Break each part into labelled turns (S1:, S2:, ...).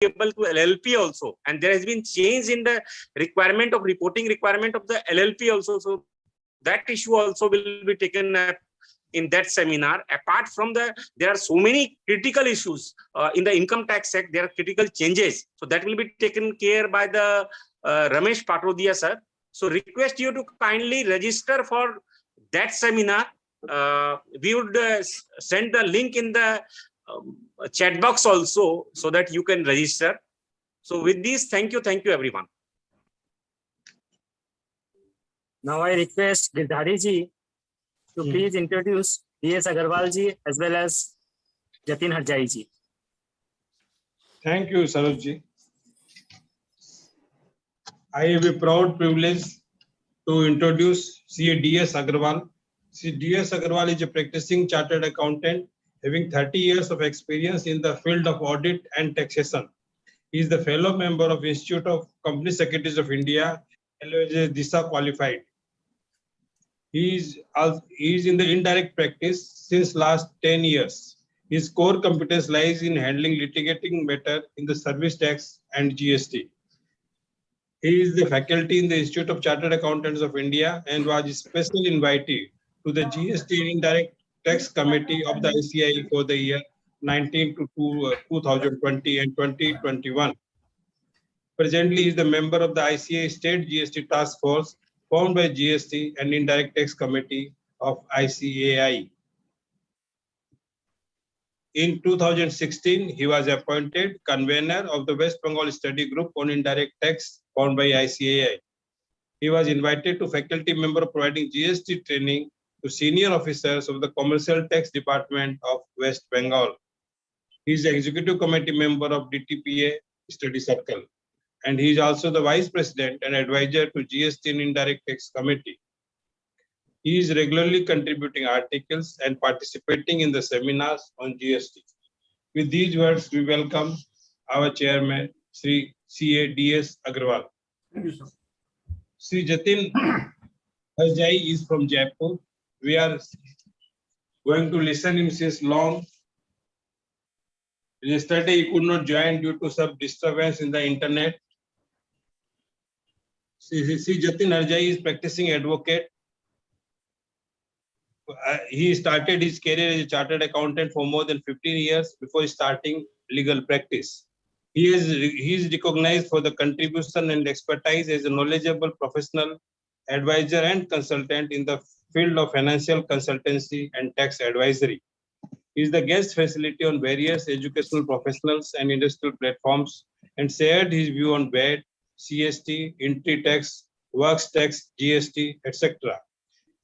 S1: applicable to LLP also, and there has been change in the requirement of reporting requirement of the LLP also. So that issue also will be taken up in that seminar. Apart from there are so many critical issues in the income tax act. There are critical changes, so that will be taken care by the Ramesh Patodia sir. So request you to kindly register for that seminar. We would send the link in the chat box also, so that you can register. So with this, thank you everyone.
S2: Now I request Girdhari ji to please introduce DS Agarwal ji as well as Jatin Harjai ji.
S3: Thank you, Saroj ji. I have a proud privilege to introduce CA DS Agarwal. CA DS Agarwal is a practicing chartered accountant having 30 years of experience in the field of audit and taxation. He is the fellow member of Institute of Company Secretaries of India, DISA qualified. He is in the indirect practice since last 10 years. His core competence lies in handling litigating matter in the service tax and GST. He is the faculty in the Institute of Chartered Accountants of India and was specially invited to the GST Indirect Tax Committee of the ICAI for the year 2020 and 2021. Presently, he is the member of the ICAI State GST Task Force formed by GST and Indirect Tax Committee of ICAI. In 2016, he was appointed convener of the West Bengal Study Group on Indirect Tax formed by ICAI. He was invited to faculty member providing GST training to senior officers of the Commercial Tax Department of West Bengal. He is the executive committee member of DTPA Study Circle, and he is also the vice president and advisor to GST and Indirect Tax Committee. He is regularly contributing articles and participating in the seminars on GST. With these words, we welcome our chairman, Sri CA DS Agarwal.
S4: Thank you, sir.
S3: Sri Jatin Harjai is from Jaipur. We are going to listen him since long. Yesterday he could not join due to some disturbance in the internet. Sri Jatin Harjai is practicing advocate. He started his career as a chartered accountant for more than 15 years before starting legal practice. He is recognized for the contribution and expertise as a knowledgeable professional, advisor and consultant in the field of financial consultancy and tax advisory. He is the guest facility on various educational professionals and industrial platforms and shared his view on VAT, CST, entry tax, works tax, GST, etc.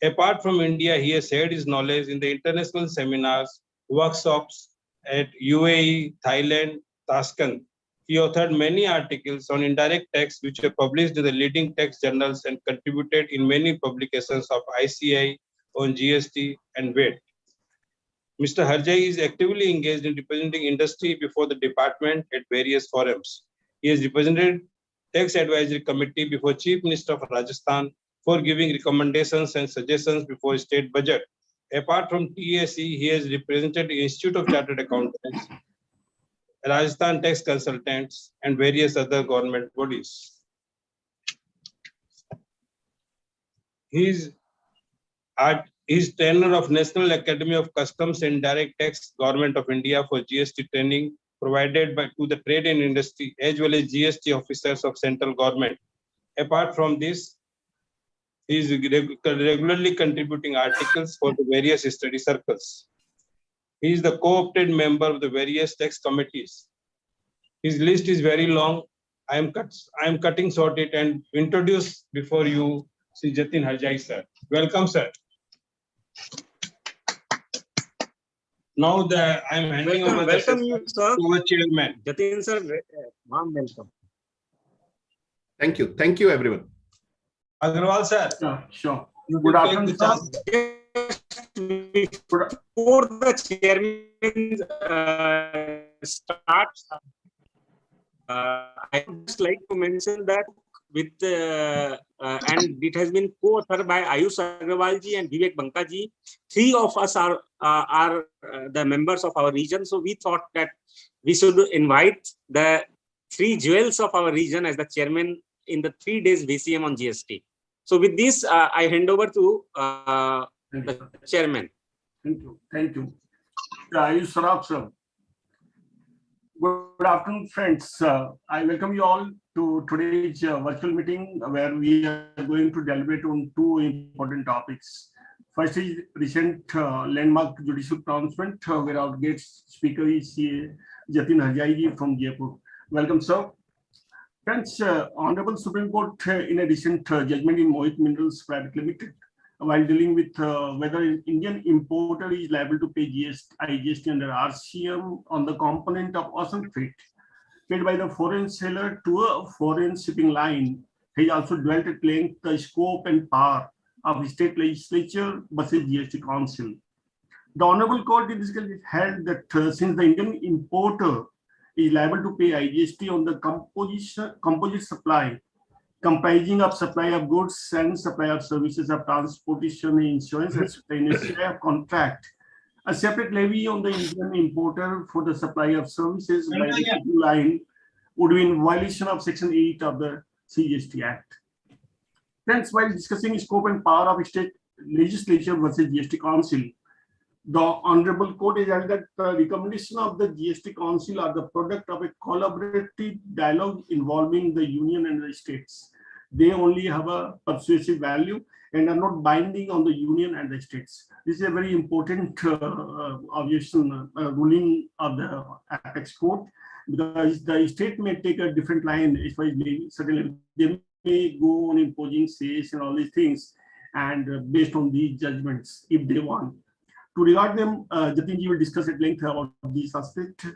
S3: Apart from India, he has shared his knowledge in the international seminars, workshops at UAE, Thailand, Tashkent. He authored many articles on indirect tax which were published in the leading tax journals and contributed in many publications of ICAI on GST and VAT. Mr. Harjai is actively engaged in representing industry before the department at various forums. He has represented Tax Advisory Committee before Chief Minister of Rajasthan for giving recommendations and suggestions before state budget. Apart from TAC, he has represented the Institute of Chartered Accountants, Rajasthan Tax Consultants, and various other government bodies. His tenure of National Academy of Customs and Direct Tax, Government of India for GST training provided to the trade and industry as well as GST officers of central government. Apart from this, he is regularly contributing articles for the various study circles. He is the co-opted member of the various tax committees. His list is very long. I am cutting short it and introduce before you Sri Jatin Harjai sir. Welcome, sir. Now I am handing over the
S1: Welcome you, sir.
S3: to our chairman.
S1: Jatin sir, warm welcome.
S4: Thank you, everyone.
S3: Agarwal sir.
S4: Sure.
S3: You
S4: Good
S3: will
S4: afternoon,
S3: take the
S4: sir.
S3: chance.
S1: Before the chairman starts, I would just like to mention that with and it has been co-authored by Ayush Agrawal ji and Vivek Banka ji. Three of us are the members of our region. So we thought that we should invite the three jewels of our region as the chairman in the 3 days VCM on GST. So with this, I hand over to the chairman.
S4: Thank you. Thank you. Ayush Saraf, sir. Good afternoon, friends. I welcome you all to today's virtual meeting where we are going to deliberate on two important topics. First is recent landmark judicial pronouncement where our guest speaker is Jatin Harjai from Jaipur. Welcome, sir. Friends, Honorable Supreme Court in a recent judgment in Mohit Minerals Private Limited, while dealing with whether an Indian importer is liable to pay IGST under RCM on the component of ocean freight paid by the foreign seller to a foreign shipping line, he also dwelt at length the scope and power of state legislature versus GST Council. The Honorable Court in this case held that since the Indian importer is liable to pay IGST on the composite supply comprising of supply of goods and supply of services of transportation, insurance, and sustainability of contract, a separate levy on the Indian importer for the supply of services by the shipping line would be in violation of Section 8 of the CGST Act. Friends, while discussing scope and power of state legislature versus GST Council, the Honorable Court has held that the recommendation of the GST Council are the product of a collaborative dialogue involving the Union and the states. They only have a persuasive value and are not binding on the Union and the states. This is a very important objection ruling of the Apex Court, because the state may take a different line as far as certainly they may go on imposing cess and all these things, and based on these judgments, if they want. To regard them, Jatinji will discuss at length about this aspect.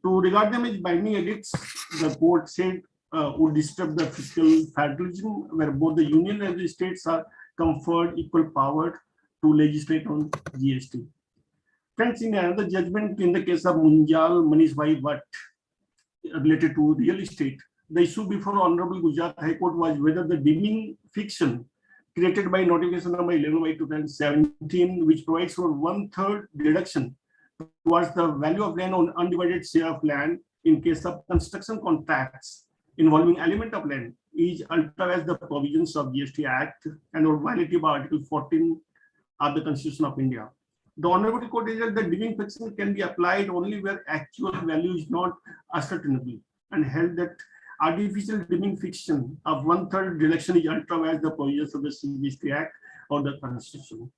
S4: To regard them as binding edicts, the court said would disturb the fiscal federalism, where both the union and the states are conferred equal power to legislate on GST. Friends, in another judgment in the case of Munjal Manish Bhai Bhatt related to real estate, the issue before Honorable Gujarat High Court was whether the deeming fiction created by notification number 11 by 2017, which provides for 1/3 deduction towards the value of land on undivided share of land in case of construction contracts involving element of land, is ultra as the provisions of GST Act and or violative of Article 14 of the Constitution of India. The Honorable Court held that the deeming fiction can be applied only where actual value is not ascertainable, and held that artificial deeming fiction of 1/3 deduction is ultra as the provisions of the GST Act or the Constitution.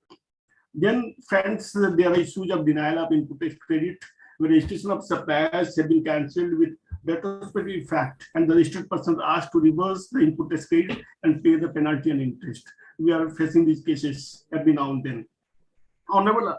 S4: Then, friends, there are issues of denial of input tax credit, where registration of suppliers have been cancelled with retrospective effect, and the registered person asked to reverse the input tax credit and pay the penalty and interest. We are facing these cases every now and then. Honorable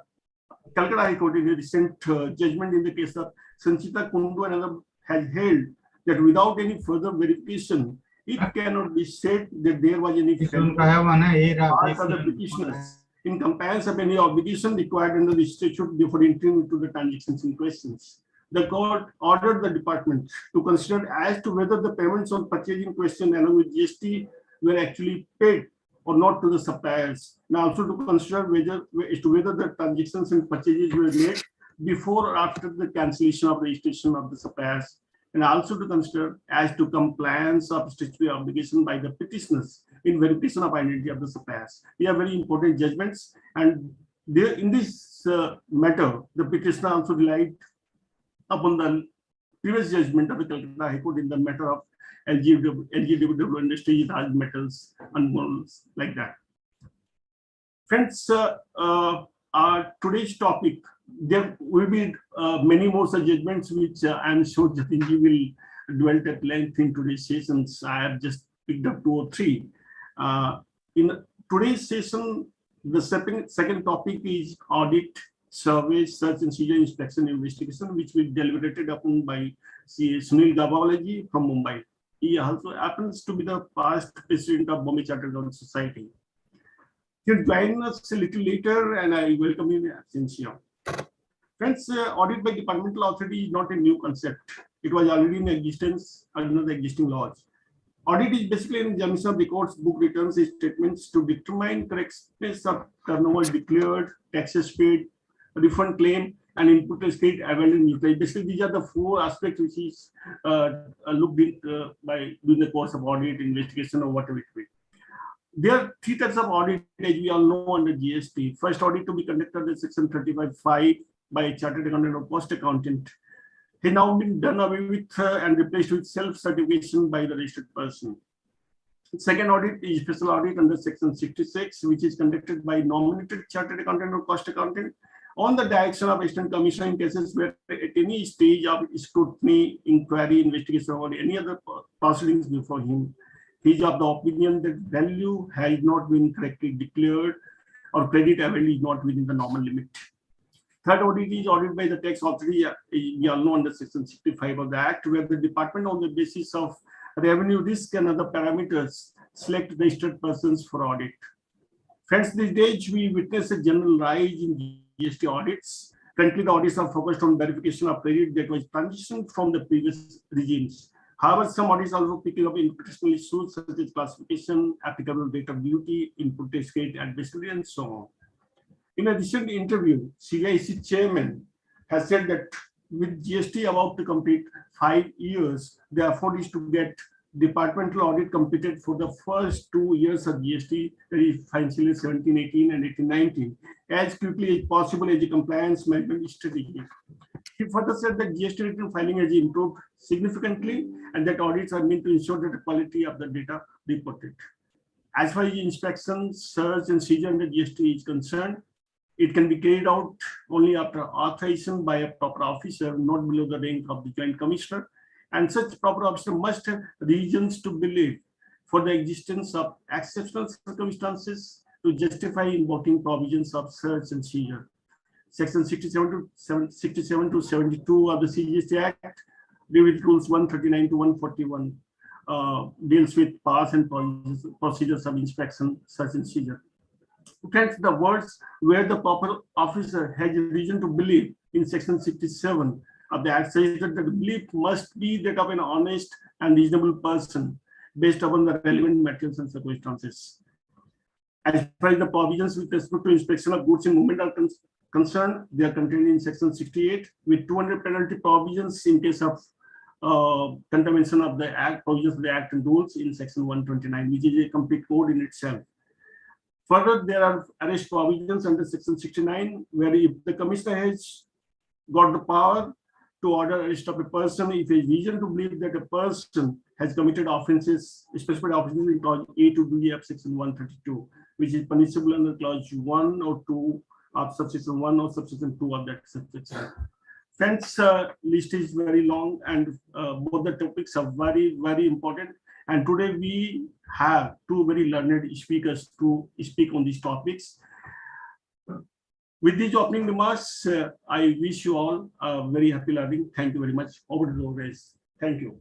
S4: Calcutta High Court in a recent judgment in the case of Sanchita Kundu and other has held that without any further verification, it cannot be said that there was any part of the petitioners in compliance of any obligation required under the statute before entering into the transactions in questions. The court ordered the department to consider as to whether the payments on purchasing question along with GST were actually paid or not to the suppliers, and also to consider whether the transactions and purchases were made before or after the cancellation of registration of the suppliers, and also to consider as to compliance of statutory obligation by the petitioners in verification of identity of the suppliers. These are very important judgments, and there, in this matter, the petitioner also relied upon the previous judgment of the Calcutta High Court in the matter of LGW industry, large metals and minerals, like that. Friends, today's topic, there will be many more such judgments which I am sure Jatinji will dwell at length in today's sessions. I have just picked up 2 or 3. In today's session, the second topic is audit, survey, search and seizure, inspection, investigation, which we deliberated upon by Sunil Gabawalaji from Mumbai. He also happens to be the past president of Bombay Chartered Accountants Society. He'll join us a little later, and I welcome him in absence here. Friends, audit by departmental authority is not a new concept. It was already in existence under the existing laws. Audit is basically an examination of records, book returns, statements to determine correctness of turnover declared, taxes paid, refund claim, and input state available utility. Basically, these are the four aspects which is looked at by doing the course of audit, investigation, or whatever it may. There are three types of audit, as we all know, under GST. First audit to be conducted under Section 35(5) by a chartered accountant or post accountant has now been done away with and replaced with self-certification by the registered person. Second audit is special audit under Section 66, which is conducted by nominated chartered accountant or cost accountant on the direction of Assistant Commissioner in cases where at any stage of scrutiny, inquiry, investigation, or any other proceedings before him, he is of the opinion that value has not been correctly declared or credit available is not within the normal limit. Third audit is audit by the tax authority, we all know under Section 65 of the Act, where the department on the basis of revenue risk and other parameters select registered persons for audit. Friends, these days we witness a general rise in GST audits. Currently, the audits are focused on verification of credit that was transitioned from the previous regimes. However, some audits also picking up interpretational issues such as classification, applicable rate of duty, input tax rate, advisory, and so on. In a recent interview, CIC chairman has said that with GST about to complete 5 years, the effort is to get departmental audit completed for the first 2 years of GST, that is financial year 17-18 and 18-19, as quickly as possible as a compliance management strategy. He further said that GST return filing has improved significantly and that audits are meant to ensure that the quality of the data reported. As far as inspection, search, and seizure under GST is concerned, it can be carried out only after authorization by a proper officer, not below the rank of the Joint Commissioner, and such proper officer must have reasons to believe for the existence of exceptional circumstances to justify invoking provisions of search and seizure. Section 67 to 72 of the CGST Act, deal with rules 139 to 141, deals with powers and procedures of inspection, search, and seizure. Friends, the words where the proper officer has a reason to believe in Section 67 of the Act says that the belief must be that of an honest and reasonable person based upon the relevant materials and circumstances. As far as the provisions with respect to inspection of goods and movement are concerned, they are contained in Section 68 with 200 penalty provisions in case of contravention of the Act, provisions of the Act and rules in Section 129, which is a complete code in itself. Further, there are arrest provisions under Section 69, where if the Commissioner has got the power to order arrest of a person, if he has reason to believe that a person has committed offences, specified offences in Clause A to B of Section 132, which is punishable under Clause 1 or 2 of Subsection 1 or Subsection 2 of that subsection. Friends, list is very long and both the topics are very, very important. And today we have two very learned speakers to speak on these topics. With these opening remarks, I wish you all a very happy learning. Thank you very much. Over to you guys. Thank you.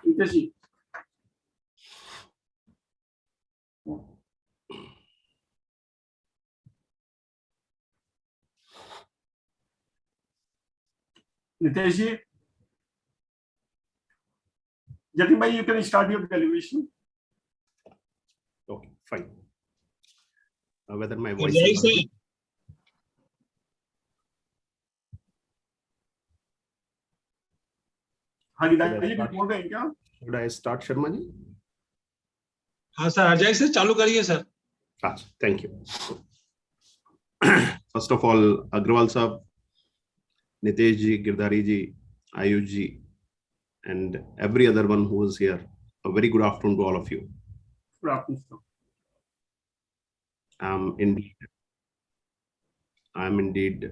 S4: Nitesh. Nitesh. Jatin bhai, you can start your deliberation.
S5: Okay, fine. Whether my voice
S3: Yes,
S5: is should I start, Sharma ji?
S3: हाँ sir, Ajay से चालू करिए sir.
S5: Thank you. First of all, Agrawal sahab, Nitesh ji, Girdhari ji, Ayush ji, and every other one who is here, a very good afternoon to all of you.
S4: Good afternoon, sir.
S5: I'm indeed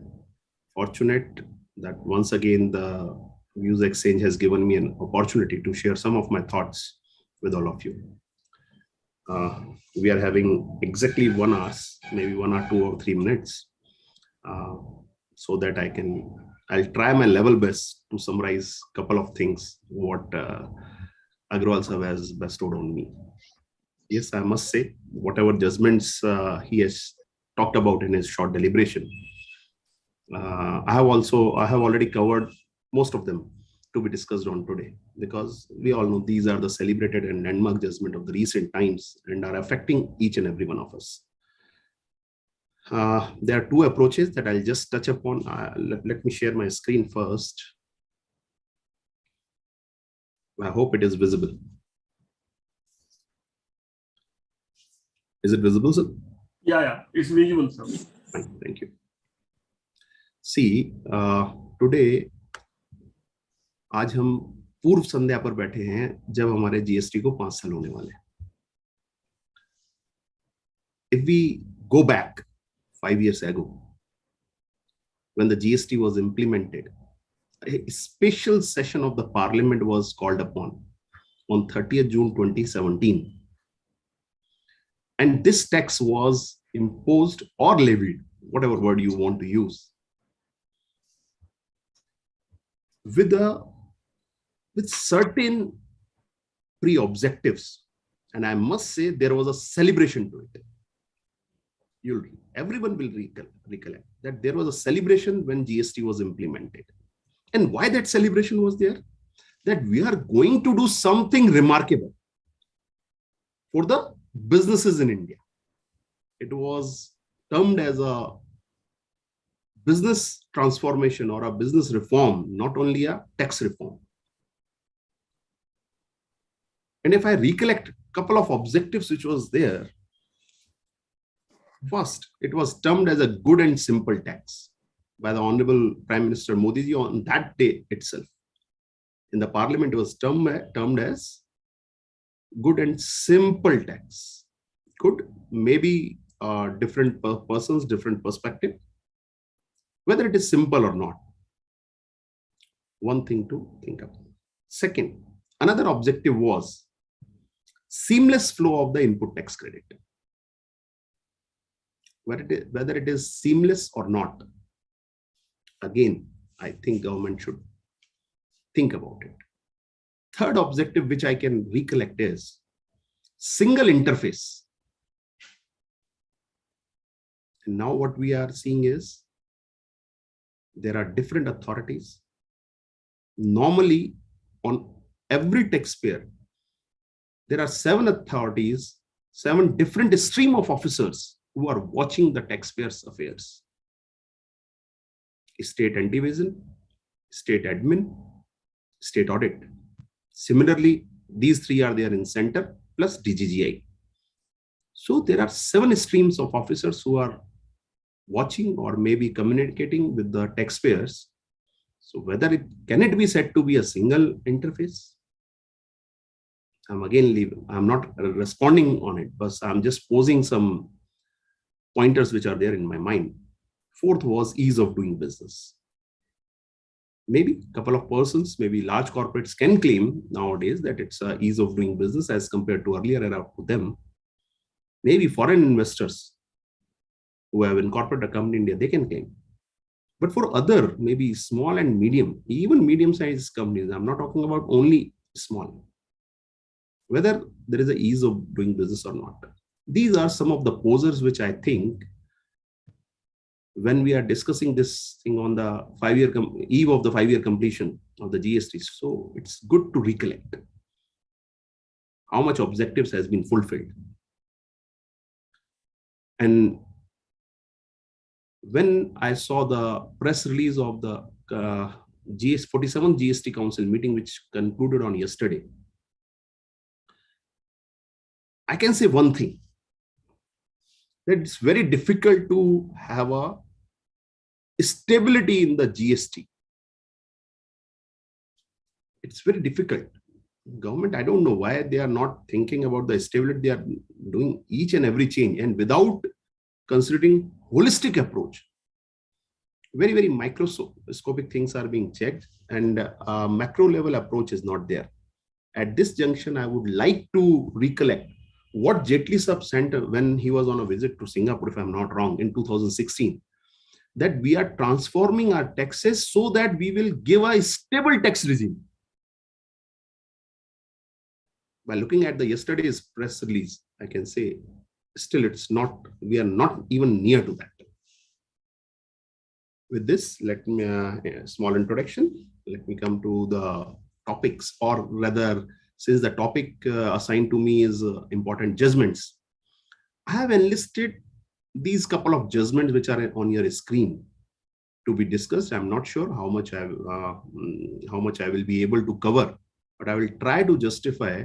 S5: fortunate that once again the Views Exchange has given me an opportunity to share some of my thoughts with all of you. We are having exactly 1 hour, maybe 1 or 2 or 3 minutes, so that I'll try my level best to summarize a couple of things what Agrawal sir has bestowed on me. Yes, I must say, whatever judgments he has talked about in his short deliberation, I have already covered most of them to be discussed on today, because we all know these are the celebrated and landmark judgment of the recent times and are affecting each and every one of us. There are two approaches that I'll just touch upon. Let me share my screen first. I hope it is visible. Is it visible, sir?
S4: Yeah, it's visible, sir.
S5: Fine, thank you. See, today, आज हम पूर्व संध्या पर बैठे हैं जब हमारे GST को 5 साल होने वाले हैं. If we go back 5 years ago, when the GST was implemented, a special session of the parliament was called upon on 30th June 2017. And this tax was imposed or levied, whatever word you want to use, with certain pre-objectives. And I must say there was a celebration to it. Everyone will recollect that there was a celebration when GST was implemented. And why that celebration was there? That we are going to do something remarkable for the businesses in India. It was termed as a business transformation or a business reform, not only a tax reform. And if I recollect a couple of objectives which was there, first, it was termed as a good and simple tax by the Honorable Prime Minister Modi ji on that day itself. In the parliament, it was termed as good and simple tax. Good, maybe different persons, different perspective, whether it is simple or not. One thing to think of. Second, another objective was seamless flow of the input tax credit. Whether it is seamless or not, again, I think government should think about it. Third objective, which I can recollect, is single interface. And now what we are seeing is there are different authorities. Normally, on every taxpayer, there are 7 authorities, 7 different stream of officers who are watching the taxpayers' affairs. State anti-evasion, state admin, state audit. Similarly, these 3 are there in center plus DGGI. So there are 7 streams of officers who are watching or maybe communicating with the taxpayers. So whether can it be said to be a single interface? I'm not responding on it, but I'm just posing some pointers which are there in my mind. Fourth was ease of doing business. Maybe a couple of persons, maybe large corporates can claim nowadays that it's a ease of doing business as compared to earlier era to them. Maybe foreign investors who have incorporated a company in India, they can claim. But for other, maybe small and medium, even medium-sized companies, I'm not talking about only small, whether there is an ease of doing business or not. These are some of the posers which I think when we are discussing this thing on the eve of the 5-year completion of the GST, so it's good to recollect how much objectives has been fulfilled. And when I saw the press release of the 47th GST Council meeting, which concluded on yesterday, I can say one thing, that it's very difficult to have a stability in the GST. It's very difficult. Government, I don't know why they are not thinking about the stability. They are doing each and every change and without considering holistic approach. Very, very microscopic things are being checked and a macro level approach is not there. At this junction, I would like to recollect what Jaitley Sahab sent when he was on a visit to Singapore, if I'm not wrong, in 2016, that we are transforming our taxes so that we will give a stable tax regime. By looking at the yesterday's press release, I can say still we are not even near to that. With this, let me a small introduction. Let me come to the topics, or rather, since the topic assigned to me is important judgments, I have enlisted these couple of judgments which are on your screen to be discussed. I'm not sure how much I will be able to cover, but I will try to justify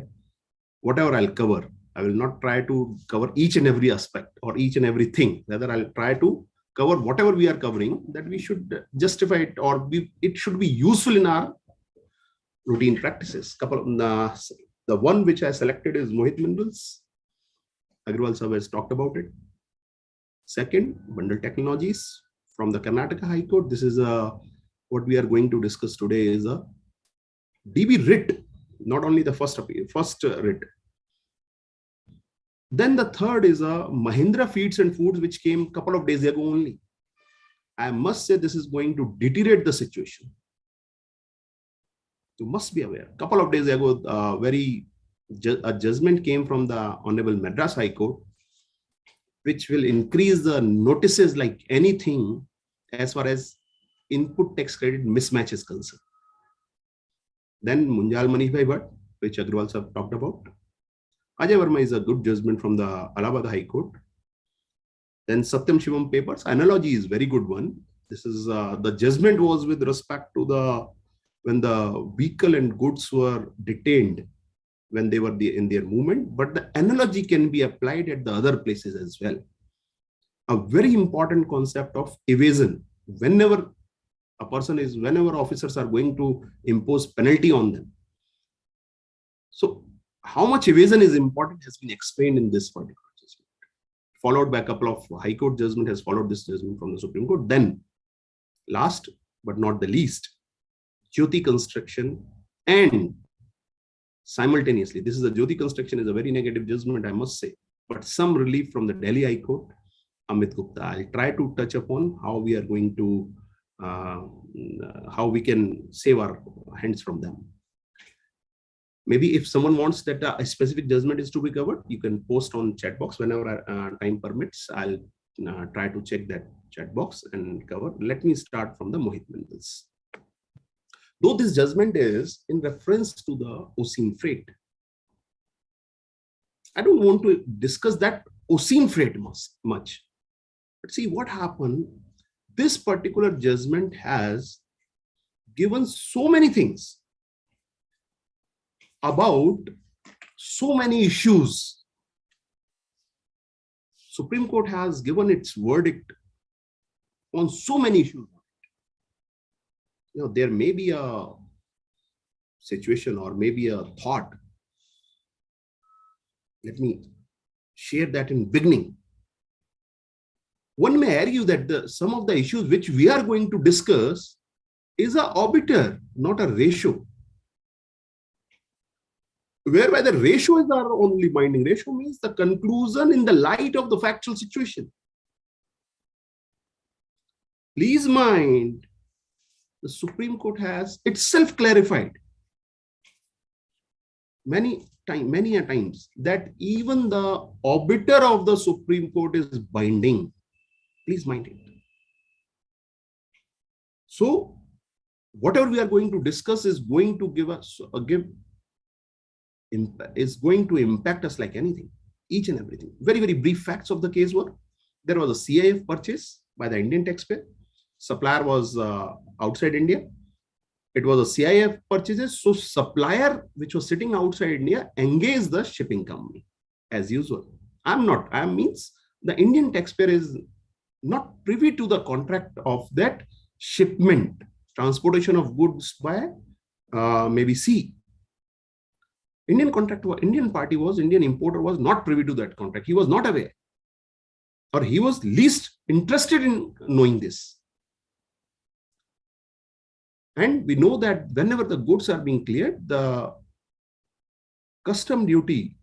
S5: whatever I'll cover. I will not try to cover each and every aspect or each and everything. Rather, I'll try to cover whatever we are covering, that we should justify it, or it should be useful in our routine practices. The one which I selected is Mohit Minerals. Agrawal sir has talked about it. Second, bundle technologies from the Karnataka High Court. This is what we are going to discuss today is a DB writ, not only the first writ. Then the third is a Mahindra Feeds and Foods, which came a couple of days ago only. I must say this is going to deteriorate the situation. You must be aware. A couple of days ago, a judgment came from the Honorable Madras High Court, which will increase the notices like anything as far as input tax credit mismatch is concerned. Then Munjal Manish Bhai Bhatt, which Agrawal sir talked about. Ajay Verma is a good judgment from the Allahabad High Court. Then Satyam Shivam papers. Analogy is very good one. This is the judgment was with respect to when the vehicle and goods were detained when they were in their movement, but the analogy can be applied at the other places as well. A very important concept of evasion. Whenever officers are going to impose penalty on them. So how much evasion is important has been explained in this particular judgment. Followed by a couple of High Court judgment has followed this judgment from the Supreme Court. Then last but not the least, Jyoti Construction, and simultaneously, this is a Jyoti Construction is a very negative judgment, I must say, but some relief from the Delhi High Court, Amit Gupta. I'll try to touch upon how we are going to, how we can save our hands from them. Maybe if someone wants that a specific judgment is to be covered, you can post on chat box whenever time permits. I'll try to check that chat box and cover. Let me start from the Mohit Minerals. Though this judgment is in reference to the Ocean freight, I don't want to discuss that Ocean freight much. But see what happened. This particular judgment has given so many things about so many issues. Supreme Court has given its verdict on so many issues. There may be a situation or maybe a thought. Let me share that in beginning. One may argue that some of the issues which we are going to discuss is an arbiter, not a ratio. Whereby the ratio is our only binding. Ratio means the conclusion in the light of the factual situation. Please mind, the Supreme Court has itself clarified many a times that even the arbiter of the Supreme Court is binding. Please mind it. So whatever we are going to discuss is going to give us is going to impact us like anything, each and everything. Very, very brief facts of the case were, there was a CIF purchase by the Indian taxpayer. Supplier was outside India. It was a CIF purchases. So supplier, which was sitting outside India, engaged the shipping company as usual. I means the Indian taxpayer is not privy to the contract of that shipment, transportation of goods by maybe sea. Indian importer was not privy to that contract. He was not aware, or he was least interested in knowing this. And we know that whenever the goods are being cleared, the custom duty,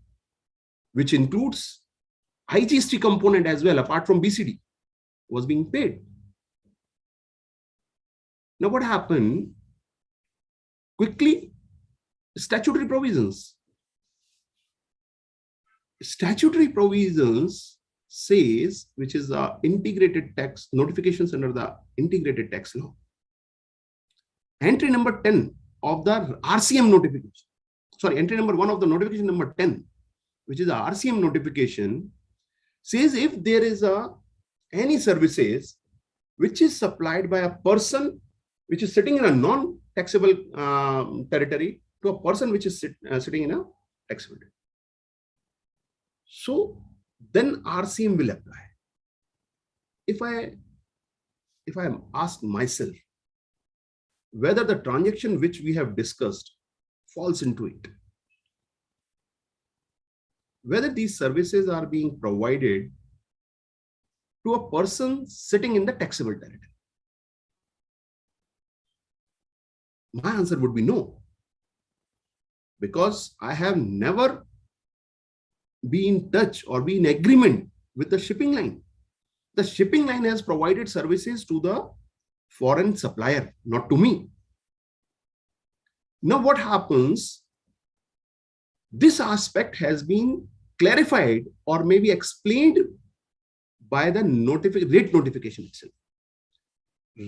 S5: which includes IGST component as well, apart from BCD, was being paid. Now what happened? Quickly, statutory provisions. Statutory provisions says, which is integrated tax notifications under the integrated tax law. Entry number 10 of the RCM notification. Sorry, entry number 1 of the notification number 10, which is a RCM notification, says if there is a any services which is supplied by a person which is sitting in a non-taxable territory to a person which is sitting in a taxable territory. So then RCM will apply. If I am asked myself whether the transaction which we have discussed falls into it, whether these services are being provided to a person sitting in the taxable territory, my answer would be no, because I have never been in touch or be in agreement with the shipping line. The shipping line has provided services to the foreign supplier, not to me. Now what happens? This aspect has been clarified or maybe explained by the rate notification itself.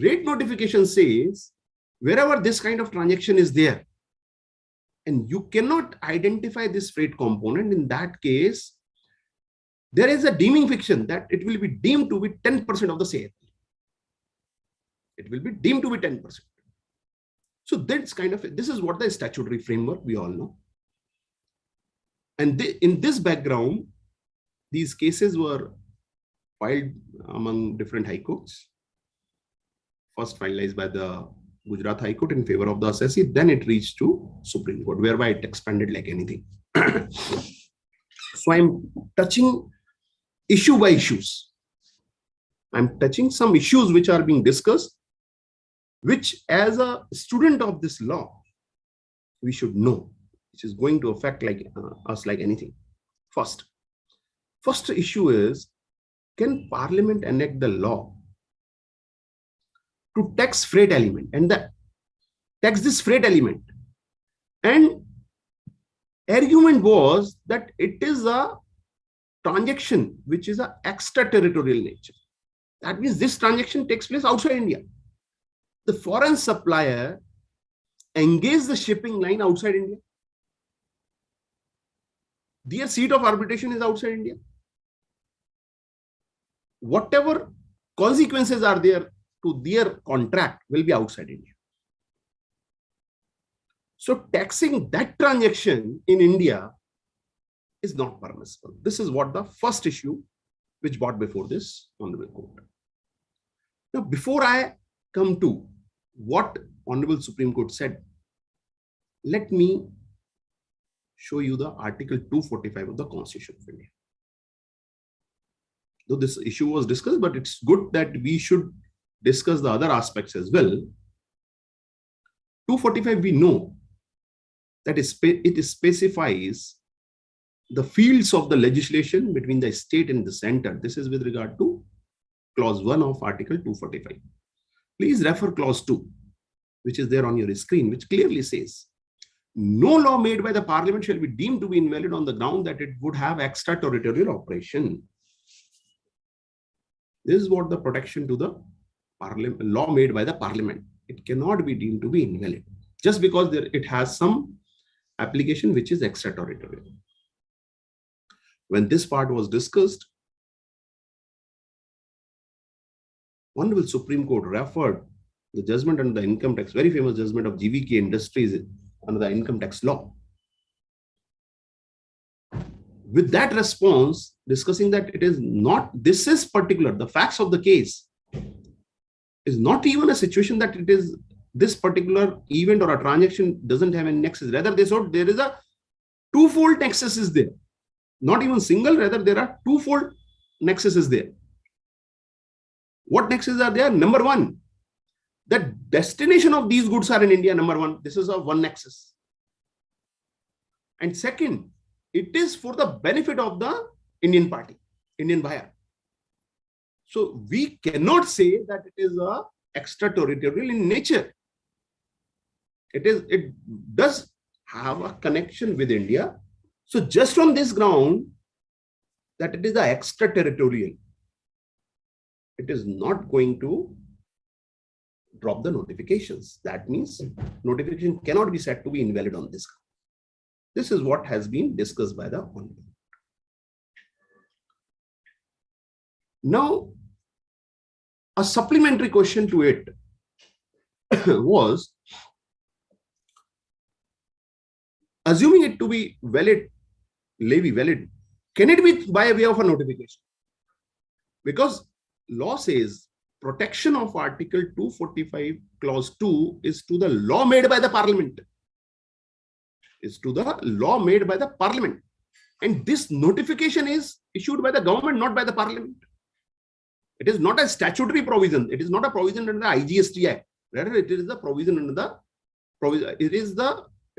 S5: Rate notification says wherever this kind of transaction is there and you cannot identify this freight component, in that case, there is a deeming fiction that it will be deemed to be 10% of the sale. It will be deemed to be 10%. So that's kind of, this is what the statutory framework we all know. And in this background, these cases were filed among different high courts. First finalized by the Gujarat High Court in favor of the assessee, then it reached to Supreme Court, whereby it expanded like anything. So I'm touching issue by issues. I'm touching some issues which are being discussed, which as a student of this law, we should know, which is going to affect us like anything. First issue is, can Parliament enact the law to tax freight element and tax this freight element? And argument was that it is a transaction which is an extraterritorial nature. That means this transaction takes place outside India. The foreign supplier engaged the shipping line outside India. Their seat of arbitration is outside India. Whatever consequences are there to their contract will be outside India. So taxing that transaction in India is not permissible. This is what the first issue which brought before this Honorable Court. Now, before I come to what Honorable Supreme Court said, let me show you the Article 245 of the Constitution of India. Though this issue was discussed, but it's good that we should discuss the other aspects as well. 245, we know that it specifies the fields of the legislation between the state and the center. This is with regard to clause 1 of Article 245. Please refer clause 2, which is there on your screen, which clearly says, no law made by the Parliament shall be deemed to be invalid on the ground that it would have extraterritorial operation. This is what the protection to the law made by the Parliament. It cannot be deemed to be invalid just because it has some application which is extraterritorial. When this part was discussed, Honorable Supreme Court referred the judgment under the income tax, very famous judgment of GVK Industries under the income tax law. With that response, discussing that it is not, this is particular, the facts of the case is not even a situation that it is this particular event or a transaction doesn't have any nexus. Rather, they thought there is a twofold nexus is there. Not even single, rather there are twofold nexus is there. What nexus are there? Number one, the destination of these goods are in India, number one. This is a one nexus. And second, it is for the benefit of the Indian party, Indian buyer. So we cannot say that it is a extraterritorial in nature. It does have a connection with India. So just from this ground that it is the extraterritorial, it is not going to drop the notifications. That means notification cannot be said to be invalid on this ground. This is what has been discussed by the Honorable. Now, A supplementary question to it was, assuming it to be valid, levy valid, can it be by way of a notification? Because law says protection of Article 245 Clause 2 is to the law made by the Parliament. Is to the law made by the Parliament. And this notification is issued by the government, not by the Parliament. It is not a statutory provision. It is not a provision under the IGST Act. Rather, it is the provision under the provision. It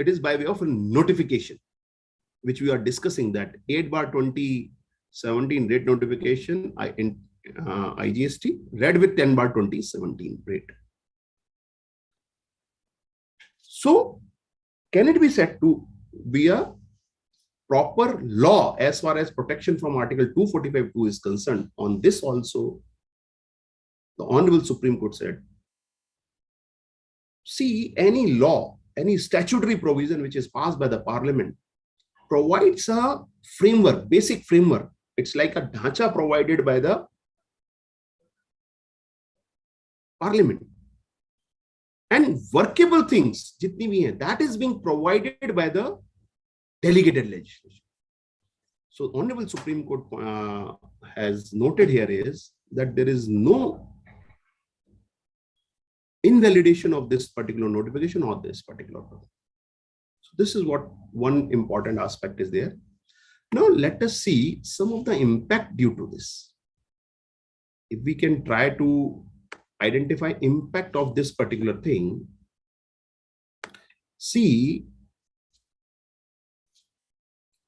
S5: is by way of a notification, which we are discussing, that 8/2017 rate notification in IGST read with 10/2017 rate. So, can it be said to be a proper law as far as protection from Article 245(2) is concerned? On this also, the Honorable Supreme Court said, see, any law, any statutory provision which is passed by the Parliament provides a framework, basic framework. It's like a dhacha provided by the Parliament. And workable things, jitni bhi hai, that is being provided by the delegated legislation. So Honorable Supreme Court has noted here is that there is no invalidation of this particular notification or this particular provision. So this is what one important aspect is there. Now let us see some of the impact due to this. If we can try to identify impact of this particular thing, see,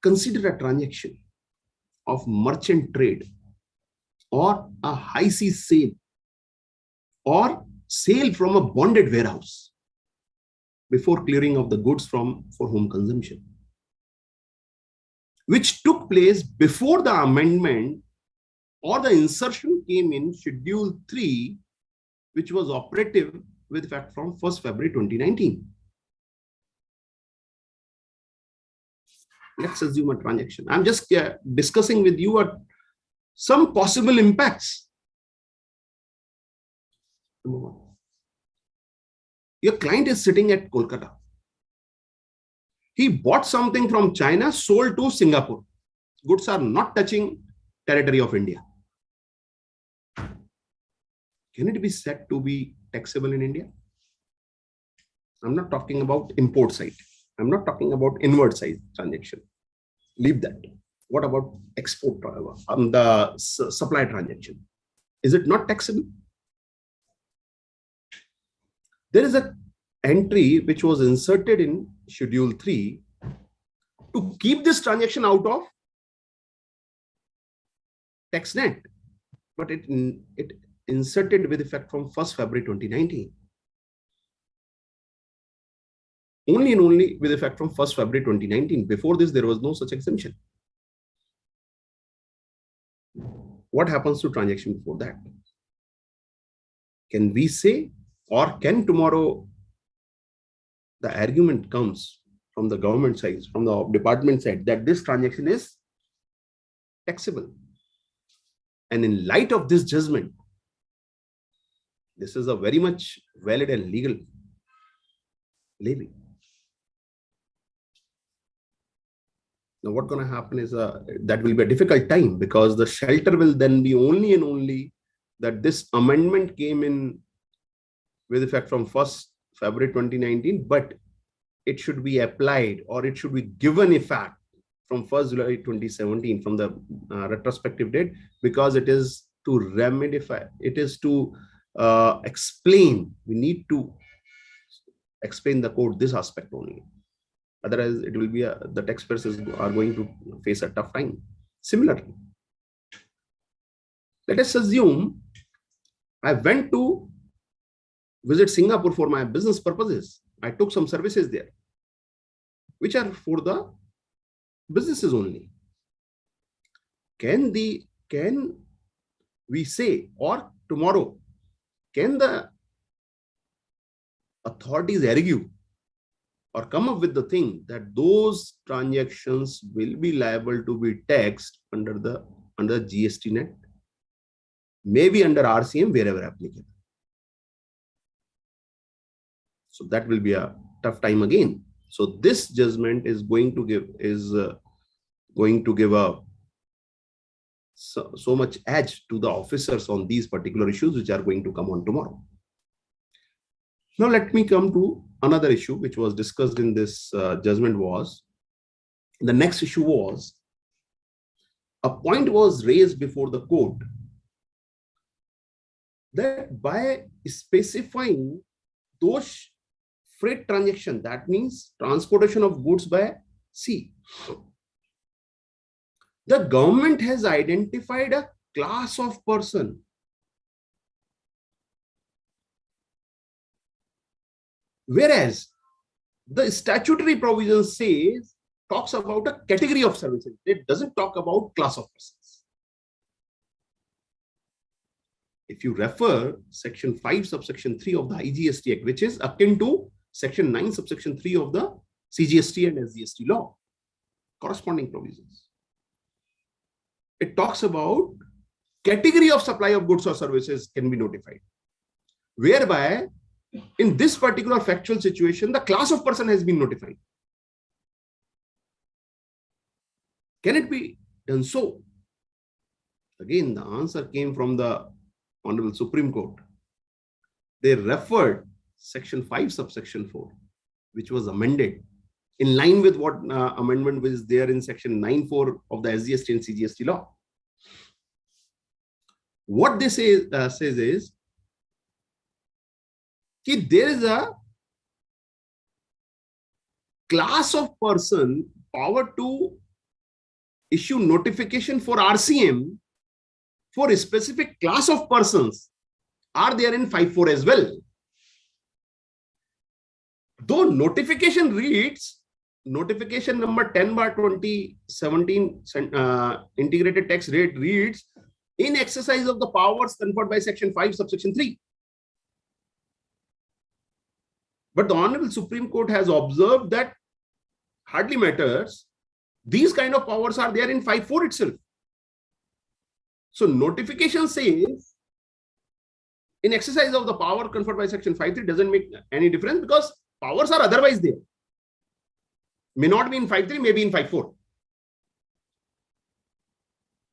S5: consider a transaction of merchant trade or a high seas sale or sale from a bonded warehouse before clearing of the goods for home consumption, which took place before the amendment or the insertion came in Schedule 3, which was operative with effect from 1st February 2019. Let's assume a transaction. I'm just discussing with you some possible impacts. Number one, your client is sitting at Kolkata. He bought something from China, sold to Singapore. Goods are not touching territory of India. Can it be said to be taxable in India? I'm not talking about import side. I'm not talking about inward side transaction. Leave that. What about export, the supply transaction? Is it not taxable? There is an entry which was inserted in Schedule 3 to keep this transaction out of tax net, but it inserted with effect from 1st February 2019. Only and only with effect from 1st February 2019. Before this, there was no such exemption. What happens to transaction before that? Can we say, or can tomorrow the argument comes from the government side, from the department side, that this transaction is taxable? And in light of this judgment, this is a very much valid and legal levy. Now, what's going to happen is that will be a difficult time, because the shelter will then be only and only that this amendment came in with effect from 1st February 2019, but it should be applied, or it should be given effect from 1st July 2017 from the retrospective date, because it is to remedify, it is to explain. We need to explain the code, this aspect only. Otherwise, it will be the taxpayers are going to face a tough time. Similarly, let us assume I went to visit Singapore for my business purposes. I took some services there, which are for the businesses only. Can we say, or tomorrow, can the authorities argue or come up with the thing that those transactions will be liable to be taxed under GST net? maybe under RCM wherever applicable. So that will be a tough time again. So this judgment is going to give a so much edge to the officers on these particular issues which are going to come on tomorrow. Now let me come to another issue which was discussed in this judgment. Was the next issue was a point was raised before the court that by specifying those freight transaction, that means transportation of goods by sea, the government has identified a class of person whereas the statutory provision talks about a category of services. It doesn't talk about class of persons. If you refer section 5 subsection 3 of the IGST Act, which is akin to section 9 subsection 3 of the CGST and SGST law, corresponding provisions, it talks about category of supply of goods or services can be notified, whereby in this particular factual situation, the class of person has been notified. Can it be done so? Again, the answer came from the Honorable Supreme Court. They referred section 5 subsection 4, which was amended in line with what amendment was there in section 9(4) of the SGST and CGST law. What they says is that there is a class of person power to issue notification for RCM for a specific class of persons are there in 5(4) as well. Though notification reads, notification number 10/2017 integrated tax rate reads in exercise of the powers conferred by section 5 subsection 3. But the Honorable Supreme Court has observed that hardly matters. These kind of powers are there in 5(4) itself. So notification says in exercise of the power conferred by section 5(3) doesn't make any difference because powers are otherwise there. May not be in 5(3), maybe in 5(4).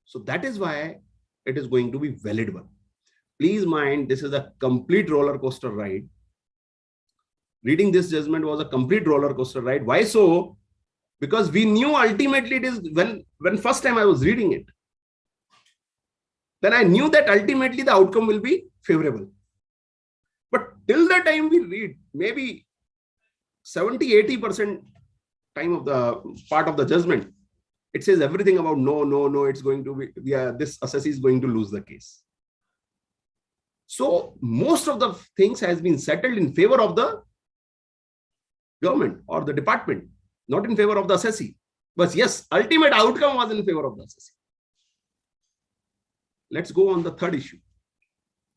S5: So that is why it is going to be valid one. Please mind, this is a complete roller coaster ride. Reading this judgment was a complete roller coaster ride. Why so? Because we knew ultimately it is when first time I was reading it, then I knew that ultimately the outcome will be favorable. But till the time we read, maybe 70-80% time of the part of the judgment, it says everything about no, it's going to be, this assessee is going to lose the case. So most of the things has been settled in favor of the government or the department, not in favor of the assessee. But yes, ultimate outcome was in favor of the assessee. Let's go on the third issue,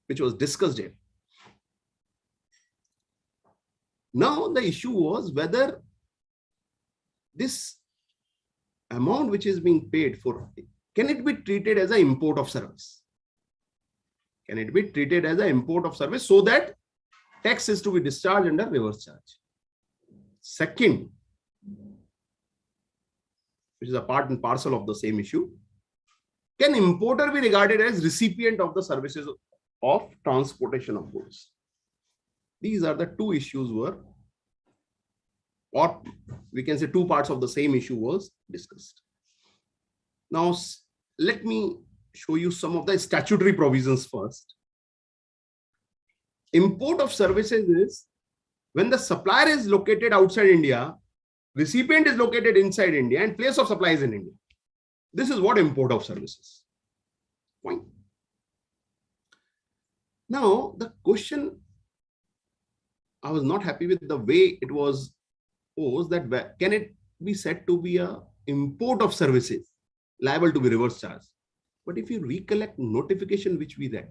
S5: which was discussed here. Now the issue was whether this amount which is being paid for, can it be treated as an import of service? Can it be treated as an import of service so that tax is to be discharged under reverse charge? Second, which is a part and parcel of the same issue, can importer be regarded as recipient of the services of transportation of goods? These are the two issues were, or we can say two parts of the same issue was discussed. Now, let me show you some of the statutory provisions first. Import of services is when the supplier is located outside India, recipient is located inside India, and place of supply is in India. This is what import of services. Point. Now, the question, I was not happy with the way it was posed, that can it be said to be a import of services liable to be reverse charged? But if you recollect notification which we read,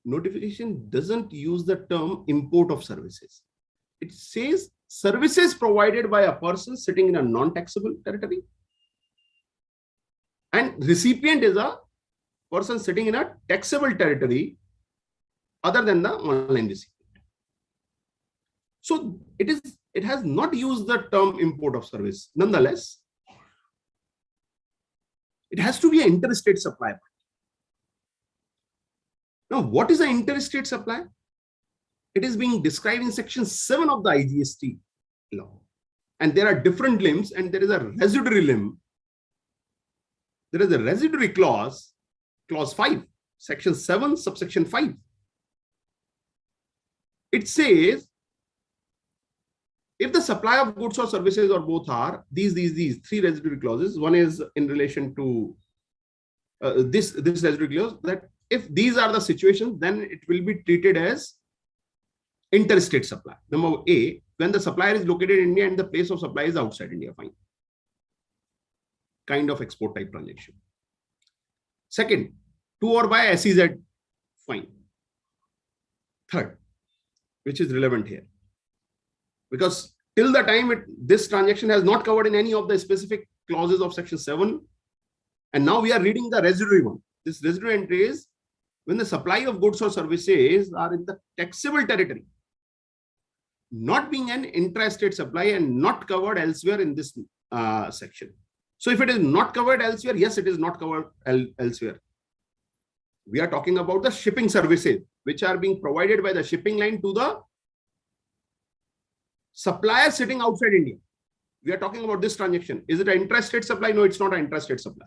S5: notification doesn't use the term import of services. It says services provided by a person sitting in a non-taxable territory, and recipient is a person sitting in a taxable territory other than the online recipient. So it has not used the term import of service. Nonetheless, it has to be an interstate supply. Now, what is an interstate supply? It is being described in section 7 of the IGST law. And there are different limbs, and there is a residuary limb. There is a residuary clause, clause 5, section 7, subsection 5. It says, if the supply of goods or services or both are these three residuary clauses, one is in relation to this residuary clause, that if these are the situations, then it will be treated as interstate supply. Number A, when the supplier is located in India and the place of supply is outside India, fine. Kind of export type transaction. Second, to or by SEZ, fine. Third, which is relevant here, because till the time this transaction has not covered in any of the specific clauses of section 7, and now we are reading the residuary one. This residuary entry is when the supply of goods or services are in the taxable territory, not being an intrastate supply and not covered elsewhere in this section. So if it is not covered elsewhere, yes, it is not covered elsewhere. We are talking about the shipping services, which are being provided by the shipping line to the supplier sitting outside India. We are talking about this transaction. Is it an intrastate supply? No, it's not an intrastate supply.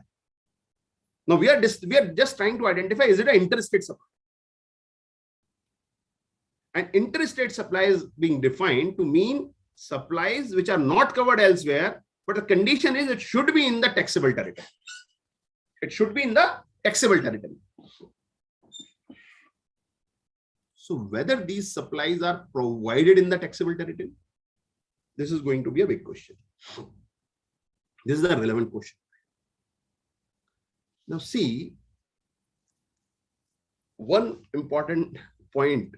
S5: Now we are just trying to identify, is it an interstate supply? And interstate supply is being defined to mean supplies which are not covered elsewhere, but the condition is it should be in the taxable territory. It should be in the taxable territory. So whether these supplies are provided in the taxable territory, this is going to be a big question. This is a relevant question. Now see, one important point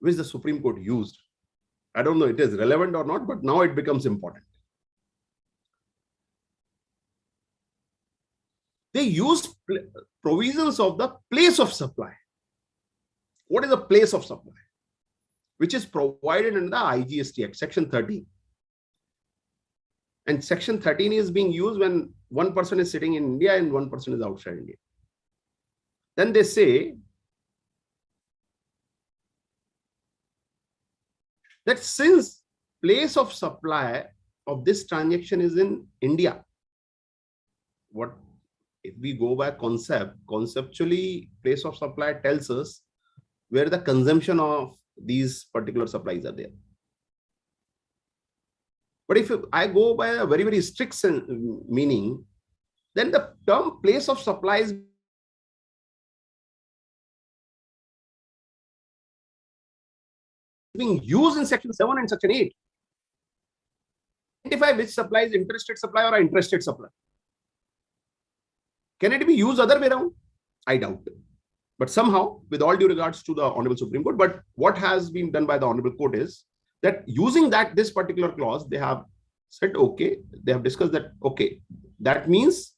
S5: which the Supreme Court used. I don't know it is relevant or not, but now it becomes important. They use provisions of the place of supply. What is the place of supply? Which is provided in the IGST Act, section 13. And section 13 is being used when one person is sitting in India and one person is outside India. Then they say that since place of supply of this transaction is in India, what if we go by conceptually, place of supply tells us where the consumption of these particular supplies are there. But if I go by a very, very strict meaning, then the term place of supply is being used in section 7 and section 8. Identify which supply is interstate supply or intrastate supply. Can it be used other way around? I doubt it. But somehow, with all due regards to the Honorable Supreme Court, but what has been done by the Honorable Court is that using this particular clause, they have said, okay, they have discussed that, okay, that means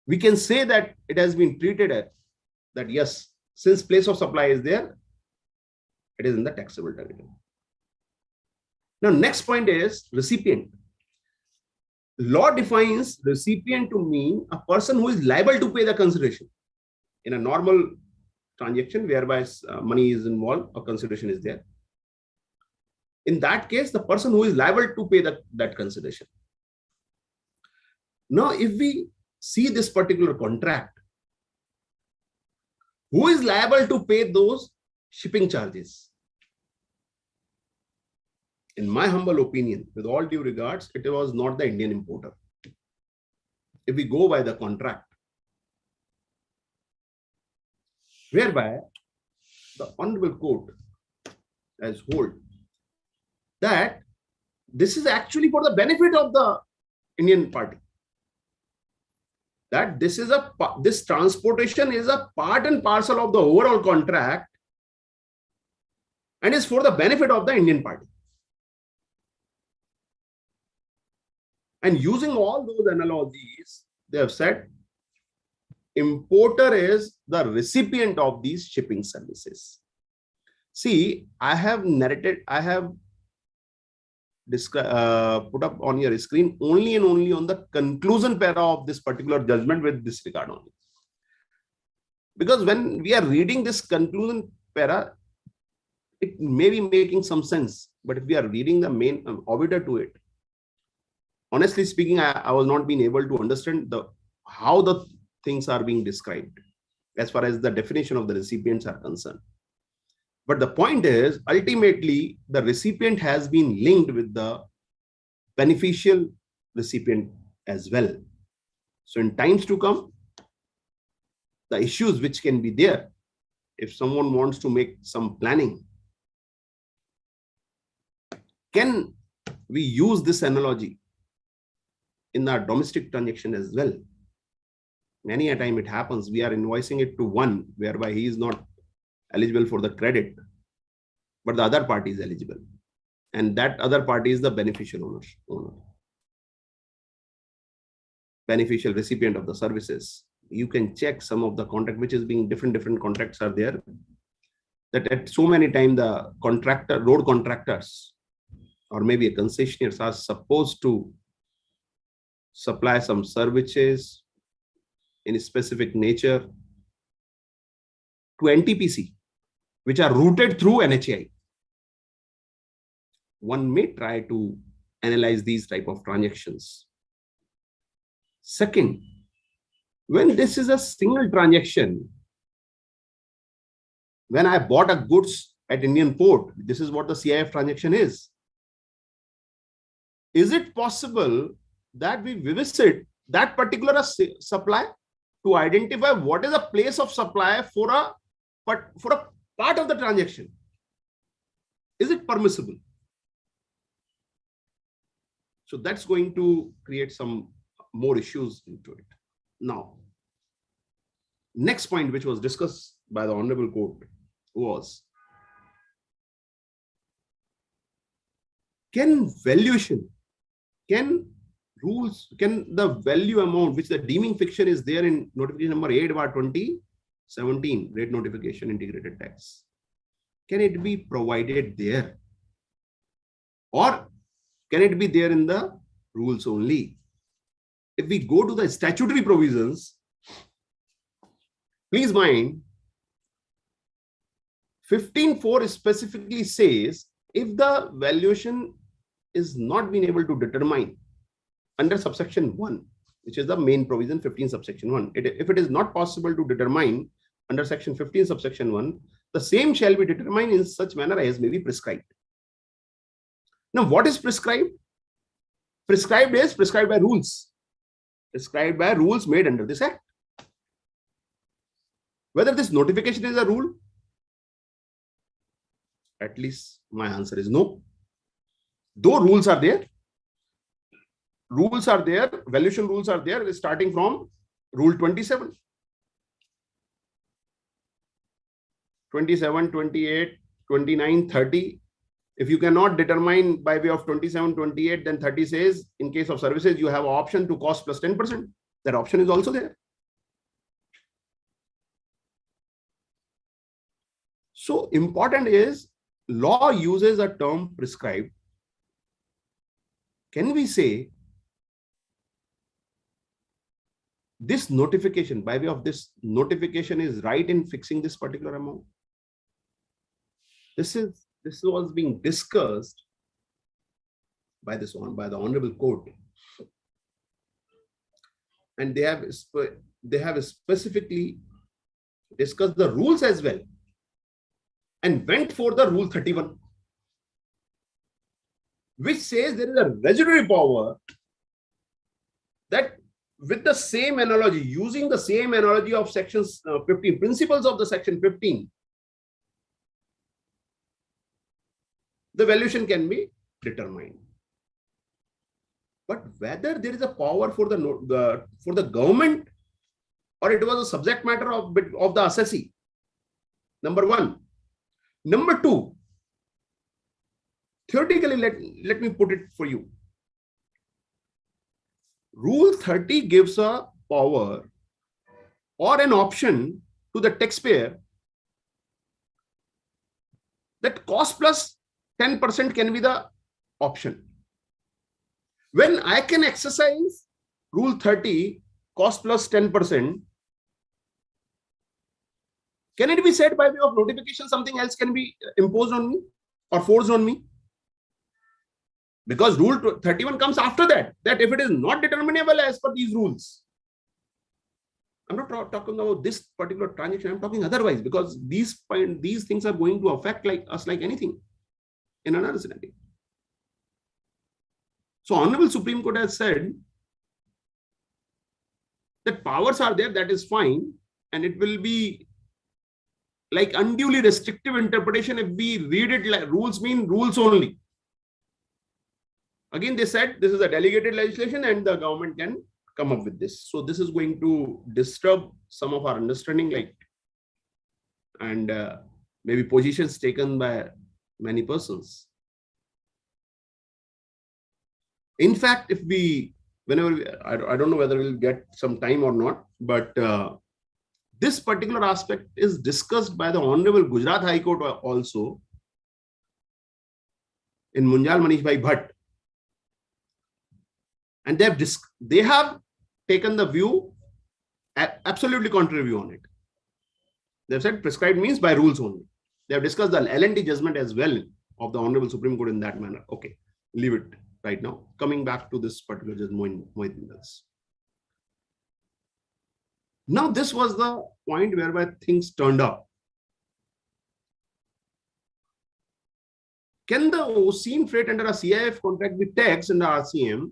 S5: we can say that it has been treated as that, yes, since place of supply is there, it is in the taxable territory. Now, next point is recipient. Law defines recipient to mean a person who is liable to pay the consideration. In a normal transaction whereby money is involved or consideration is there. In that case, the person who is liable to pay that consideration. Now, if we see this particular contract, who is liable to pay those shipping charges? In my humble opinion, with all due regards, it was not the Indian importer. If we go by the contract, whereby the Honorable Court has hold that this is actually for the benefit of the Indian party. That this transportation is a part and parcel of the overall contract and is for the benefit of the Indian party. And using all those analogies, they have said importer is the recipient of these shipping services. See, I have put up on your screen only and only on the conclusion para of this particular judgment with this regard only. Because when we are reading this conclusion para, it may be making some sense. But if we are reading the main obiter to it, honestly speaking, I was not being able to understand how the things are being described as far as the definition of the recipients are concerned. But the point is, ultimately, the recipient has been linked with the beneficial recipient as well. So in times to come, the issues which can be there, if someone wants to make some planning, can we use this analogy in our domestic transaction as well? Many a time it happens, we are invoicing it to one, whereby he is not eligible for the credit, but the other party is eligible. And that other party is the beneficial owner. Beneficial recipient of the services. You can check some of the contract, which is being different contracts are there. That at so many times the road contractors, or maybe a concessionaires are supposed to supply some services in a specific nature to NTPC, which are routed through NHAI. One may try to analyze these type of transactions. Second, when this is a single transaction, when I bought a goods at Indian port, this is what the CIF transaction is. Is it possible that we visit that particular supply to identify what is the place of supply for a part of the transaction? Is it permissible? So that's going to create some more issues into it. Now, next point which was discussed by the Honorable Court was, can the value amount which the deeming fiction is there in notification number 8/2017, rate notification integrated tax, can it be provided there? Or can it be there in the rules only? If we go to the statutory provisions, please mind, 15(4) specifically says, if the valuation is not being able to determine under subsection 1, which is the main provision 15 subsection 1, if it is not possible to determine under section 15 subsection 1, the same shall be determined in such manner as may be prescribed. Now, what is prescribed? Prescribed is prescribed by rules. Prescribed by rules made under this act. Whether this notification is a rule, at least my answer is no. Though rules are there, valuation rules are there, starting from rule 27. 27, 28, 29, 30. If you cannot determine by way of 27, 28, then 30 says, in case of services, you have an option to cost plus 10%. That option is also there. So important is, law uses a term prescribed. Can we say this notification, by way of this notification, is right in fixing this particular amount? This was being discussed by the Honorable Court, and they have specifically discussed the rules as well, and went for the Rule 31, which says there is a residuary power that, with the same analogy, using the same analogy of sections 15, principles of the section 15, the valuation can be determined. But whether there is a power for the government, or it was a subject matter of the assessee, number one. Number two, theoretically, let me put it for you. Rule 30 gives a power or an option to the taxpayer that cost plus 10% can be the option. When I can exercise Rule 30, cost plus 10%, can it be said by way of notification something else can be imposed on me or forced on me? Because Rule 31 comes after that, that if it is not determinable as per these rules, I'm not talking about this particular transaction, I'm talking otherwise, because these things are going to affect us like anything in another scenario. So Honorable Supreme Court has said that powers are there, that is fine, and it will be like unduly restrictive interpretation if we read it like rules mean rules only. Again, they said this is a delegated legislation and the government can come up with this. So this is going to disturb some of our understanding, and maybe positions taken by many persons. In fact, if we, I don't know whether we'll get some time or not, but this particular aspect is discussed by the Honorable Gujarat High Court also in Munjal Manish Bhai Bhatt. And they have taken the view, absolutely contrary view on it. They've said prescribed means by rules only. They have discussed the L&T judgment as well of the Honorable Supreme Court in that manner. Okay, leave it right now. Coming back to this particular judgment, now this was the point whereby things turned up. Can the OCEAN freight under a CIF contract be taxed under RCM,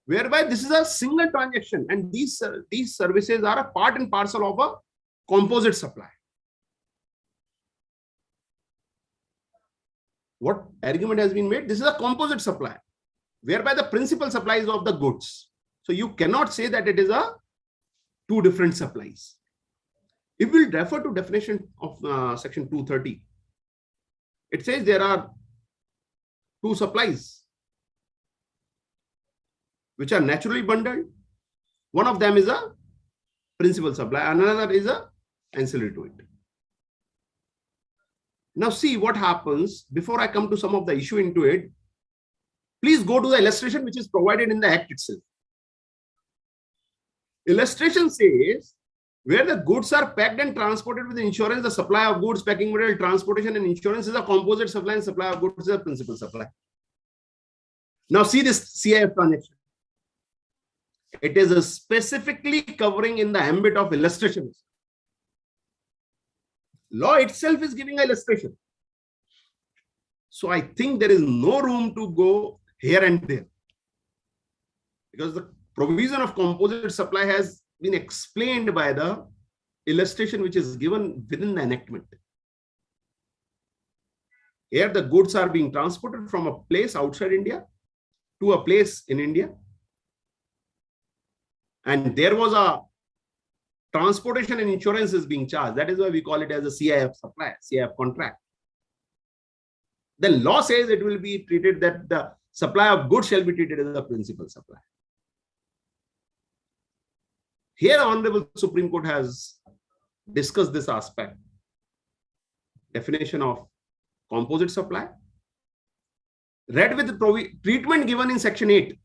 S5: whereby this is a single transaction and these services are a part and parcel of a composite supply? What argument has been made? This is a composite supply, whereby the principal supply is of the goods. So you cannot say that it is two different supplies. If we refer to definition of section 230, it says there are two supplies which are naturally bundled. One of them is a principal supply, another is a ancillary to it. Now see what happens. Before I come to some of the issue into it, please go to the illustration which is provided in the Act itself. Illustration says, where the goods are packed and transported with insurance, the supply of goods, packing material, transportation and insurance is a composite supply and supply of goods is a principal supply. Now see this CIF transaction. It is specifically covering in the ambit of illustrations. Law itself is giving an illustration. So I think there is no room to go here and there, because the provision of composite supply has been explained by the illustration which is given within the enactment. Here the goods are being transported from a place outside India to a place in India. And there was a transportation and insurance is being charged. That is why we call it as a CIF supply, CIF contract. The law says it will be treated that the supply of goods shall be treated as a principal supply. Here, Honorable Supreme Court has discussed this aspect. Definition of composite supply, read with the treatment given in Section 8,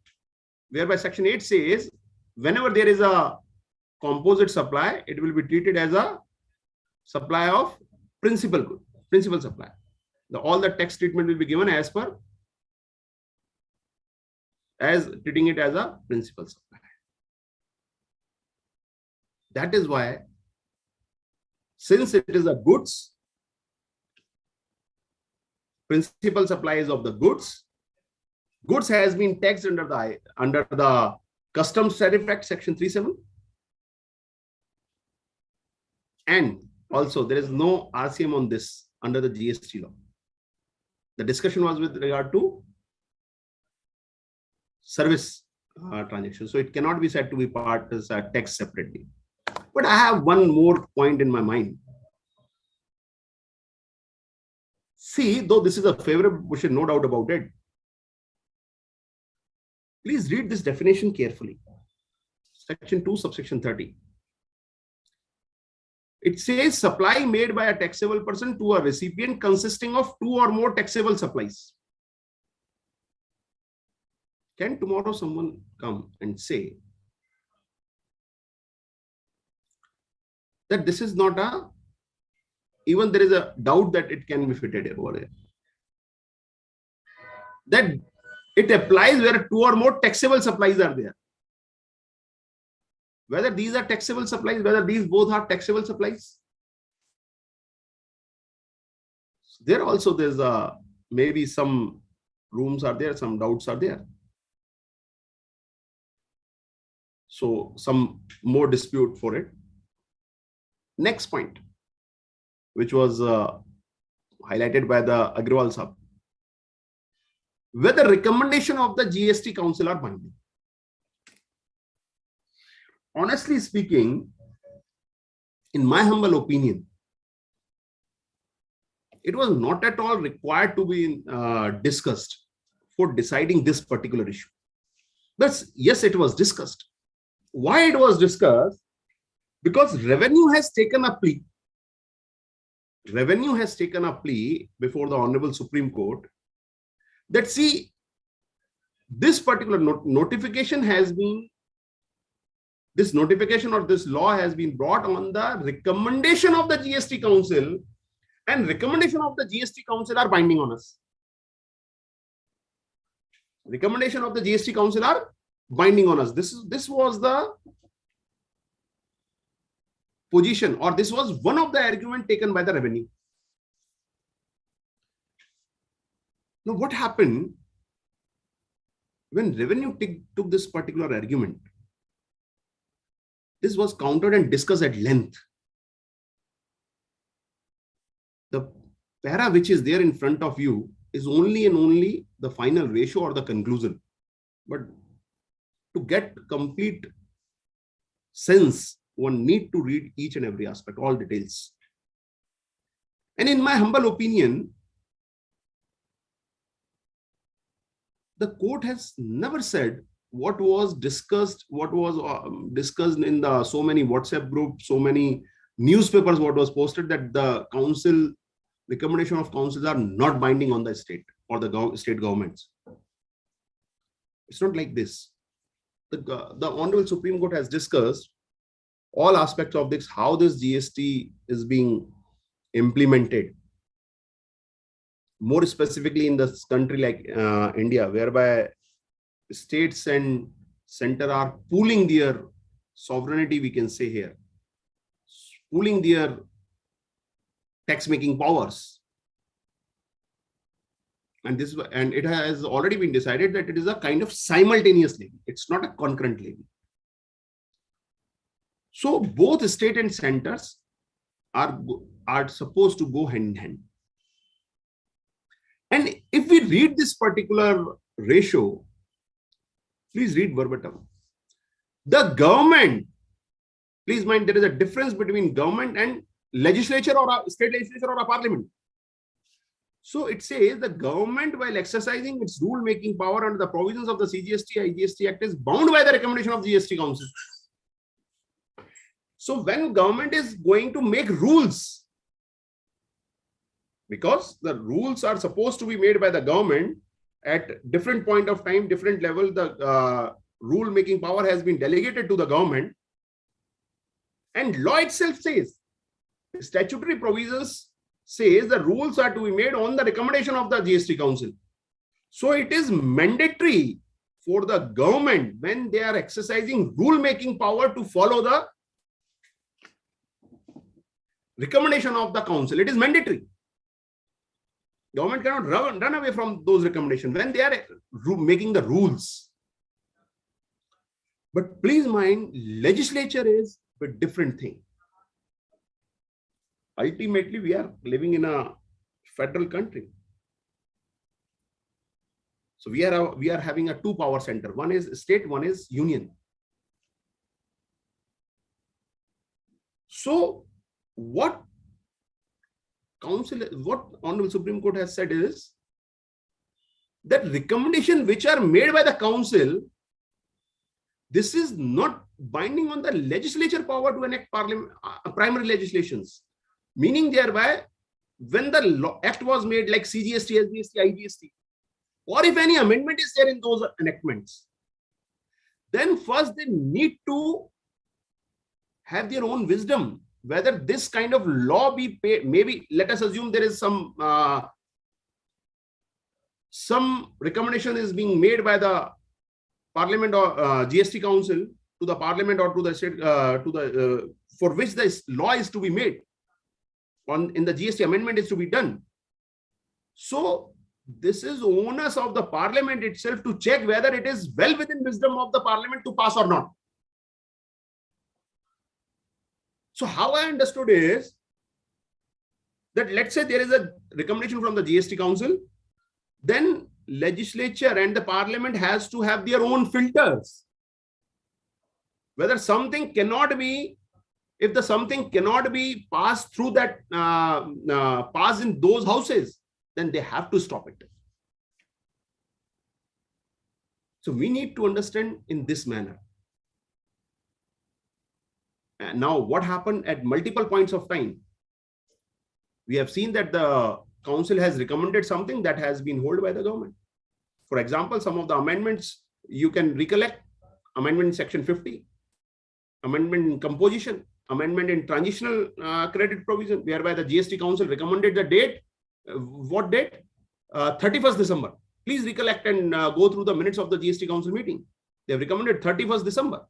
S5: whereby Section 8 says, whenever there is a composite supply, it will be treated as a supply of principal good, principal supply. All the tax treatment will be given as treating it as a principal supply. That is why, since it is a goods, principal supply is of the goods, goods has been taxed under the Customs Tariff Act Section 37, and also there is no RCM on this under the GST law. The discussion was with regard to service transaction, so it cannot be said to be part as a tax separately. But I have one more point in my mind. See, though this is a favorable question, no doubt about it. Please read this definition carefully. Section 2, subsection 30. It says supply made by a taxable person to a recipient consisting of 2 or more taxable supplies. Can tomorrow someone come and say that this is not a, even there is a doubt that it can be fitted over there, that it applies where 2 or more taxable supplies are there? Whether these are taxable supplies, whether these both are taxable supplies. There also there's maybe some rooms are there, some doubts are there. So some more dispute for it. Next point, which was highlighted by the Agrawal Sahab. Whether recommendation of the GST Council are binding. Honestly speaking, in my humble opinion, it was not at all required to be discussed for deciding this particular issue. But yes, it was discussed. Why it was discussed? Because revenue has taken a plea. Revenue has taken a plea before the Honorable Supreme Court that, see, this particular notification has been, this notification or this law has been brought on the recommendation of the GST Council, and recommendation of the GST Council are binding on us. Recommendation of the GST Council are binding on us. This was the position, or this was one of the argument taken by the revenue. Now, what happened when revenue took this particular argument? This was countered and discussed at length. The para which is there in front of you is only and only the final ratio or the conclusion. But to get complete sense, one need to read each and every aspect, all details. And in my humble opinion, the court has never said what was discussed, what was discussed in the so many WhatsApp groups, so many newspapers, what was posted, that the council, recommendation of councils are not binding on the state or the state governments. It's not like this. The Honorable Supreme Court has discussed all aspects of this, how this GST is being implemented. More specifically in this country like India, whereby states and center are pooling their sovereignty, we can say here, pooling their tax making powers. And it has already been decided that it is a kind of simultaneous levy. It's not a concurrent levy. So both state and centers are supposed to go hand in hand. And if we read this particular ratio, please read verbatim. The government, please mind, there is a difference between government and legislature or a state legislature or a parliament. So it says the government, while exercising its rule-making power under the provisions of the CGST, IGST Act, is bound by the recommendation of GST Council. So when government is going to make rules, because the rules are supposed to be made by the government at different point of time, different level, the rule-making power has been delegated to the government. And law itself says, statutory provisions says the rules are to be made on the recommendation of the GST Council. So it is mandatory for the government, when they are exercising rule-making power, to follow the recommendation of the council. It is mandatory. Government cannot run away from those recommendations when they are making the rules. But please mind, legislature is a different thing. Ultimately, we are living in a federal country. So we are having a two power center. One is state, one is union. So what Honorable Supreme Court has said is that recommendation which are made by the council This is not binding on the legislature power to enact primary legislations, meaning thereby when the act was made like CGST, SGST, IGST, or if any amendment is there in those enactments, then first they need to have their own wisdom whether this kind of law be paid. Maybe let us assume there is some recommendation is being made by the Parliament or GST Council to the Parliament or to the state for which this law is to be made in the GST amendment is to be done. So this is onus of the Parliament itself to check whether it is well within wisdom of the Parliament to pass or not. So how I understood is that let's say there is a recommendation from the GST Council, then legislature and the Parliament has to have their own filters. Whether something cannot be, if the something cannot be passed through that, passed in those houses, then they have to stop it. So we need to understand in this manner. And now what happened at multiple points of time? We have seen that the council has recommended something that has been held by the government. For example, some of the amendments you can recollect: amendment in section 50, amendment in composition, amendment in transitional credit provision, whereby the GST Council recommended the date. What date? 31st December. Please recollect and go through the minutes of the GST Council meeting. They have recommended 31st December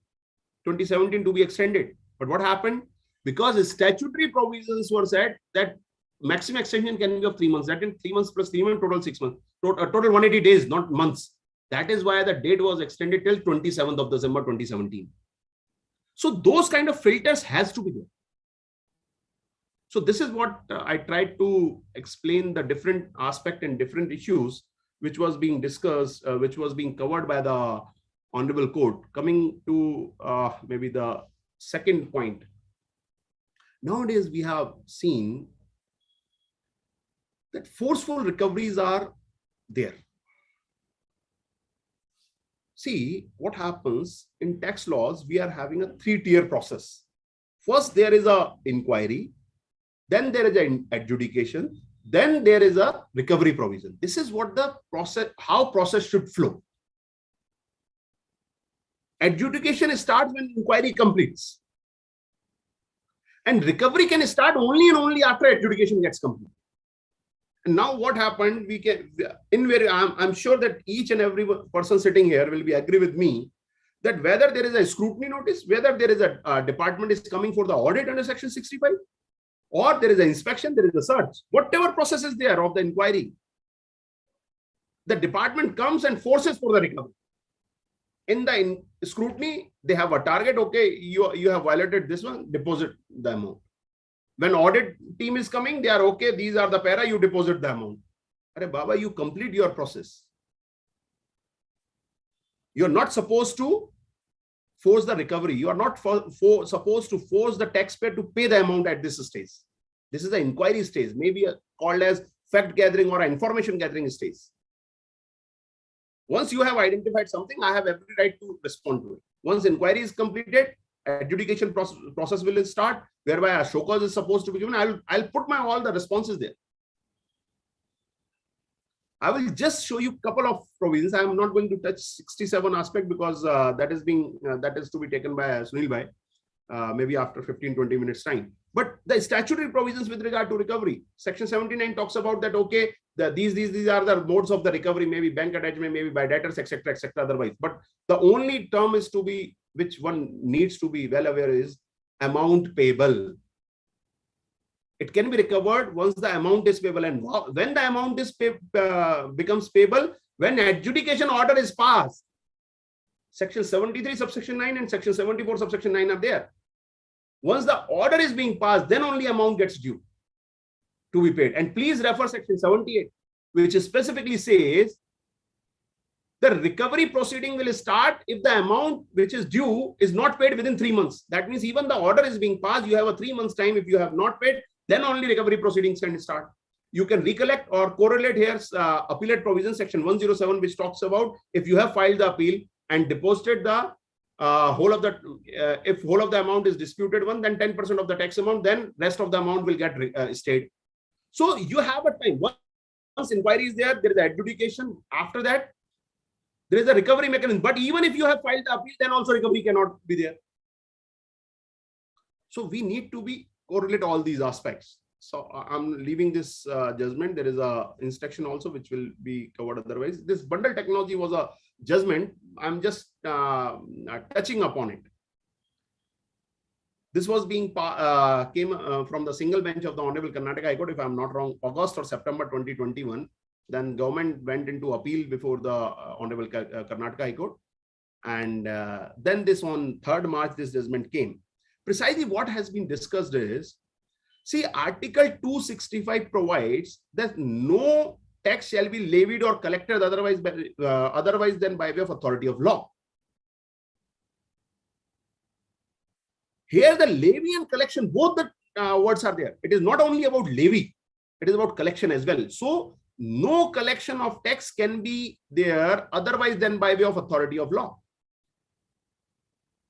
S5: 2017 to be extended. But what happened? Because statutory provisions were said that maximum extension can be of 3 months. That in 3 months plus 3 months, total 6 months. Total 180 days, not months. That is why the date was extended till 27th of December 2017. So those kind of filters has to be there. So this is what I tried to explain, the different aspect and different issues which was being discussed, which was being covered by the Honorable Court. Coming to maybe the second point. Nowadays, we have seen that forceful recoveries are there. See, what happens in tax laws, we are having a 3-tier process. First, there is a inquiry, then there is an adjudication, then there is a recovery provision. This is what the process, how process should flow. Adjudication starts when inquiry completes. And recovery can start only and only after adjudication gets complete. And now what happened, we can, I'm sure that each and every person sitting here will be agree with me that whether there is a scrutiny notice, whether there is a department is coming for the audit under section 65, or there is an inspection, there is a search, whatever process is there of the inquiry, the department comes and forces for the recovery. In the scrutiny, they have a target. Okay, you have violated this one, deposit the amount. When audit team is coming, they are okay, these are the para, you deposit the amount. Arey Baba, you complete your process. You're not supposed to force the recovery. You are not supposed to force the taxpayer to pay the amount at this stage. This is the inquiry stage, maybe called as fact gathering or information gathering stage. Once you have identified something, I have every right to respond to it. Once inquiry is completed, adjudication process will start, whereby a show cause is supposed to be given. I'll put all the responses there. I will just show you a couple of provisions. I am not going to touch 67 aspect because that is to be taken by Sunil Bhai, maybe after 15-20 minutes time. But the statutory provisions with regard to recovery, section 79 talks about that. Okay, these are the modes of the recovery, maybe bank attachment, maybe by debtors, etc., etc. Otherwise, but the only term is to be, which one needs to be well aware, is amount payable. It can be recovered once the amount is payable, and when the amount is becomes payable, when adjudication order is passed. Section 73 subsection 9 and section 74 subsection 9 are there. Once the order is being passed, then only amount gets due to be paid. And please refer section 78, which specifically says the recovery proceeding will start if the amount which is due is not paid within 3 months. That means even the order is being passed, you have a 3 months time. If you have not paid, then only recovery proceedings can start. You can recollect or correlate here appellate provision section 107, which talks about if you have filed the appeal and deposited the whole of the if whole of the amount is disputed one, then 10% of the tax amount, then rest of the amount will get stayed. So you have a time. Once inquiry is there, there is adjudication. After that, there is a recovery mechanism. But even if you have filed the appeal, then also recovery cannot be there. So we need to be correlate all these aspects. So I'm leaving this judgment. There is a instruction also which will be covered otherwise. This bundle technology was a judgment. I'm just touching upon it. This was being came from the single bench of the Honorable Karnataka High Court, if I'm not wrong, August or September 2021. Then government went into appeal before the Honorable Karnataka High Court. And then this on 3rd March, this judgment came. Precisely what has been discussed is, see, Article 265 provides that no tax shall be levied or collected otherwise than by way of authority of law. Here, the levy and collection, both the words are there. It is not only about levy, it is about collection as well. So, no collection of tax can be there otherwise than by way of authority of law.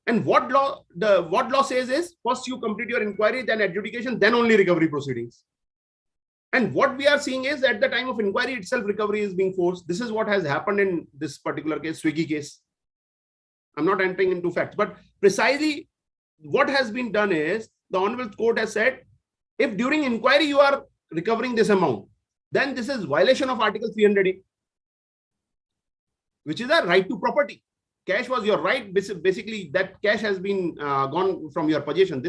S5: And what law says is, first you complete your inquiry, then adjudication, then only recovery proceedings. And what we are seeing is, at the time of inquiry itself, recovery is being forced. This is what has happened in this particular case, Swiggy case. I'm not entering into facts, but precisely what has been done is, the Honorable Court has said, if during inquiry you are recovering this amount, then this is violation of Article 300A, which is a right to property. Cash was your right. Basically, that cash has been gone from your possession.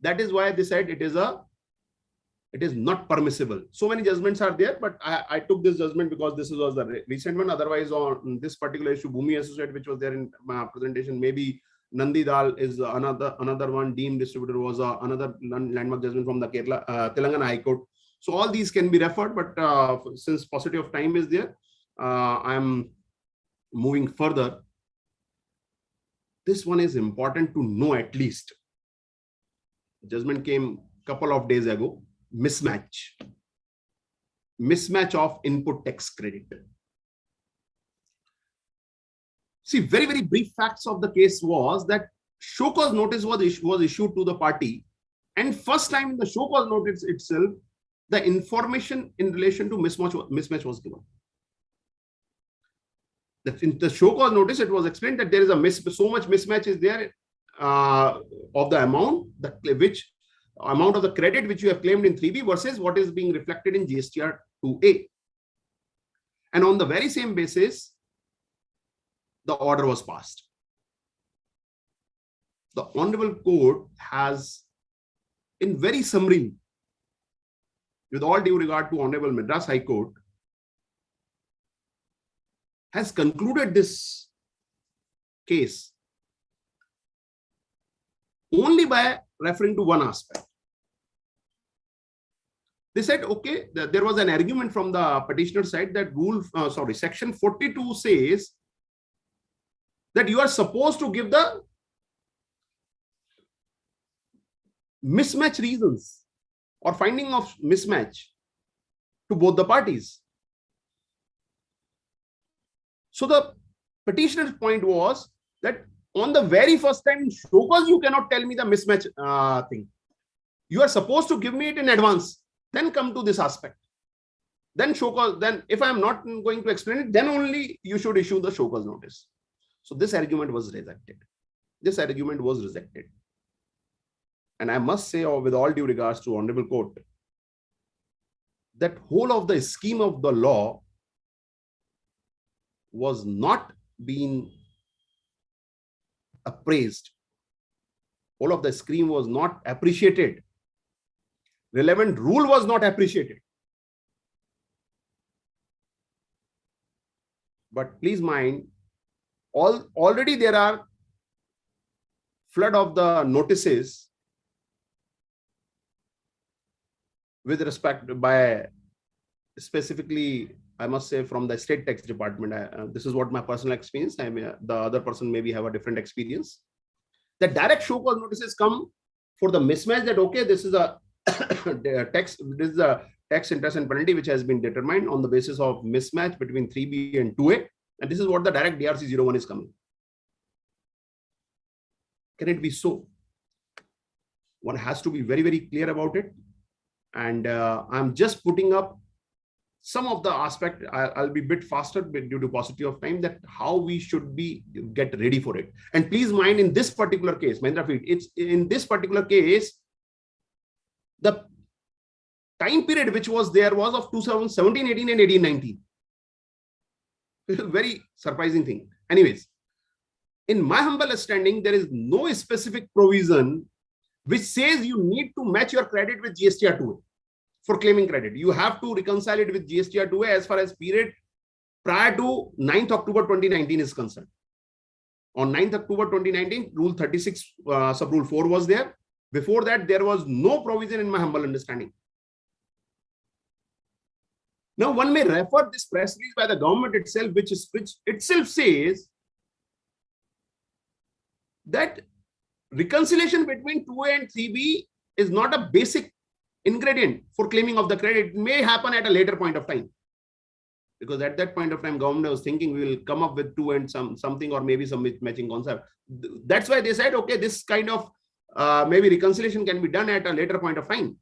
S5: That is why they said it is not permissible. So many judgments are there, but I took this judgment because this was the recent one. Otherwise, on this particular issue, Bhumi Associate, which was there in my presentation, maybe Nandi Dal is another one. Deemed distributor was another landmark judgment from the Telangana High Court. So all these can be referred, but since paucity of time is there, I am moving further. This one is important to know at least. Judgment came a couple of days ago. Mismatch of input tax credit. See, very, very brief facts of the case was that show cause notice was issued to the party, and first time in the show cause notice itself, the information in relation to mismatch was given. In the show cause notice, it was explained that there is so much mismatch is there of the amount, which amount of the credit which you have claimed in 3B versus what is being reflected in GSTR 2A. And on the very same basis, the order was passed. The Honorable Court has, in very summary, with all due regard to Honorable Madras High Court, has concluded this case only by referring to one aspect. They said, okay, there was an argument from the petitioner side that section 42 says that you are supposed to give the mismatch reasons or finding of mismatch to both the parties. So the petitioner's point was that on the very first time in show cause, you cannot tell me the mismatch thing. You are supposed to give me it in advance, then come to this aspect. Then show cause, then if I am not going to explain it, then only you should issue the show cause notice. So this argument was rejected. This argument was rejected. And I must say, with all due regards to Honorable Court, that whole of the scheme of the law was not being appraised. Whole of the scheme was not appreciated. Relevant rule was not appreciated. But please mind, already there are flood of the notices with respect by specifically, I must say, from the state tax department. This is what my personal experience. The other person maybe have a different experience. The direct show cause notices come for the mismatch that, okay, this is a tax, this is a tax interest and penalty which has been determined on the basis of mismatch between 3B and 2A. And this is what the direct DRC 01 is coming. can it be so? One has to be very, very clear about it. And I'm just putting up some of the aspect. I'll be a bit faster due to paucity of time, that how we should be get ready for it. And please mind, in this particular case, Mahendra, it's in this particular case, the time period which was there was of 2017, 18 and 18, 19. Very surprising thing. Anyways, in my humble understanding, there is no specific provision which says you need to match your credit with GSTR 2A for claiming credit. You have to reconcile it with GSTR 2A as far as period prior to 9th October 2019 is concerned. On 9th October 2019, Rule 36, Sub-Rule 4 was there. Before that, there was no provision in my humble understanding. Now, one may refer this press release by the government itself, which itself says that reconciliation between 2A and 3B is not a basic ingredient for claiming of the credit. It may happen at a later point of time, because at that point of time, government was thinking we will come up with 2 and something, or maybe some matching concept. That's why they said, okay, this kind of maybe reconciliation can be done at a later point of time.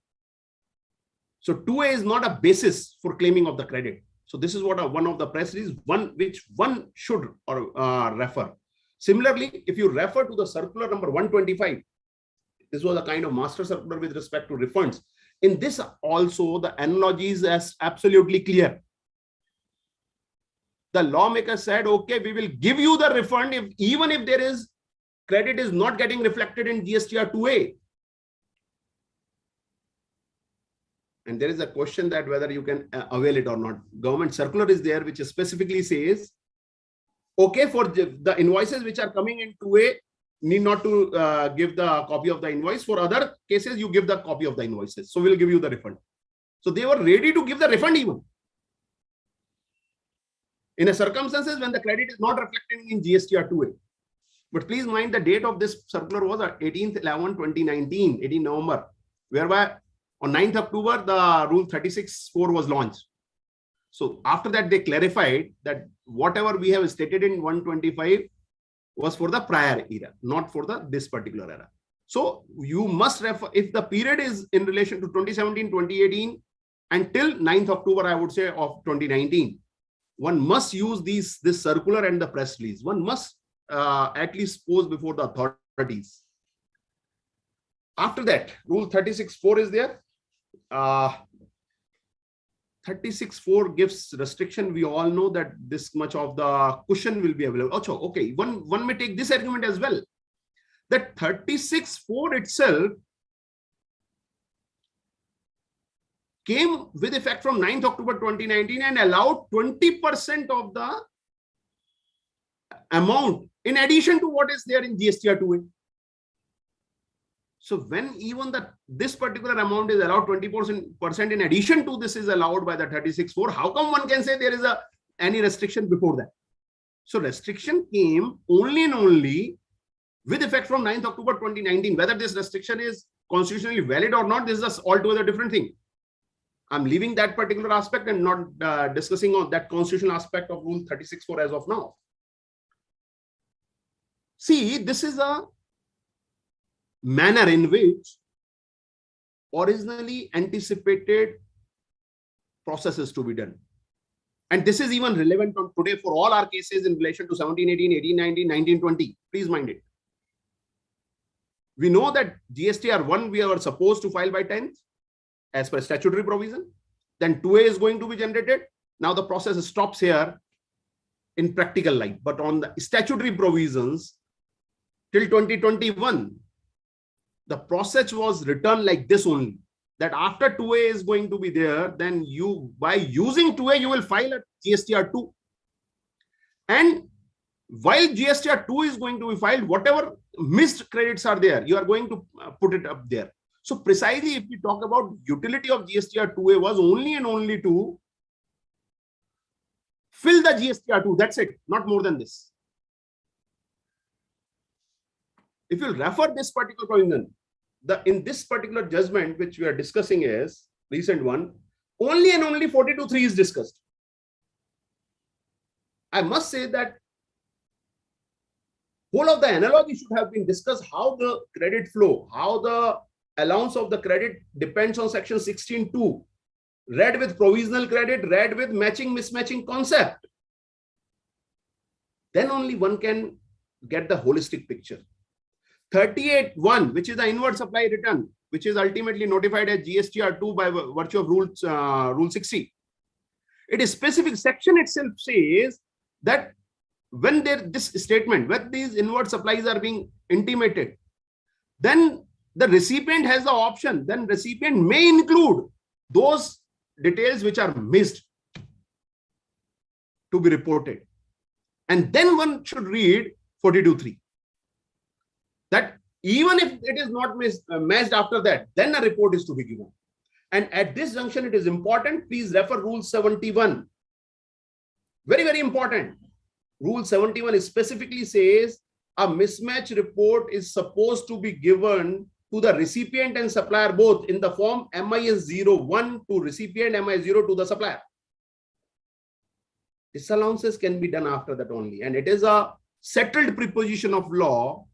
S5: So 2A is not a basis for claiming of the credit. So this is what one of the press releases, which one should refer. Similarly, if you refer to the circular number 125, this was a kind of master circular with respect to refunds. In this also, the analogy is absolutely clear. The lawmaker said, okay, we will give you the refund even if there is credit is not getting reflected in GSTR 2A. And there is a question that whether you can avail it or not. Government circular is there, which specifically says, okay, for the invoices which are coming in 2A, need not to give the copy of the invoice. For other cases, you give the copy of the invoices. So we'll give you the refund. So they were ready to give the refund even in a circumstances when the credit is not reflected in GSTR 2A. But please mind, the date of this circular was 18th 11/2019, 18 November, whereby on 9th October, the Rule 36(4) was launched. So after that, they clarified that whatever we have stated in 125 was for the prior era, not for this particular era. So you must refer, if the period is in relation to 2017, 2018, until 9th October, I would say, of 2019, one must use this circular and the press release. One must at least pose before the authorities. After that, Rule 36(4) is there. 36(4) gives restriction. We all know that this much of the cushion will be available. Also, okay, one may take this argument as well, that 36(4) itself came with effect from 9th October 2019 and allowed 20% of the amount in addition to what is there in GSTR 2A. So when even this particular amount is allowed, 20% in addition to this is allowed by the 36(4), how come one can say there is any restriction before that? So restriction came only and only with effect from 9th October 2019. Whether this restriction is constitutionally valid or not, this is altogether different thing. I'm leaving that particular aspect and not discussing on that constitutional aspect of Rule 36(4) as of now. See, this is a manner in which originally anticipated processes to be done. And this is even relevant on today for all our cases in relation to 17, 18, 18, 19, 19, 20. Please mind it. We know that GSTR 1 we are supposed to file by 10th as per statutory provision. Then 2A is going to be generated. Now the process stops here in practical life. But on the statutory provisions till 2021, the process was written like this only, that after 2A is going to be there, then you, by using 2A, you will file a GSTR 2. And while GSTR 2 is going to be filed, whatever missed credits are there, you are going to put it up there. So precisely if we talk about utility of GSTR 2A was only and only to fill the GSTR 2. That's it, not more than this. If you refer this particular provision, in this particular judgment which we are discussing is recent one, only and only 42(3) is discussed. I must say that whole of the analogy should have been discussed, how the credit flow, how the allowance of the credit depends on section 16(2), read with provisional credit, read with matching mismatching concept. Then only one can get the holistic picture. 38(1), which is the inward supply return, which is ultimately notified as GSTR2 by virtue of Rule 60. It is specific section itself says that when this statement, when these inward supplies are being intimated, then the recipient has the option, then recipient may include those details which are missed to be reported. And then one should read 42(3). That even if it is not matched after that, then a report is to be given. And at this junction, it is important, please refer Rule 71. Very, very important. Rule 71 specifically says a mismatch report is supposed to be given to the recipient and supplier both in the form MIS01 to recipient, MIS0 to the supplier. Disallowances can be done after that only. And it is a settled preposition of law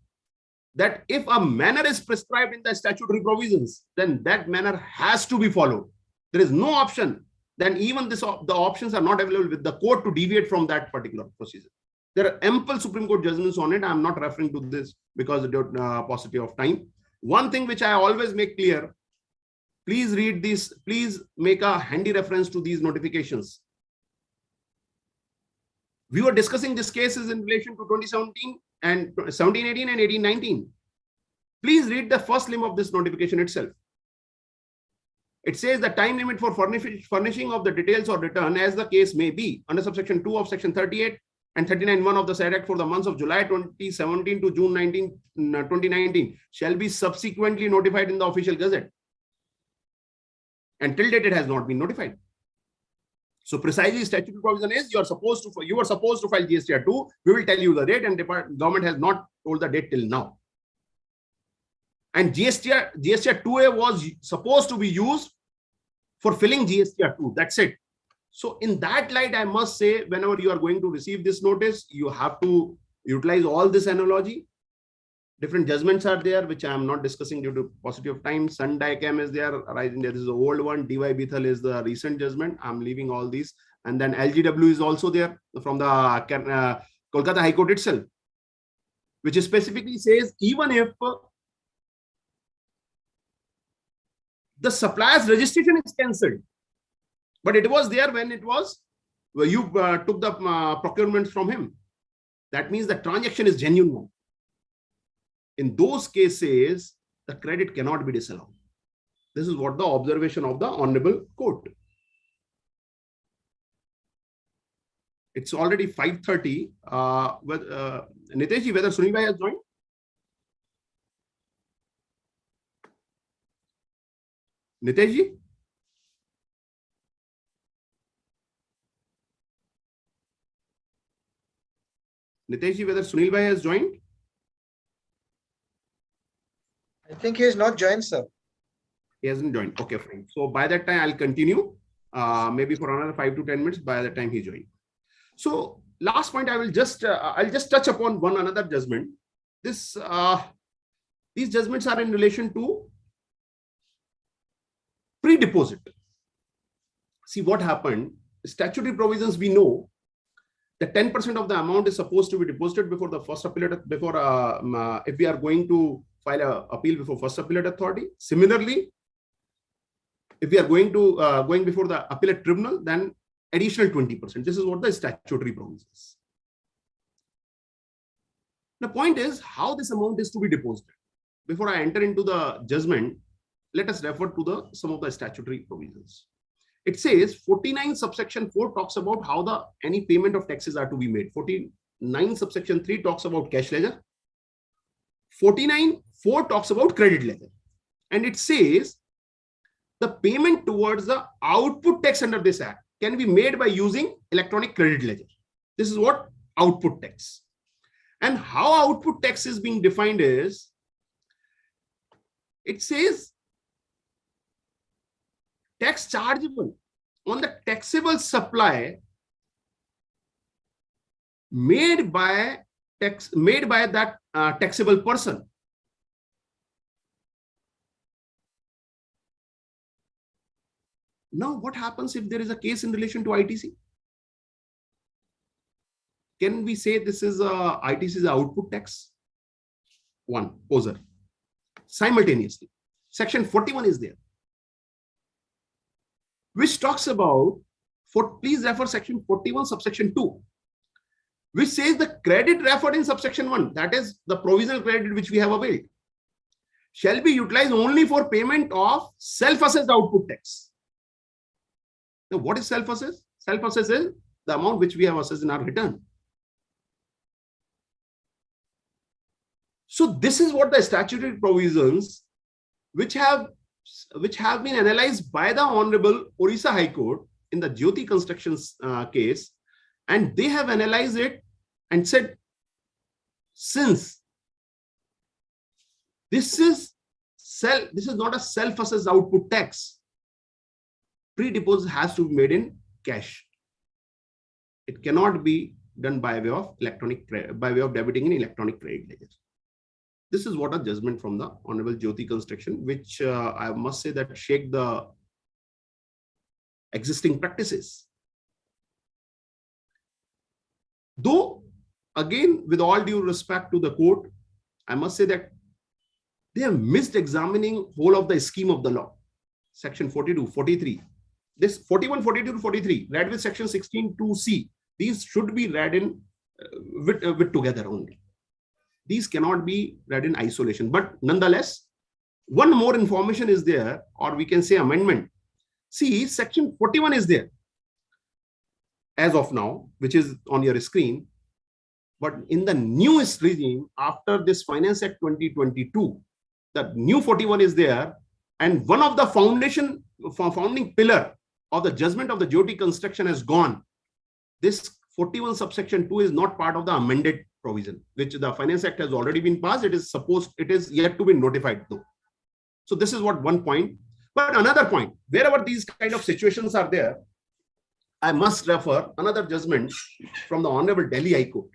S5: that if a manner is prescribed in the statutory provisions, then that manner has to be followed. There is no option. Then even the options are not available with the court to deviate from that particular procedure. There are ample Supreme Court judgments on it. I'm not referring to this because of the paucity of time. One thing which I always make clear, please read this, please make a handy reference to these notifications. We were discussing these cases in relation to 2017 and 1718 and 1819. Please read the first limb of this notification itself. It says the time limit for furnishing of the details or return as the case may be under subsection 2 of section 38 and 39(1) of the said act for the months of July 2017 to June 2019 shall be subsequently notified in the official gazette. And till date it has not been notified. So precisely statutory provision is you were supposed to file GSTR2. We will tell you the date, and the government has not told the date till now. And GSTR2A was supposed to be used for filling GSTR2. That's it. So in that light, I must say, whenever you are going to receive this notice, you have to utilize all this analogy. Different judgments are there, which I am not discussing due to paucity of time. Sun Dicam is there, arising there is the old one. DY Bethel is the recent judgment. I'm leaving all these. And then LGW is also there from the Kolkata High Court itself, which specifically says even if the supplier's registration is cancelled, but it was there when it was, you took the procurement from him. That means the transaction is genuine one. In those cases, the credit cannot be disallowed. This is what the observation of the Honorable Court. It's already 5:30. Niteshji, whether Sunil Bhai has joined? Niteshji? Niteshji, whether Sunil Bhai has joined?
S6: I think he has not joined, sir.
S5: He hasn't joined. Okay, fine. So by that time, I'll continue. Maybe for another 5 to 10 minutes by the time he joined. So last point, I'll just touch upon one another judgment. These judgments are in relation to pre-deposit. See what happened. Statutory provisions, we know that 10% of the amount is supposed to be deposited before the first appellate, if we are going to file an appeal before first appellate authority. Similarly, if we are going before the appellate tribunal, then additional 20%. This is what the statutory provisions. The point is how this amount is to be deposited. Before I enter into the judgment, let us refer to some of the statutory provisions. It says 49 subsection 4 talks about how any payment of taxes are to be made. 49 subsection 3 talks about cash ledger. 49(4) talks about credit ledger. And it says the payment towards the output tax under this act can be made by using electronic credit ledger. This is what output tax. And how output tax is being defined is, it says tax chargeable on the taxable supply made by made by that taxable person. Now, what happens if there is a case in relation to ITC? Can we say this is ITC is output tax? One, poser. Simultaneously, section 41 is there, which talks about, please refer section 41 subsection 2, which says the credit referred in subsection 1, that is the provisional credit which we have availed, shall be utilized only for payment of self-assessed output tax. Now, what is self-assessed? Self-assessed is the amount which we have assessed in our return. So this is what the statutory provisions which have been analyzed by the Honorable Orissa High Court in the Jyoti Constructions case, and they have analyzed it and said, since this is not a self-assessed output tax, pre-deposit has to be made in cash. It cannot be done by way of debiting in electronic credit ledger. This is what a judgment from the Honorable Jyoti Construction, which I must say that shake the existing practices. Though, again, with all due respect to the court, I must say that they have missed examining whole of the scheme of the law. Section 42, 43. This 41, 42 to 43, read with section 16 2C. These should be read in with together only. These cannot be read in isolation. But nonetheless, one more information is there, or we can say amendment. See, section 41 is there as of now, which is on your screen. But in the newest regime, after this Finance Act 2022, the new 41 is there. And one of the founding pillar of the judgment of the Jyoti Construction has gone. This 41 subsection 2 is not part of the amended provision, which the Finance Act has already been passed. It is yet to be notified though. So this is what one point. But another point, wherever these kind of situations are there, I must refer another judgment from the Honorable Delhi High Court.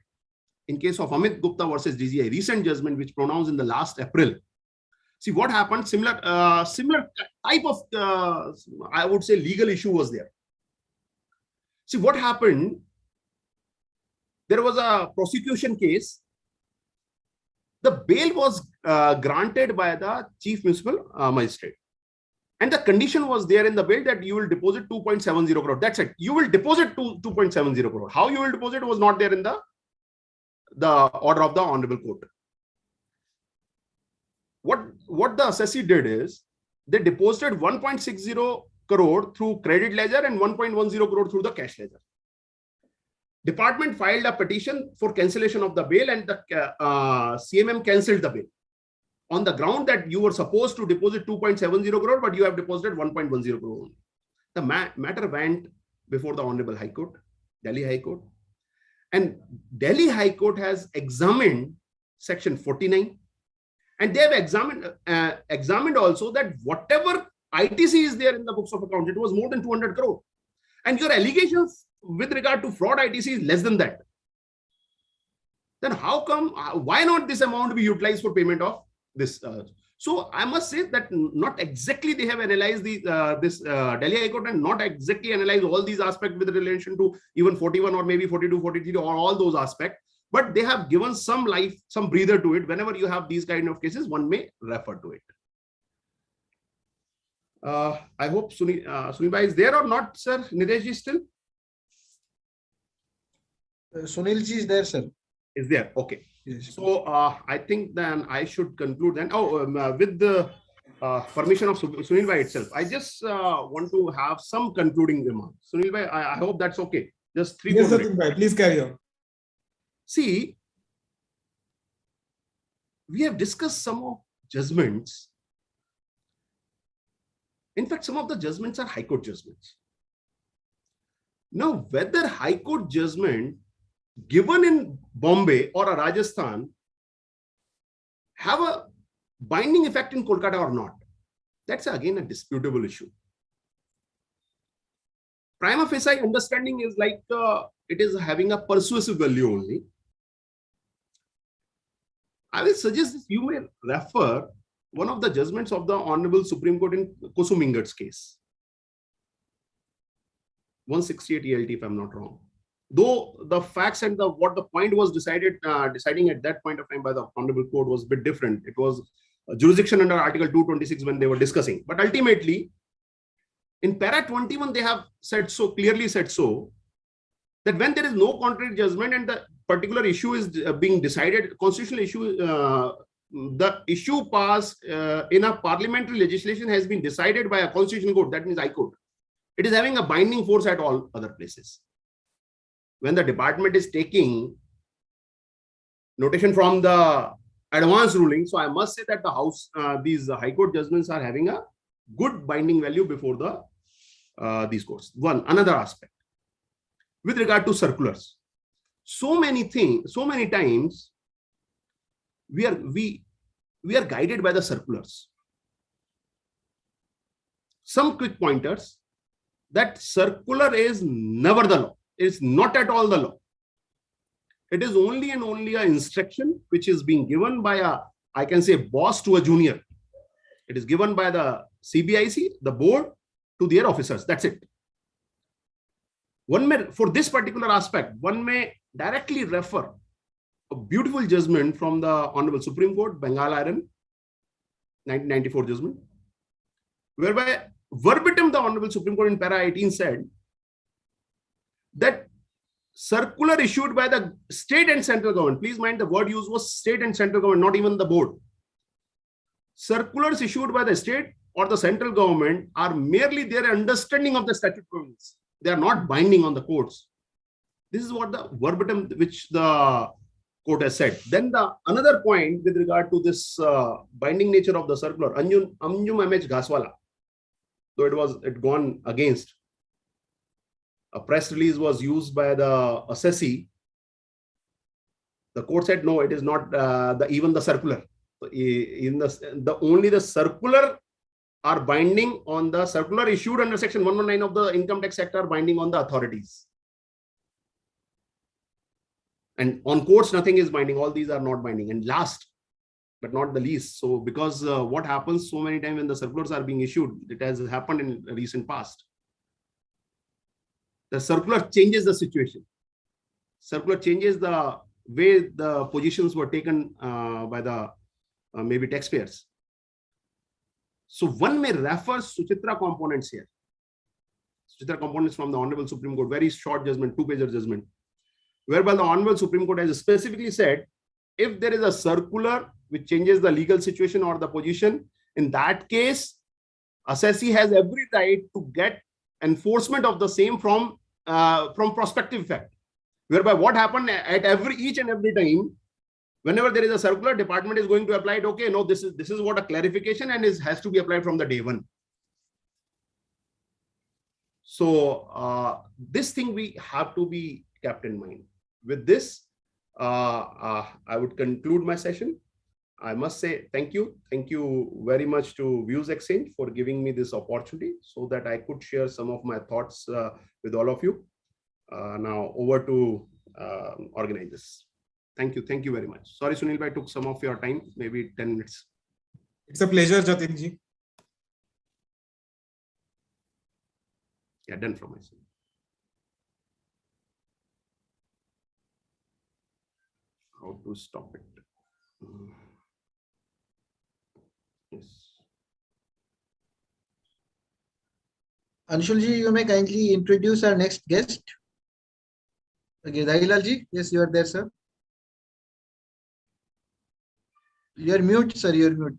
S5: In case of Amit Gupta versus DGI, recent judgment which pronounced in the last April. See what happened, similar type of, I would say, legal issue was there. See what happened, there was a prosecution case. The bail was granted by the Chief Municipal Magistrate. And the condition was there in the bail that you will deposit 2.70 crore. That's it. You will deposit 2.70 crore. How you will deposit was not there in the order of the Honorable Court. What the assessee did is, they deposited 1.60 crore through credit ledger and 1.10 crore through the cash ledger. Department filed a petition for cancellation of the bail, and the CMM cancelled the bail on the ground that you were supposed to deposit 2.70 crore, but you have deposited 1.10 crore only. The matter went before the Honorable High Court, Delhi High Court, and Delhi High Court has examined section 49, and they have examined also that whatever ITC is there in the books of account, it was more than 200 crore, and your allegations with regard to fraud ITC is less than that. Then how come, why not this amount be utilized for payment of this? So I must say that not exactly they have analyzed this Delhi High Court and not exactly analyzed all these aspects with relation to even 41 or maybe 42, 43 or all those aspects, but they have given some life, some breather to it. Whenever you have these kind of cases, one may refer to it. I hope Sunil Bhai is there or not, sir? Nidesh ji still?
S6: Sunil ji is there, sir.
S5: Is there? Okay.
S6: Yes.
S5: So I think then I should conclude then. With the permission of Sunil Bhai itself, I just want to have some concluding remarks. Sunil Bhai, I hope that's okay. Just 3
S7: Yes,
S5: minutes.
S7: Bhai, please carry on.
S5: See, we have discussed some of judgments. In fact, some of the judgments are High Court judgments. Now, whether High Court judgment given in Bombay or a Rajasthan have a binding effect in Kolkata or not, that's again a disputable issue. Prima facie understanding is like it is having a persuasive value only. I will suggest you may refer one of the judgments of the Honorable Supreme Court in Kusumingat's case. 168 ELT, if I'm not wrong. Though the facts and what the point was deciding at that point of time by the Honorable Court was a bit different. It was a jurisdiction under Article 226 when they were discussing. But ultimately, in para 21, they have said so, clearly said so, that when there is no contrary judgment and the particular issue is being decided, constitutional issue, the issue passed in a parliamentary legislation has been decided by a constitutional court, that means High Court. It is having a binding force at all other places. When the department is taking notation from the advance ruling, so I must say that the House, these High Court judgments are having a good binding value before the these courts. Another aspect with regard to circulars, so many times we are guided by the circulars. Some quick pointers: that circular is never the law. It's not at all the law. It is only and only an instruction which is being given by a, I can say, boss to a junior. It is given by the CBIC, the board, to their officers. That's it. One may, for this particular aspect, one may directly refer a beautiful judgment from the Honorable Supreme Court, Bengal Iron, 1994 judgment, whereby verbatim the Honorable Supreme Court in para 18 said that circular issued by the state and central government, please mind the word used was state and central government, not even the board. Circulars issued by the state or the central government are merely their understanding of the statute provisions. They are not binding on the courts. This is what the verbatim which the court has said. Then another point with regard to this binding nature of the circular, Anjum MH Ghaswala, though it gone against. A press release was used by the assessee. The court said no, it is not even the circular. Only the circular are binding on the circular issued under section 119 of the Income Tax Act are binding on the authorities. And on courts, nothing is binding. All these are not binding. And last but not the least, so because what happens so many times when the circulars are being issued, it has happened in recent past. The circular changes the situation. Circular changes the way the positions were taken by the maybe taxpayers. So one may refer Suchitra components here. Suchitra components from the Honorable Supreme Court, very short judgment, 2-page judgment, whereby the Honorable Supreme Court has specifically said, if there is a circular which changes the legal situation or the position, in that case, assessee has every right to get enforcement of the same from prospective effect. Whereby what happened at each and every time, whenever there is a circular, department is going to apply it. Okay, no, this is what a clarification and has to be applied from the day one. So this thing we have to be kept in mind. With this, I would conclude my session. I must say thank you very much to Views Exchange for giving me this opportunity so that I could share some of my thoughts with all of you. Now over to organize this. Thank you very much. Sorry, Sunil, I took some of your time, maybe 10 minutes.
S7: It's a pleasure, Jatin ji.
S5: Yeah, done from myself. How to stop it? Yes.
S6: Anshulji, you may kindly introduce our next guest. Okay, Dahilalji, yes, you are there, sir. You are mute, sir, you are mute.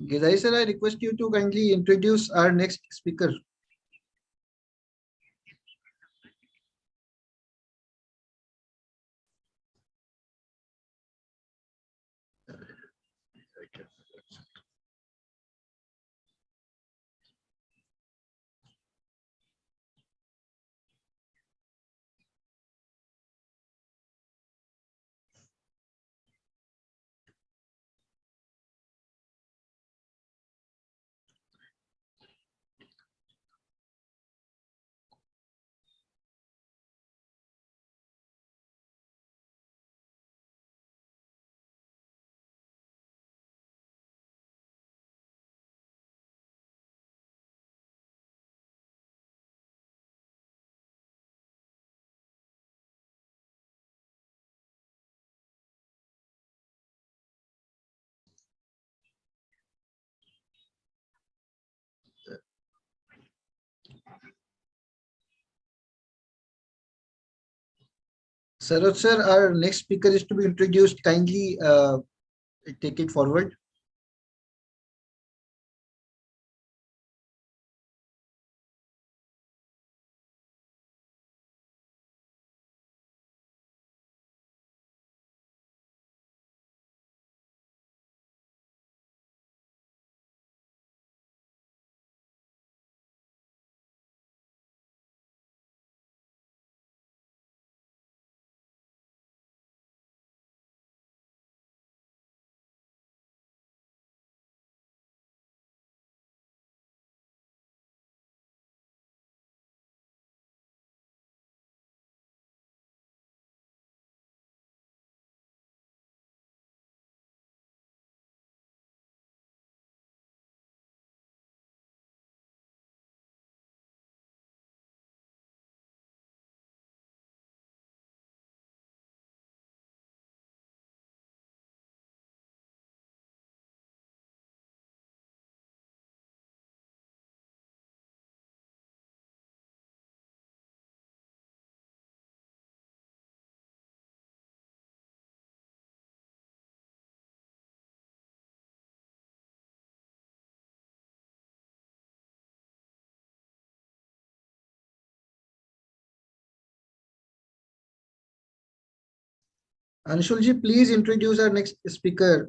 S6: Okay, sir, I request you to kindly introduce our next speaker. Saroj sir, our next speaker is to be introduced. Kindly take it forward. Anshulji, please introduce our next speaker.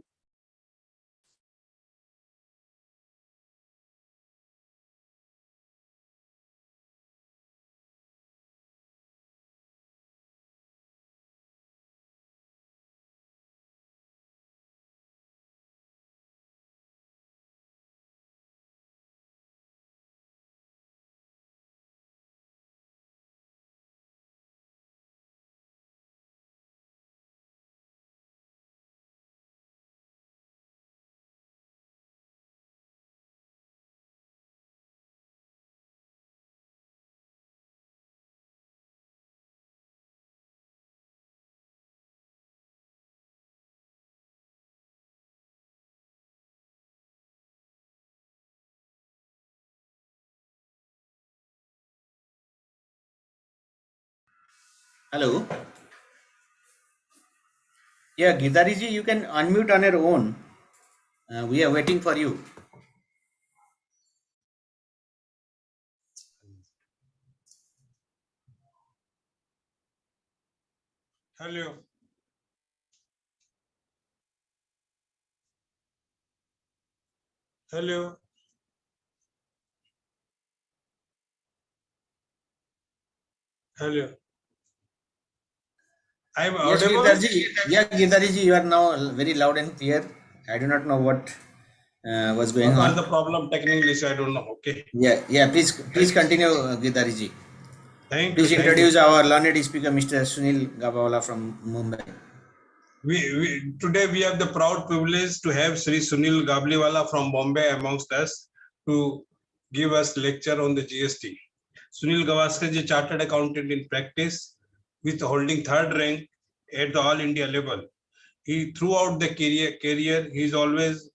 S8: Hello. Yeah, Gitariji, you can unmute on your own. We are waiting for you.
S3: Hello. Hello. Hello. I'm
S8: Yes,
S3: audible.
S8: Gitariji. Yeah, Gitariji, you are now very loud and clear. I do not know what was going
S3: What was
S8: on.
S3: the problem? Technical issue, I don't know. Okay.
S8: Yeah. Please continue, Gitariji.
S3: Thank you.
S8: Please
S3: Thank you.
S8: introduce our learned speaker, Mr. Sunil Gabawala from Mumbai.
S3: Today we have the proud privilege to have Sri Sunil Gabliwala from Bombay amongst us to give us lecture on the GST. Sunil Gavaskar is a chartered accountant in practice with holding third rank at the All India level. He throughout the career he is always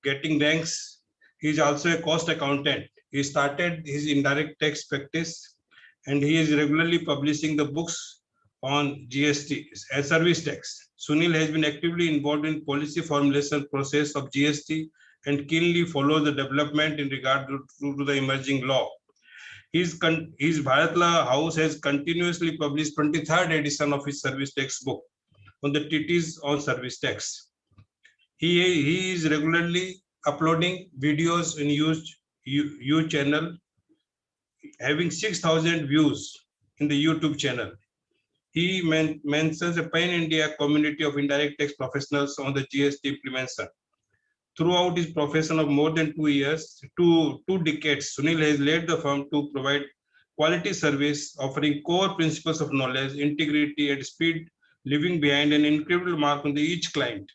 S3: getting ranks. He is also a cost accountant. He started his indirect tax practice and he is regularly publishing the books on GST as service tax. Sunil has been actively involved in policy formulation process of GST and keenly follows the development in regard to the emerging law. His Bharatla House has continuously published 23rd edition of his service tax book on the treatise on service tax. He is regularly uploading videos in YouTube channel, having 6,000 views in the YouTube channel. He mentions a pan-India community of indirect tax professionals on the GST implementation. Throughout his profession of more than 2 years, two decades, Sunil has led the firm to provide quality service, offering core principles of knowledge, integrity, and speed, leaving behind an incredible mark on each client.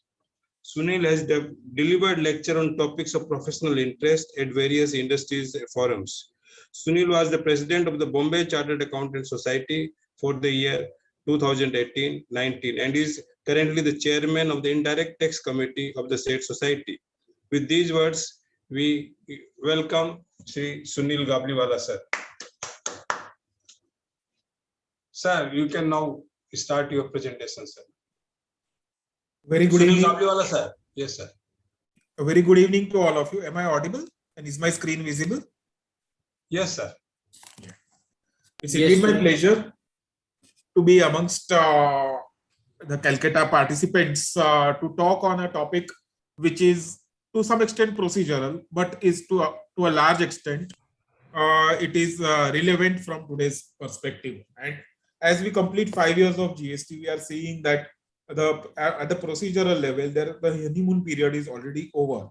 S3: Sunil has delivered lecture on topics of professional interest at various industries forums. Sunil was the president of the Bombay Chartered Accountants Society for the year 2018-19 and is currently the chairman of the Indirect Tax Committee of the said society. With these words, we welcome Sri Sunil Gabliwala, sir. Sir, you can now start your presentation, sir.
S7: Very good
S3: Sunil
S7: evening.
S3: Sabliwala, sir. Yes, sir.
S7: A very good evening to all of you. Am I audible? And is my screen visible?
S3: Yes, sir.
S7: It's
S8: Yes,
S7: indeed my
S8: sir.
S7: pleasure to be amongst the Calcutta participants to talk on a topic which is to some extent procedural, but is to a large extent it is relevant from today's perspective. And as we complete 5 years of GST, we are seeing that at the procedural level, the honeymoon period is already over,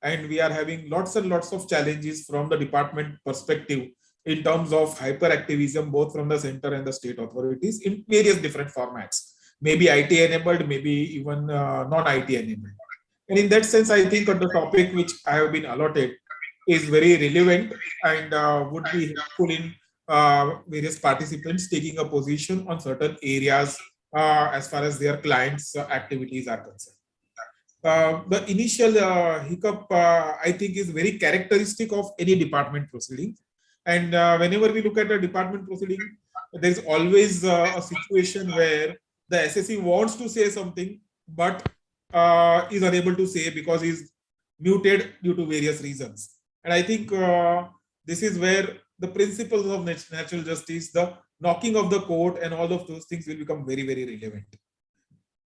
S7: and we are having lots and lots of challenges from the department perspective in terms of hyperactivism, both from the center and the state authorities in various different formats, maybe IT enabled, maybe even non-IT enabled. And in that sense, I think the topic which I have been allotted is very relevant and would be helpful in various participants taking a position on certain areas as far as their clients' activities are concerned. The initial hiccup, I think, is very characteristic of any department proceeding. And whenever we look at a department proceeding, there's always a situation where the SSE wants to say something, but is unable to say because he's muted due to various reasons. And I think this is where the principles of natural justice, the knocking of the court and all of those things will become very, very relevant.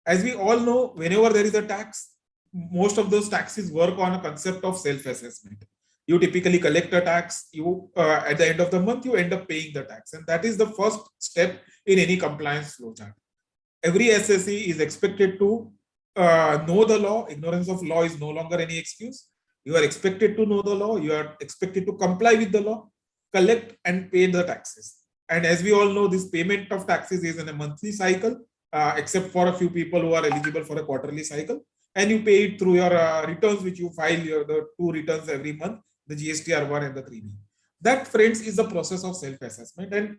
S7: As we all know, whenever there is a tax, most of those taxes work on a concept of self-assessment. You typically collect a tax, you at the end of the month, you end up paying the tax. And that is the first step in any compliance flowchart. Every SSE is expected to know the law. Ignorance of law is no longer any excuse. You are expected to know the law. You are expected to comply with the law, collect and pay the taxes. And as we all know, this payment of taxes is in a monthly cycle, except for a few people who are eligible for a quarterly cycle. And you pay it through your returns, which you file the 2 returns every month, the GSTR1 and the 3B. That, friends, is the process of self-assessment. And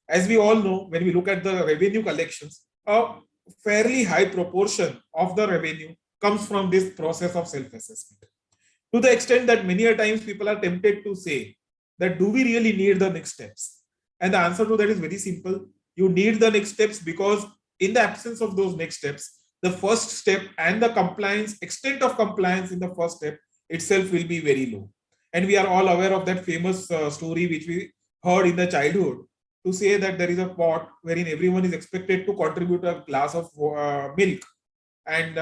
S7: as we all know, when we look at the revenue collections, a fairly high proportion of the revenue comes from this process of self-assessment. To the extent that many a times people are tempted to say that do we really need the next steps? And the answer to that is very simple. You need the next steps because in the absence of those next steps, the first step and the compliance, extent of compliance in the first step itself will be very low. And we are all aware of that famous story which we heard in the childhood to say that there is a pot wherein everyone is expected to contribute a glass of milk. And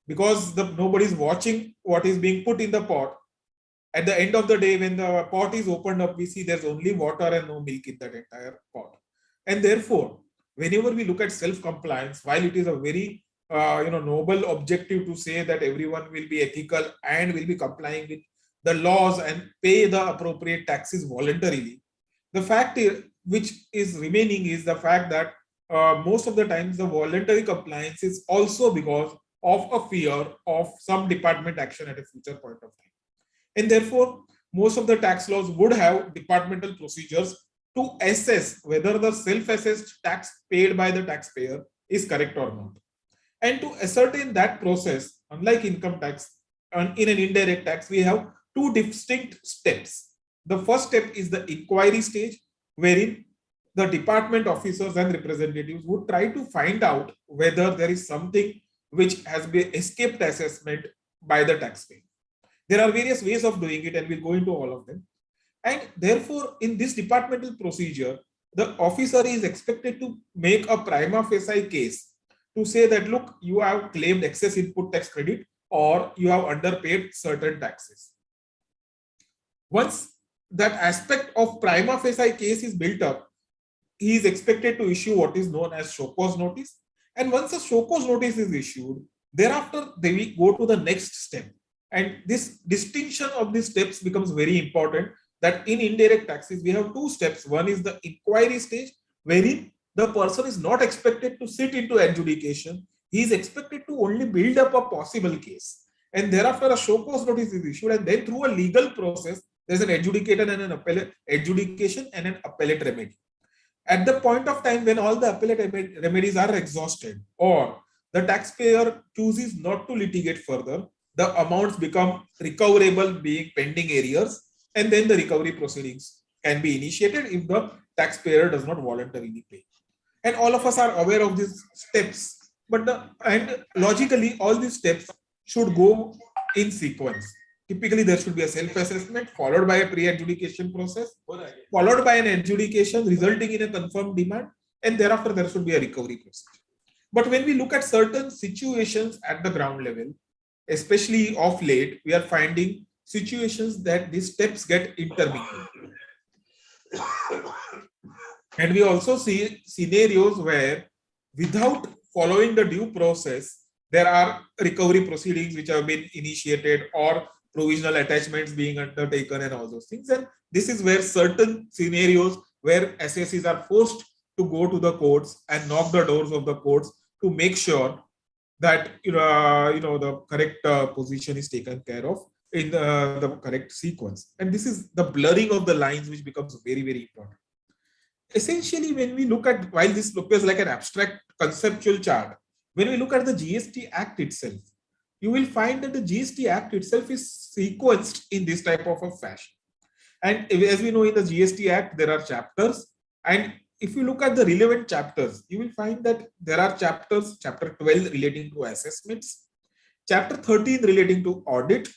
S7: because nobody is watching what is being put in the pot, at the end of the day, when the pot is opened up, we see there's only water and no milk in that entire pot. And therefore, whenever we look at self-compliance, while it is a very noble objective to say that everyone will be ethical and will be complying with the laws and pay the appropriate taxes voluntarily, the fact which is remaining is the fact that most of the times the voluntary compliance is also because of a fear of some department action at a future point of time. And therefore, most of the tax laws would have departmental procedures to assess whether the self-assessed tax paid by the taxpayer is correct or not. And to ascertain that process, unlike income tax, in an indirect tax, we have 2 distinct steps. The first step is the inquiry stage, wherein the department officers and representatives would try to find out whether there is something which has been escaped assessment by the taxpayer. There are various ways of doing it, and we'll go into all of them. And therefore, in this departmental procedure, the officer is expected to make a prima facie case to say that, look, you have claimed excess input tax credit or you have underpaid certain taxes. Once that aspect of prima facie case is built up, he is expected to issue what is known as show cause notice. And once a show cause notice is issued, thereafter they will go to the next step. And this distinction of these steps becomes very important, that in indirect taxes, we have 2 steps. One is the inquiry stage, wherein the person is not expected to sit into adjudication. He is expected to only build up a possible case. And thereafter, a show cause notice is issued. And then through a legal process, there's an adjudication and an appellate remedy. At the point of time when all the appellate remedies are exhausted, or the taxpayer chooses not to litigate further, the amounts become recoverable, being pending arrears, and then the recovery proceedings can be initiated if the taxpayer does not voluntarily pay. And all of us are aware of these steps, but and logically all these steps should go in sequence. Typically, there should be a self-assessment followed by a pre-adjudication process, followed by an adjudication resulting in a confirmed demand, and thereafter there should be a recovery procedure. But when we look at certain situations at the ground level, especially of late, we are finding situations that these steps get intermingled. And we also see scenarios where, without following the due process, there are recovery proceedings which have been initiated or provisional attachments being undertaken and all those things. And this is where certain scenarios where SSCs are forced to go to the courts and knock the doors of the courts to make sure that the correct position is taken care of in the correct sequence. And this is the blurring of the lines which becomes very, very important. Essentially, when we look at, while this looks like an abstract conceptual chart, when we look at the GST Act itself, you will find that the GST Act itself is sequenced in this type of a fashion. And as we know, in the GST Act, there are chapters. And if you look at the relevant chapters, you will find that there are chapters, chapter 12 relating to assessments, chapter 13 relating to audit,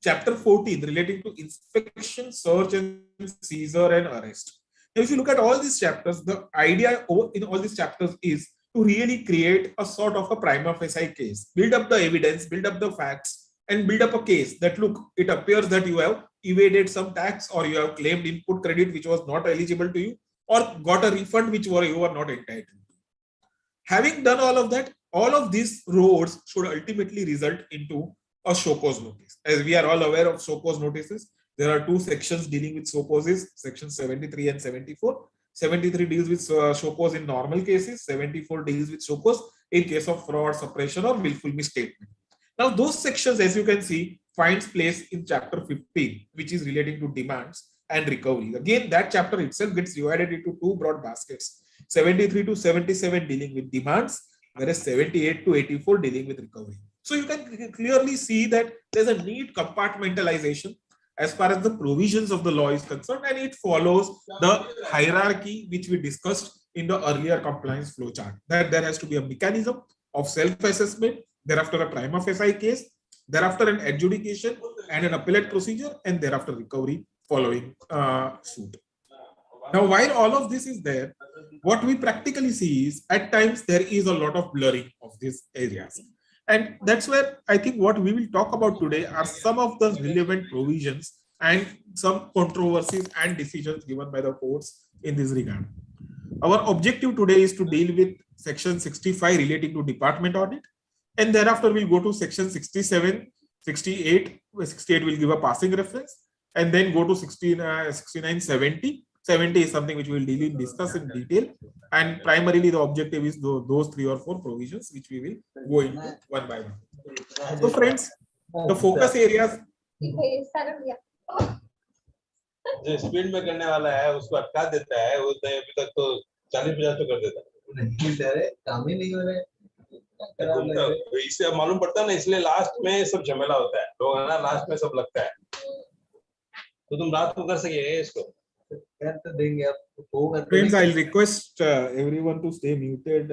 S7: chapter 14 relating to inspection, search and seizure and arrest. Now, if you look at all these chapters, the idea in all these chapters is to really create a sort of a prima facie case, build up the evidence, build up the facts, and build up a case that, look, it appears that you have evaded some tax, or you have claimed input credit which was not eligible to you, or got a refund which you were not entitled to. Having done all of that, all of these roads should ultimately result into a show cause notice. As we are all aware of show cause notices, there are two sections dealing with show causes, section 73 and 74. 73 deals with show cause in normal cases, 74 deals with show cause in case of fraud, suppression, or willful misstatement. Now, those sections, as you can see, finds place in chapter 15, which is relating to demands and recovery. Again, that chapter itself gets divided into two broad baskets, 73 to 77 dealing with demands, whereas 78 to 84 dealing with recovery. So you can clearly see that there's a neat compartmentalization as far as the provisions of the law is concerned, and it follows the hierarchy which we discussed in the earlier compliance flow chart, that there has to be a mechanism of self-assessment, thereafter a prima facie case, thereafter an adjudication and an appellate procedure, and thereafter recovery following suit. Now, while all of this is there, what we practically see is at times there is a lot of blurring of these areas. And that's where I think what we will talk about today are some of the relevant provisions and some controversies and decisions given by the courts in this regard. Our objective today is to deal with section 65 relating to department audit. And thereafter we'll go to section 67, 68, where 68 will give a passing reference, and then go to 69, 70. 70 is something which we will discuss in detail, and primarily the objective is those 3 or 4 provisions which we will go into one by one. So friends, the focus areas.
S3: जो speed में करने वाला है उसको अटका देता है, वो अभी तक तो 40-50 तो कर देता है, काम ही नहीं हो रहा है, इससे मालूम पड़ता है ना, इसलिए लास्ट में सब झमेला होता है, लोग है ना, लास्ट में सब लगता है, तो तुम रात को कर सकेंगे इसको.
S7: Friends, I'll request everyone to stay muted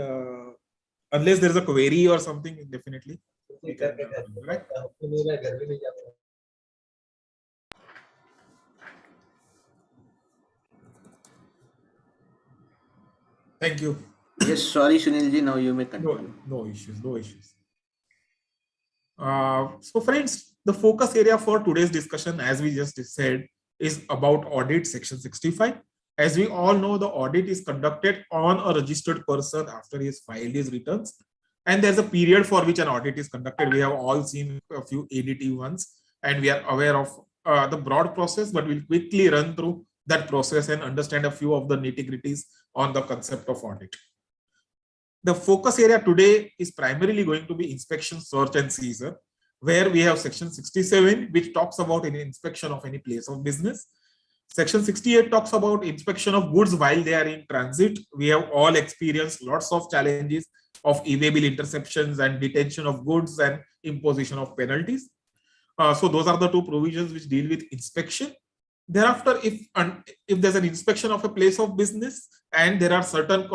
S7: unless there's a query or something. Definitely. Right? Thank you.
S8: Yes, sorry, Sunilji. Now you may continue.
S7: No issues. No issues. So, friends, the focus area for today's discussion, as we just said, is about audit section 65. As we all know, the audit is conducted on a registered person after he has filed his returns. And there's a period for which an audit is conducted. We have all seen a few ADT ones, and we are aware of the broad process, but we'll quickly run through that process and understand a few of the nitty-gritties on the concept of audit. The focus area today is primarily going to be inspection, search, and seizure, where we have section 67, which talks about any inspection of any place of business. Section 68 talks about inspection of goods while they are in transit. We have all experienced lots of challenges of e-waybill interceptions and detention of goods and imposition of penalties. So those are the two provisions which deal with inspection. Thereafter, if there's an inspection of a place of business and there are certain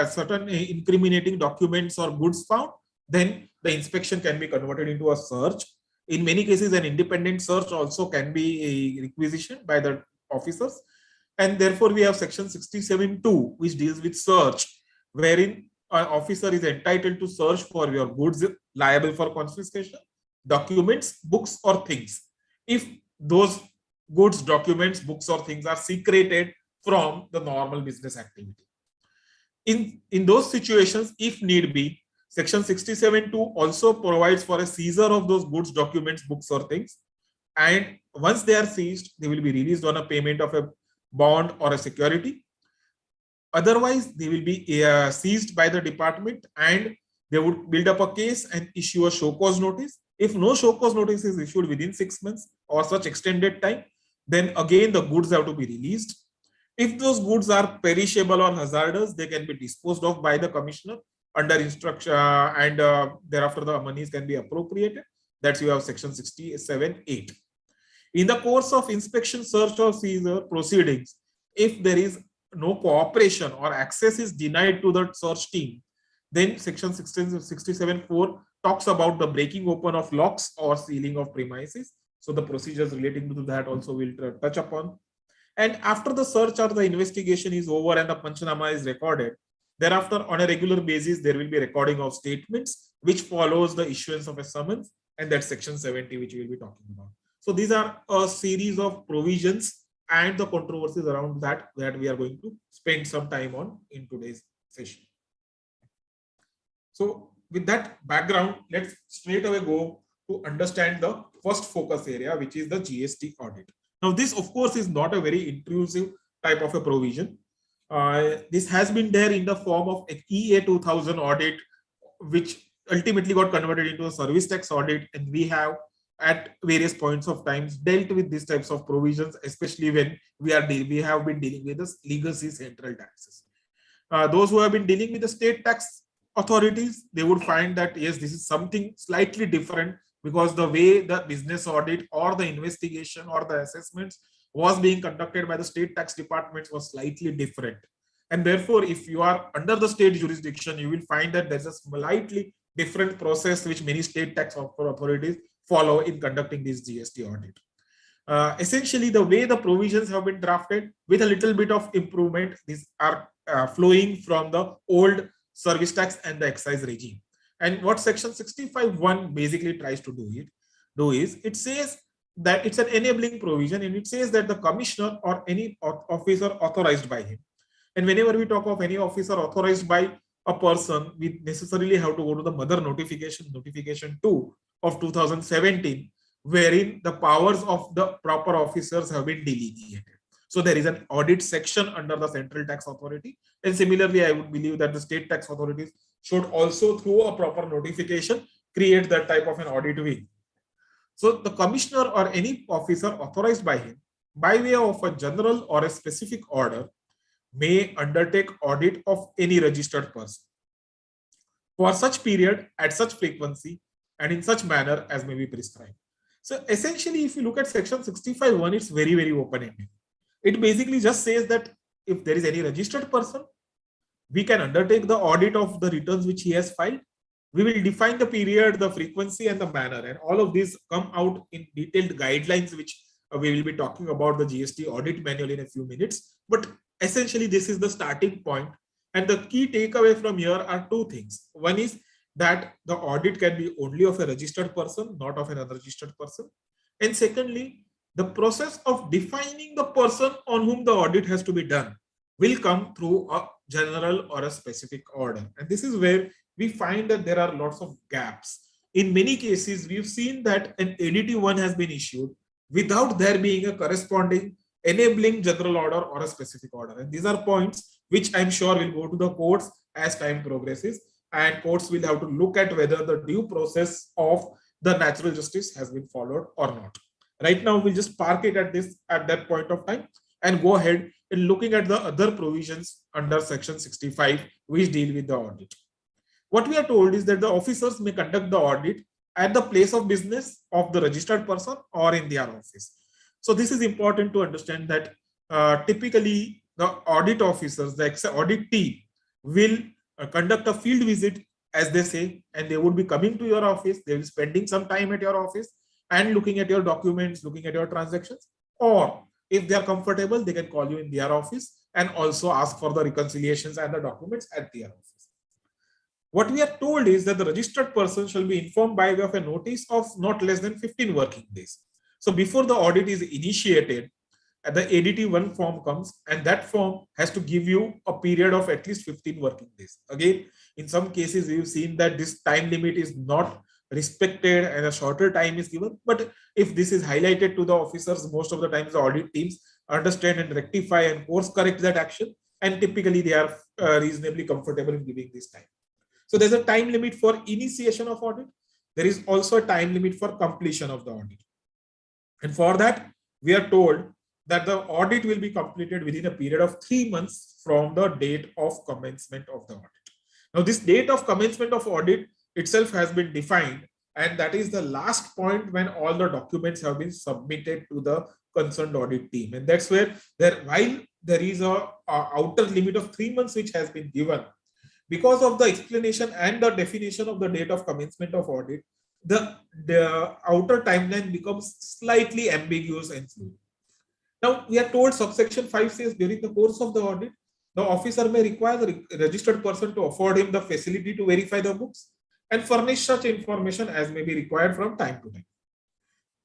S7: certain incriminating documents or goods found, then the inspection can be converted into a search. In many cases, an independent search also can be requisitioned by the officers. And therefore, we have section 67(2), which deals with search, wherein an officer is entitled to search for your goods liable for confiscation, documents, books, or things, if those goods, documents, books, or things are secreted from the normal business activity. In those situations, if need be, section 67(2) also provides for a seizure of those goods, documents, books, or things. And once they are seized, they will be released on a payment of a bond or a security. Otherwise, they will be seized by the department and they would build up a case and issue a show cause notice. If no show cause notice is issued within 6 months or such extended time, then again the goods have to be released. If those goods are perishable or hazardous, they can be disposed of by the commissioner under instruction, and thereafter the monies can be appropriated. That's you have section 67(8). In the course of inspection, search, or seizure proceedings, if there is no cooperation or access is denied to the search team, then section 67(4) talks about the breaking open of locks or sealing of premises. So the procedures relating to that also will touch upon. And after the search or the investigation is over and the Panchanama is recorded, thereafter on a regular basis, there will be recording of statements, which follows the issuance of a summons, and that's section 70, which we will be talking about. So these are a series of provisions and the controversies around that we are going to spend some time on in today's session. So with that background, let's straight away go to understand the first focus area, which is the GST audit. Now, this of course is not a very intrusive type of a provision. This has been there in the form of an EA 2000 audit, which ultimately got converted into a service tax audit, and we have at various points of times dealt with these types of provisions, especially when we have been dealing with the legacy central taxes. Those who have been dealing with the state tax authorities, they would find that yes, this is something slightly different, because the way the business audit or the investigation or the assessments was being conducted by the state tax departments was slightly different. And therefore, if you are under the state jurisdiction, you will find that there's a slightly different process which many state tax authorities follow in conducting this GST audit. Essentially, the way the provisions have been drafted with a little bit of improvement, these are flowing from the old service tax and the excise regime. And what section 65(1) basically tries to do is it says that it's an enabling provision, and it says that the commissioner or any officer authorized by him. And whenever we talk of any officer authorized by a person, we necessarily have to go to the mother notification 2 of 2017, wherein the powers of the proper officers have been delineated. So there is an audit section under the central tax authority. And similarly, I would believe that the state tax authorities should also, through a proper notification, create that type of an audit wing. So the commissioner or any officer authorized by him, by way of a general or a specific order, may undertake audit of any registered person for such period, at such frequency, and in such manner as may be prescribed. So essentially, if you look at section 65(1), it's very, very open-ended. It basically just says that if there is any registered person, we can undertake the audit of the returns which he has filed. We will define the period, the frequency, and the manner, and all of these come out in detailed guidelines, which we will be talking about the GST audit manual in a few minutes. But essentially, this is the starting point. And the key takeaway from here are two things. One is that the audit can be only of a registered person, not of an unregistered person. And secondly, the process of defining the person on whom the audit has to be done will come through a general or a specific order. And this is where we find that there are lots of gaps. In many cases, we've seen that an ADT 1 has been issued without there being a corresponding enabling general order or a specific order. And these are points which I'm sure will go to the courts as time progresses, and courts will have to look at whether the due process of the natural justice has been followed or not. Right now, we'll just park it at that point of time and go ahead in looking at the other provisions under section 65, which deal with the audit. What we are told is that the officers may conduct the audit at the place of business of the registered person or in their office. So this is important to understand that typically the audit officers, the audit team will conduct a field visit, as they say, and they would be coming to your office. They will be spending some time at your office and looking at your documents, looking at your transactions. Or if they are comfortable, they can call you in their office and also ask for the reconciliations and the documents at their office. What we are told is that the registered person shall be informed by way of a notice of not less than 15 working days. So before the audit is initiated, the ADT1 form comes, and that form has to give you a period of at least 15 working days. Again, in some cases, we've seen that this time limit is not respected and a shorter time is given. But if this is highlighted to the officers, most of the times the audit teams understand and rectify and course correct that action. And typically they are reasonably comfortable in giving this time. So there's a time limit for initiation of audit. There is also a time limit for completion of the audit. And for that, we are told that the audit will be completed within a period of 3 months from the date of commencement of the audit. Now, this date of commencement of audit itself has been defined, and that is the last point when all the documents have been submitted to the concerned audit team. And that's where while there is a outer limit of 3 months which has been given, because of the explanation and the definition of the date of commencement of audit, the outer timeline becomes slightly ambiguous and fluid. Now, we are told subsection 5 says during the course of the audit, the officer may require the registered person to afford him the facility to verify the books and furnish such information as may be required from time to time.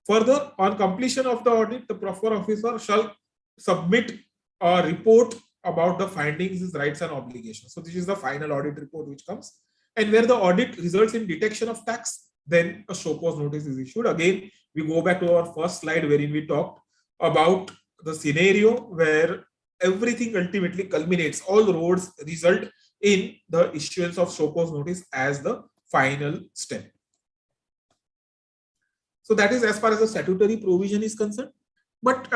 S7: Further, on completion of the audit, the proper officer shall submit a report about the findings, his rights and obligations. So this is the final audit report which comes. And where the audit results in detection of tax, then a show cause notice is issued. Again, we go back to our first slide wherein we talked about the scenario where everything ultimately culminates, all the roads result in the issuance of show cause notice as the final step. So that is as far as the statutory provision is concerned. But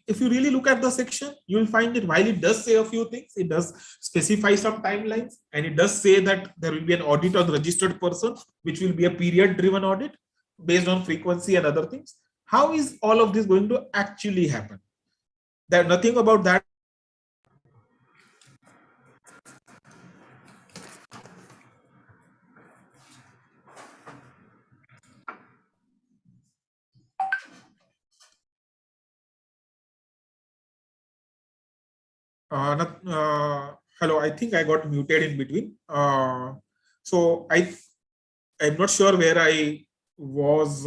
S7: if you really look at the section, you will find that while it does say a few things, it does specify some timelines, and it does say that there will be an audit on the registered person, which will be a period-driven audit based on frequency and other things. How is all of this going to actually happen? There's nothing about that. Hello, I think I got muted in between. So I'm not sure where I was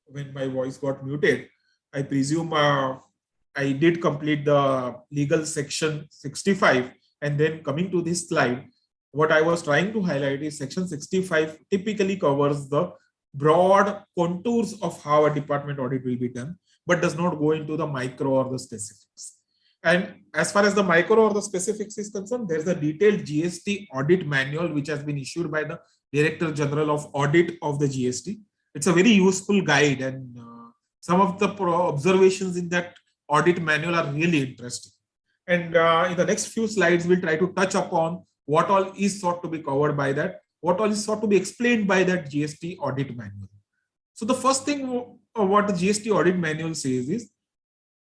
S7: when my voice got muted. I presume I did complete the legal section 65, and then coming to this slide, what I was trying to highlight is section 65 typically covers the broad contours of how a department audit will be done, but does not go into the micro or the specifics. And as far as the micro or the specifics is concerned, there's a detailed GST audit manual which has been issued by the Director General of Audit of the GST. It's a very useful guide, and some of the observations in that audit manual are really interesting. And in the next few slides, we'll try to touch upon what all is sought to be covered by that, what all is sought to be explained by that GST audit manual. So the first thing what the GST audit manual says is,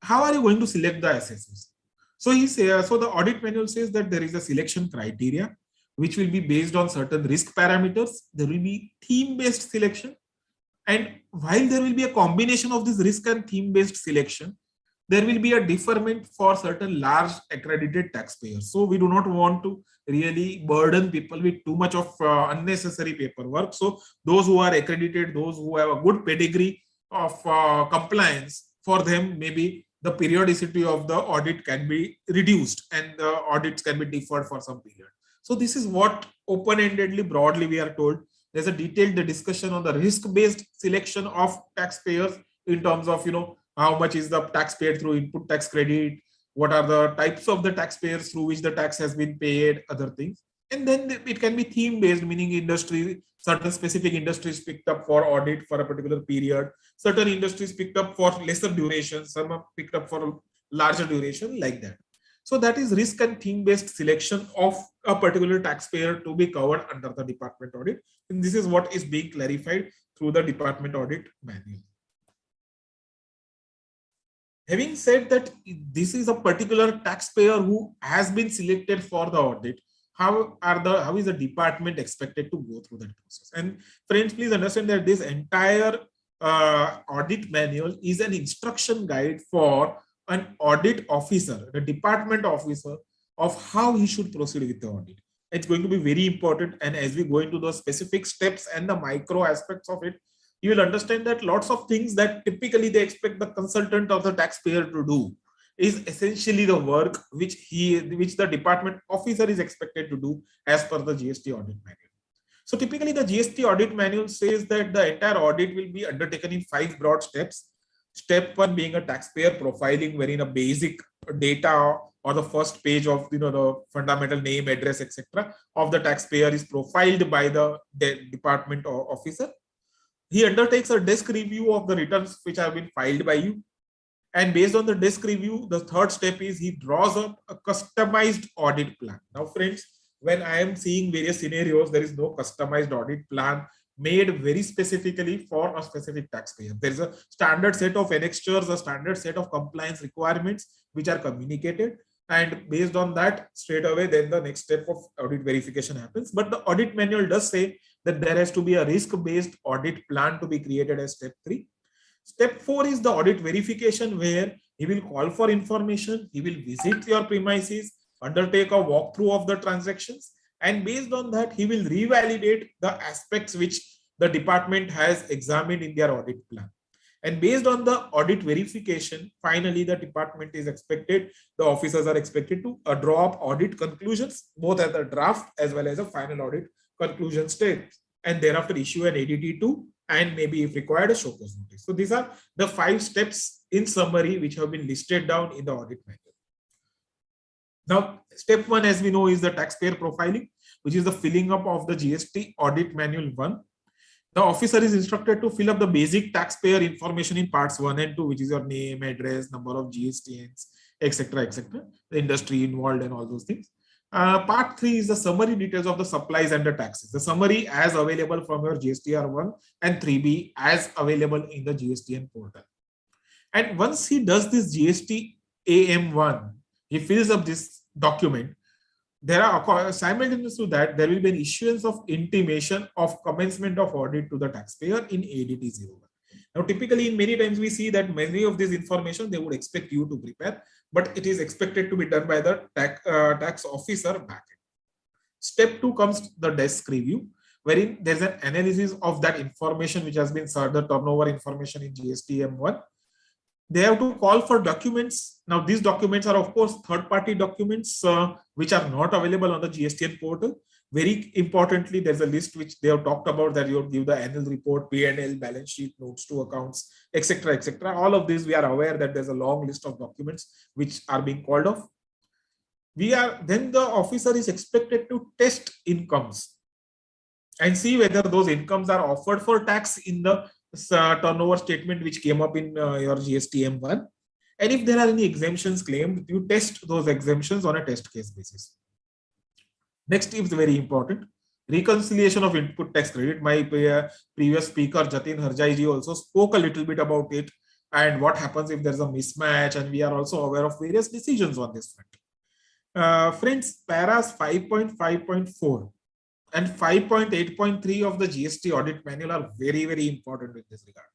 S7: how are you going to select the assessors? So so the audit manual says that there is a selection criteria which will be based on certain risk parameters. There will be theme-based selection, and while there will be a combination of this risk and theme-based selection, there will be a deferment for certain large accredited taxpayers. So we do not want to really burden people with too much of unnecessary paperwork. So those who are accredited, those who have a good pedigree of compliance, for them maybe the periodicity of the audit can be reduced and the audits can be deferred for some period. So this is what open-endedly, broadly we are told. There's a detailed discussion on the risk-based selection of taxpayers in terms of, how much is the tax paid through input tax credit, what are the types of the taxpayers through which the tax has been paid, other things. And then it can be theme-based, meaning industry, certain specific industries picked up for audit for a particular period, certain industries picked up for lesser duration, some are picked up for larger duration, like that. So that is risk and theme-based selection of a particular taxpayer to be covered under the department audit. And this is what is being clarified through the department audit manual. Having said that, this is a particular taxpayer who has been selected for the audit. How is the department expected to go through that process? And friends, please understand that this entire audit manual is an instruction guide for an audit officer, the department officer, of how he should proceed with the audit. It's going to be very important. And as we go into the specific steps and the micro aspects of it, you will understand that lots of things that typically they expect the consultant or the taxpayer to do is essentially the work which the department officer is expected to do as per the GST audit manual. So typically the GST audit manual says that the entire audit will be undertaken in 5 broad steps. Step 1 being a taxpayer profiling, wherein a basic data or the first page of the fundamental name, address, etc. of the taxpayer is profiled by the department officer. He undertakes a desk review of the returns which have been filed by you. And based on the desk review, the third step is he draws up a customized audit plan. Now, friends, when I am seeing various scenarios, there is no customized audit plan made very specifically for a specific taxpayer. There is a standard set of annexures, a standard set of compliance requirements which are communicated. And based on that, straight away, then the next step of audit verification happens. But the audit manual does say that there has to be a risk-based audit plan to be created as step 3. Step 4 is the audit verification, where he will call for information, he will visit your premises, undertake a walkthrough of the transactions, and based on that, he will revalidate the aspects which the department has examined in their audit plan. And based on the audit verification, finally, the department is expected, the officers are expected to draw up audit conclusions, both at the draft as well as a final audit conclusion stage, and thereafter issue an ADT2 and maybe if required a show cause notice. So these are the 5 steps in summary which have been listed down in the audit manual. Now, step 1, as we know, is the taxpayer profiling, which is the filling up of the GST audit manual 1. The officer is instructed to fill up the basic taxpayer information in parts 1 and 2, which is your name, address, number of GSTs, etc., the industry involved and all those things. Part 3 is the summary details of the supplies and the taxes. The summary as available from your GSTR1 and 3B as available in the GSTN portal. And once he does this GST AM1, he fills up this document. There are simultaneous to that, there will be an issuance of intimation of commencement of audit to the taxpayer in ADT01. Now, typically, in many times we see that many of this information they would expect you to prepare, but it is expected to be done by the tax officer backend. Step 2 comes the desk review, wherein there's an analysis of that information which has been served, the turnover information in GSTM1. They have to call for documents. Now, these documents are, of course, third-party documents which are not available on the GSTN portal. Very importantly, there's a list which they have talked about that you give the annual report, P&L, balance sheet, notes to accounts, etc., etc. All of these, we are aware that there's a long list of documents which are being called off. Then the officer is expected to test incomes and see whether those incomes are offered for tax in the turnover statement which came up in your GSTM1. And if there are any exemptions claimed, you test those exemptions on a test case basis. Next is very important, reconciliation of input tax credit. My previous speaker, Jatin Harjai ji, also spoke a little bit about it and what happens if there's a mismatch, and we are also aware of various decisions on this front. Friends, paras 5.5.4 and 5.8.3 of the GST audit manual are very, very important in this regard.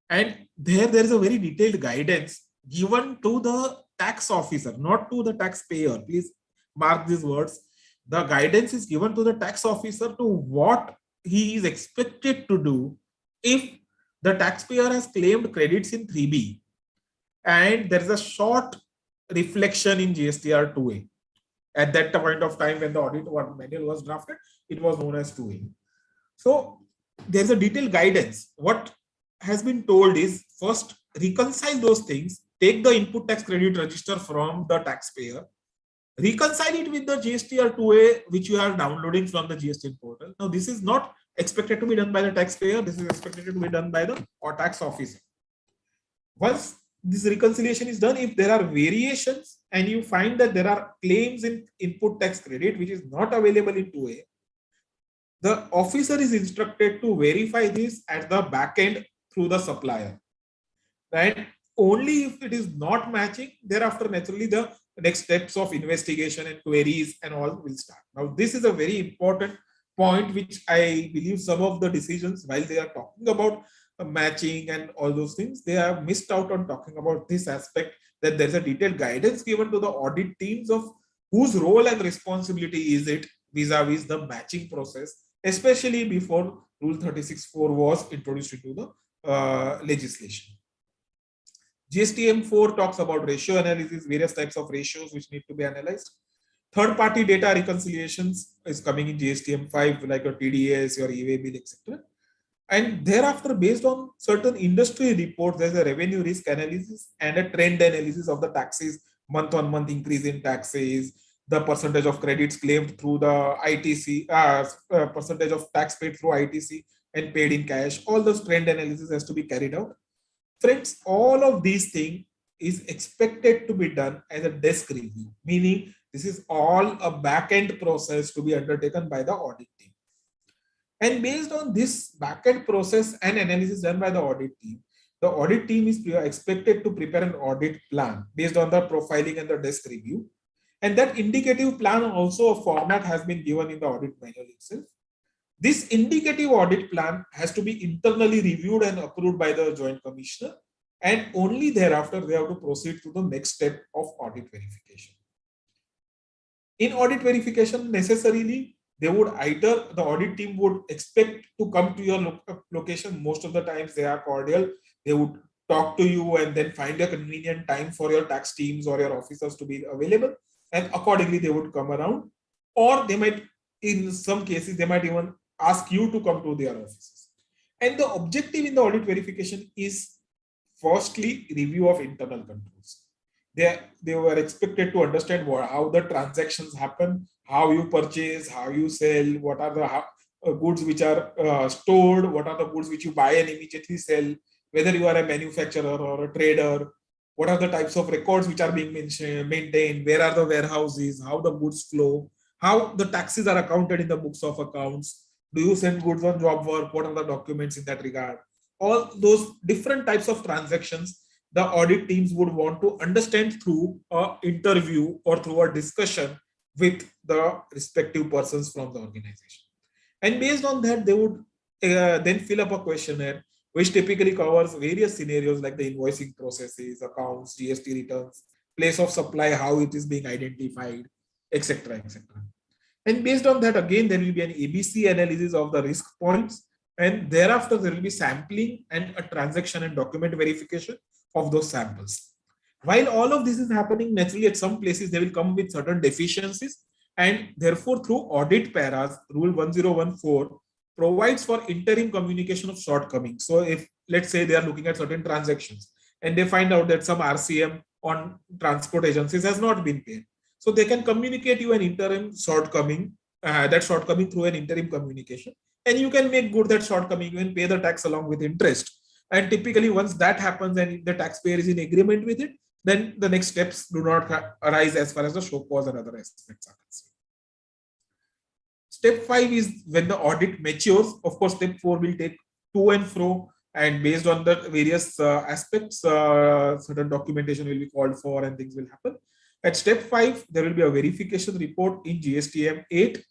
S7: And there is a very detailed guidance given to the tax officer, not to the taxpayer. Please mark these words. The guidance is given to the tax officer to what he is expected to do if the taxpayer has claimed credits in 3B and there is a short reflection in GSTR 2A. At that point of time when the audit manual was drafted, it was known as 2A. So there's a detailed guidance. What has been told is, first reconcile those things, take the input tax credit register from the taxpayer, reconcile it with the GSTR 2A which you are downloading from the GST portal. Now, this is not expected to be done by the taxpayer. This is expected to be done by the tax officer. Once this reconciliation is done, if there are variations and you find that there are claims in input tax credit which is not available in 2A, the officer is instructed to verify this at the back end through the supplier. Right? only if it is not matching, thereafter naturally the next steps of investigation and queries and all will start. Now, this is a very important point which I believe some of the decisions, while they are talking about matching and all those things, they have missed out on talking about this aspect, that there's a detailed guidance given to the audit teams of whose role and responsibility is it vis-a-vis the matching process, especially before Rule 36.4 was introduced into the legislation. GSTM 4 talks about ratio analysis, various types of ratios which need to be analyzed. Third-party data reconciliations is coming in GSTM 5, like your TDS, your e-way bill, etc. And thereafter, based on certain industry reports, there's a revenue risk analysis and a trend analysis of the taxes, month-on-month increase in taxes, the percentage of credits claimed through the ITC, percentage of tax paid through ITC and paid in cash. All those trend analysis has to be carried out. Friends, all of these things is expected to be done as a desk review, meaning this is all a back-end process to be undertaken by the audit team. And based on this back-end process and analysis done by the audit team is expected to prepare an audit plan based on the profiling and the desk review. And that indicative plan, also a format has been given in the audit manual itself. This indicative audit plan has to be internally reviewed and approved by the Joint Commissioner, and only thereafter they have to proceed to the next step of audit verification. In audit verification, necessarily, they would either, the audit team would expect to come to your location. Most of the times they are cordial. They would talk to you and then find a convenient time for your tax teams or your officers to be available. And accordingly, they would come around. Or they might, in some cases, they might even ask you to come to their offices. And the objective in the audit verification is firstly review of internal controls. They were expected to understand how the transactions happen, how you purchase, how you sell, what are the goods which are stored, what are the goods which you buy and immediately sell, whether you are a manufacturer or a trader, what are the types of records which are being maintained, where are the warehouses, how the goods flow, how the taxes are accounted in the books of accounts, do you send goods on job work, what are the documents in that regard. All those different types of transactions the audit teams would want to understand through an interview or through a discussion with the respective persons from the organization. And based on that, they would then fill up a questionnaire which typically covers various scenarios like the invoicing processes, accounts, GST returns, place of supply, how it is being identified, etc., etc. And based on that, again, there will be an ABC analysis of the risk points, and thereafter there will be sampling and a transaction and document verification of those samples. While all of this is happening, naturally at some places they will come with certain deficiencies, and therefore through audit paras, Rule 1014 provides for interim communication of shortcomings. So if, let's say, they are looking at certain transactions and they find out that some RCM on transport agencies has not been paid, so they can communicate you an interim shortcoming, that shortcoming through an interim communication, and you can make good that shortcoming and pay the tax along with interest. And typically once that happens and the taxpayer is in agreement with it, then the next steps do not arise as far as the show cause and other aspects are concerned. Step 5 is when the audit matures. Of course, step 4 will take to and fro, and based on the various aspects, certain documentation will be called for and things will happen. At step 5, there will be a verification report in GSTM 8.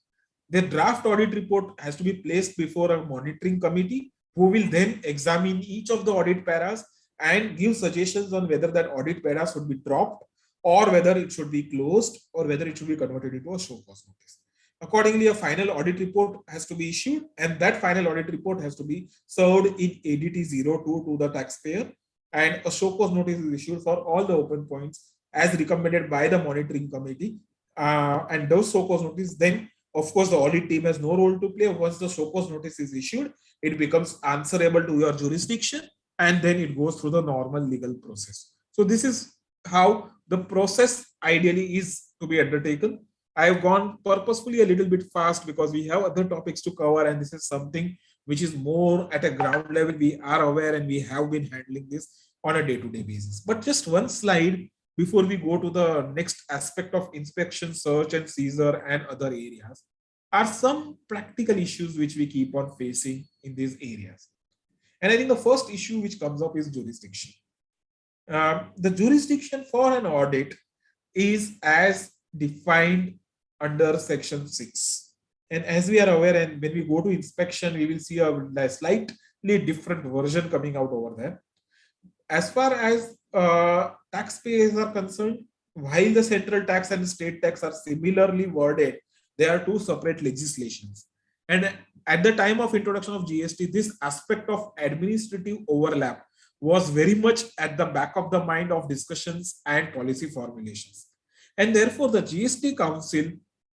S7: The draft audit report has to be placed before a monitoring committee, who will then examine each of the audit paras and give suggestions on whether that audit para should be dropped, or whether it should be closed, or whether it should be converted into a show cause notice. Accordingly, a final audit report has to be issued, and that final audit report has to be served in ADT 02 to the taxpayer, and a show cause notice is issued for all the open points as recommended by the monitoring committee. And those show cause notice, then of course the audit team has no role to play. Once the show cause notice is issued, it becomes answerable to your jurisdiction, and then it goes through the normal legal process. So this is how the process ideally is to be undertaken. I've gone purposefully a little bit fast because we have other topics to cover, and this is something which is more at a ground level. We are aware and we have been handling this on a day-to-day basis. But just one slide before we go to the next aspect of inspection, search and seizure and other areas, are some practical issues which we keep on facing in these areas. And I think the first issue which comes up is jurisdiction. The jurisdiction for an audit is as defined under section 6. And as we are aware, and when we go to inspection, we will see a slightly different version coming out over there. As far as taxpayers are concerned, while the central tax and state tax are similarly worded, they are two separate legislations. And at the time of introduction of GST, this aspect of administrative overlap was very much at the back of the mind of discussions and policy formulations. And therefore, the GST Council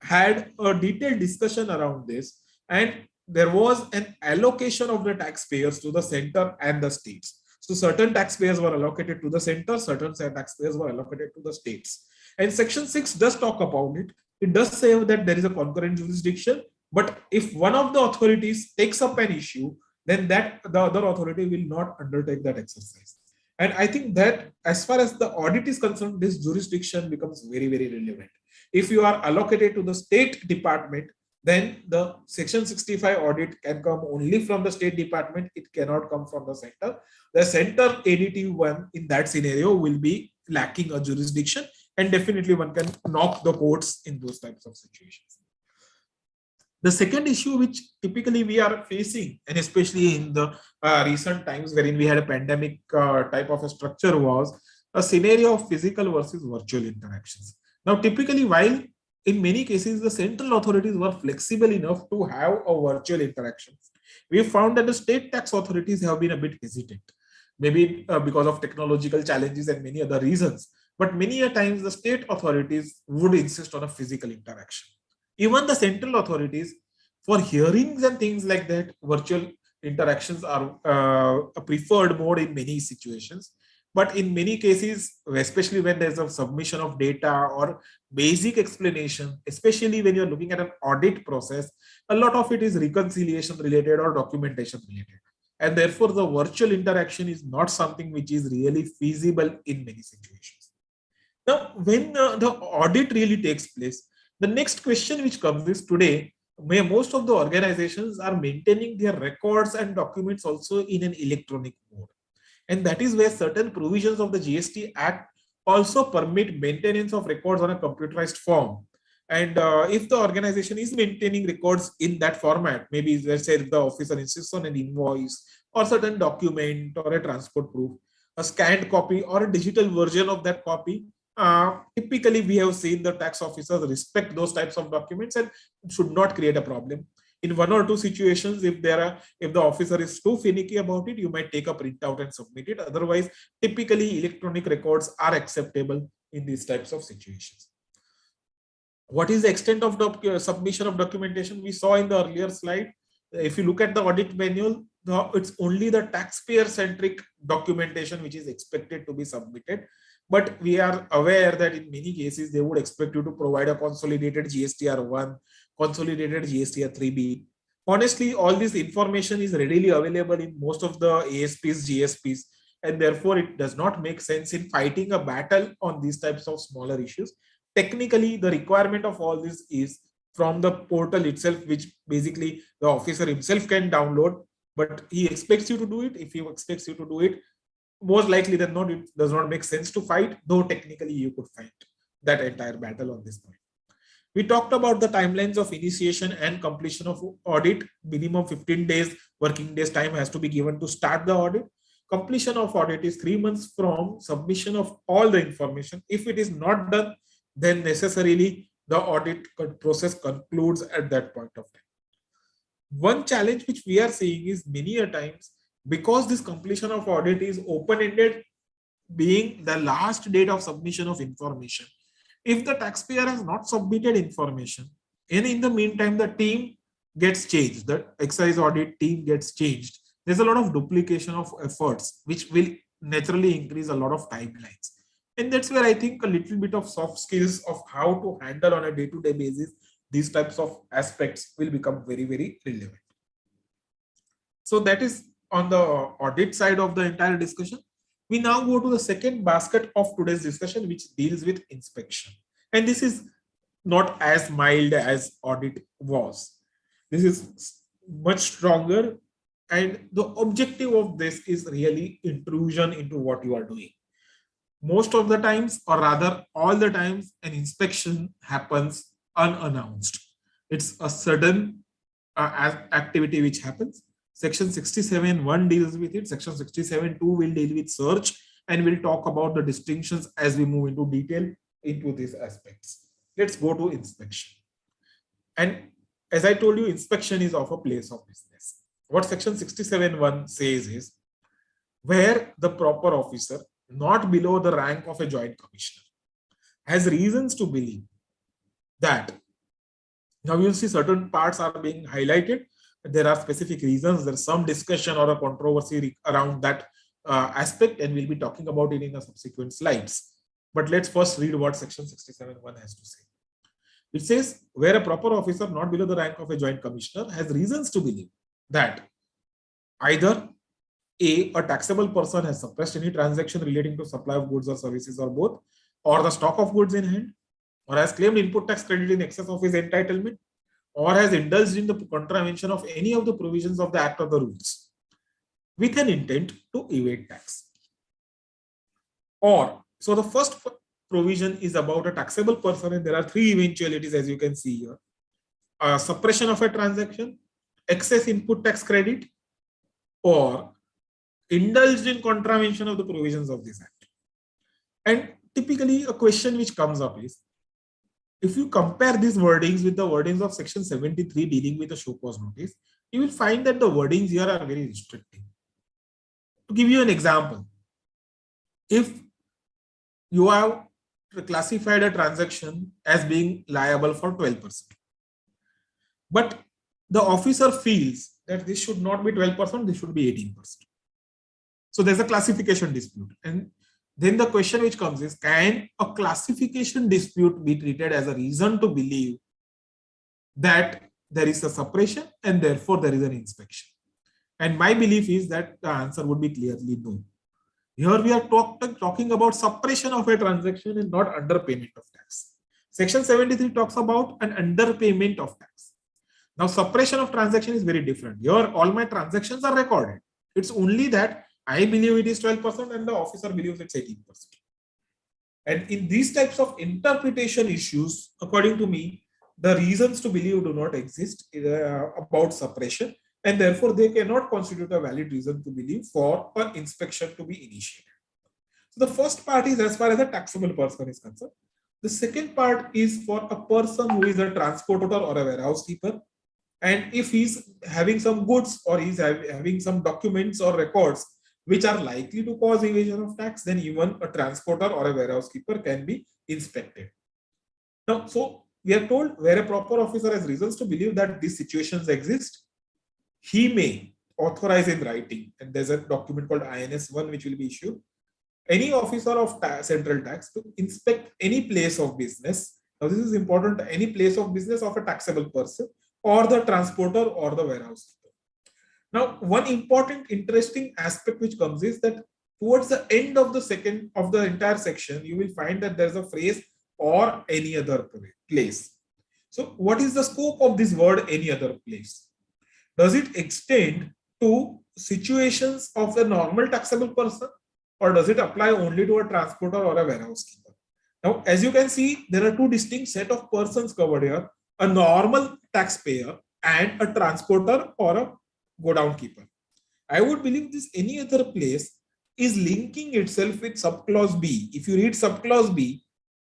S7: had a detailed discussion around this, and there was an allocation of the taxpayers to the center and the states. So certain taxpayers were allocated to the center, certain taxpayers were allocated to the states. And section 6 does talk about it. It does say that there is a concurrent jurisdiction, but if one of the authorities takes up an issue, then that the other authority will not undertake that exercise. And I think that as far as the audit is concerned, this jurisdiction becomes very, very relevant. If you are allocated to the state department, then the section 65 audit can come only from the state department. It cannot come from the center. The center ADT one in that scenario will be lacking a jurisdiction, and definitely one can knock the courts in those types of situations. The second issue which typically we are facing, and especially in the recent times wherein we had a pandemic type of a structure, was a scenario of physical versus virtual interactions. Now, typically, while in many cases the central authorities were flexible enough to have a virtual interactions, we found that the state tax authorities have been a bit hesitant, maybe because of technological challenges and many other reasons. But many a times the state authorities would insist on a physical interaction. Even the central authorities, for hearings and things like that, virtual interactions are a preferred mode in many situations. But in many cases, especially when there's a submission of data or basic explanation, especially when you're looking at an audit process, a lot of it is reconciliation related or documentation related. And therefore, the virtual interaction is not something which is really feasible in many situations. Now, when the audit really takes place, the next question which comes is, today, most of the organizations are maintaining their records and documents also in an electronic mode. And that is where certain provisions of the GST Act also permit maintenance of records on a computerized form. And if the organization is maintaining records in that format, maybe let's say the officer insists on an invoice or certain document or a transport proof, a scanned copy or a digital version of that copy, typically we have seen the tax officers respect those types of documents and should not create a problem. In one or two situations, if the officer is too finicky about it, you might take a printout and submit it. Otherwise, typically electronic records are acceptable in these types of situations. What is the extent of submission of documentation? We saw in the earlier slide. If you look at the audit manual, it's only the taxpayer-centric documentation which is expected to be submitted. But we are aware that in many cases, they would expect you to provide a consolidated GSTR 1, consolidated GSTR 3B. Honestly, all this information is readily available in most of the ASPs, GSPs, and therefore it does not make sense in fighting a battle on these types of smaller issues. Technically, the requirement of all this is from the portal itself, which basically the officer himself can download, but he expects you to do it. If he expects you to do it, most likely than not, it does not make sense to fight, though technically you could fight that entire battle on this point. We talked about the timelines of initiation and completion of audit. Minimum 15 days, working days time has to be given to start the audit. Completion of audit is 3 months from submission of all the information. If it is not done, then necessarily the audit process concludes at that point of time. One challenge which we are seeing is many a times, because this completion of audit is open-ended, being the last date of submission of information, if the taxpayer has not submitted information, and in the meantime the team gets changed, the excise audit team gets changed, there's a lot of duplication of efforts which will naturally increase a lot of timelines. And that's where I think a little bit of soft skills of how to handle on a day-to-day basis these types of aspects will become very, very relevant. So that is on the audit side of the entire discussion. We now go to the second basket of today's discussion, which deals with inspection. And this is not as mild as audit was. This is much stronger. And the objective of this is really intrusion into what you are doing. most of the times, or rather all the times, an inspection happens unannounced. It's a sudden activity which happens. Section 67(1) deals with it. Section 67(2) will deal with search, and we'll talk about the distinctions as we move into detail into these aspects. Let's go to inspection. And as I told you, inspection is of a place of business. What section 67(1) says is, where the proper officer, not below the rank of a joint commissioner, has reasons to believe that, now you'll see certain parts are being highlighted. There are specific reasons. There's some discussion or a controversy around that aspect, and we'll be talking about it in the subsequent slides. But let's first read what section 67(1) has to say. It says, where a proper officer not below the rank of a joint commissioner has reasons to believe that either A, a taxable person has suppressed any transaction relating to supply of goods or services, or both, or the stock of goods in hand, or has claimed input tax credit in excess of his entitlement, or has indulged in the contravention of any of the provisions of the Act or the rules with an intent to evade tax. Or, so the first provision is about a taxable person, and there are three eventualities as you can see here. Suppression of a transaction, excess input tax credit, or indulged in contravention of the provisions of this Act. And typically a question which comes up is, if you compare these wordings with the wordings of section 73 dealing with the show cause notice, you will find that the wordings here are very restrictive. To give you an example, if you have classified a transaction as being liable for 12%, but the officer feels that this should not be 12%, this should be 18%. So there's a classification dispute. And then the question which comes is, can a classification dispute be treated as a reason to believe that there is a suppression and therefore there is an inspection? And my belief is that the answer would be clearly no. Here we are talking about suppression of a transaction and not underpayment of tax. Section 73 talks about an underpayment of tax. Now, suppression of transaction is very different. Here, all my transactions are recorded. It's only that I believe it is 12% and the officer believes it's 18%. And in these types of interpretation issues, according to me, the reasons to believe do not exist about suppression, and therefore they cannot constitute a valid reason to believe for an inspection to be initiated. So the first part is as far as a taxable person is concerned. The second part is for a person who is a transporter or a warehouse keeper. And if he's having some goods or he's having some documents or records which are likely to cause evasion of tax, then even a transporter or a warehouse keeper can be inspected. Now, so we are told where a proper officer has reasons to believe that these situations exist, he may authorize in writing, and there's a document called INS1 which will be issued, any officer of central tax to inspect any place of business. Now, this is important, any place of business of a taxable person or the transporter or the warehouse keeper. Now, one important interesting aspect which comes is that towards the end of the entire section, you will find that there's a phrase or any other place. So what is the scope of this word any other place? Does it extend to situations of a normal taxable person, or does it apply only to a transporter or a warehouse keeper? Now, as you can see, there are two distinct set of persons covered here, a normal taxpayer and a transporter or a go down keeper. I would believe this any other place is linking itself with subclause B. If you read subclause B,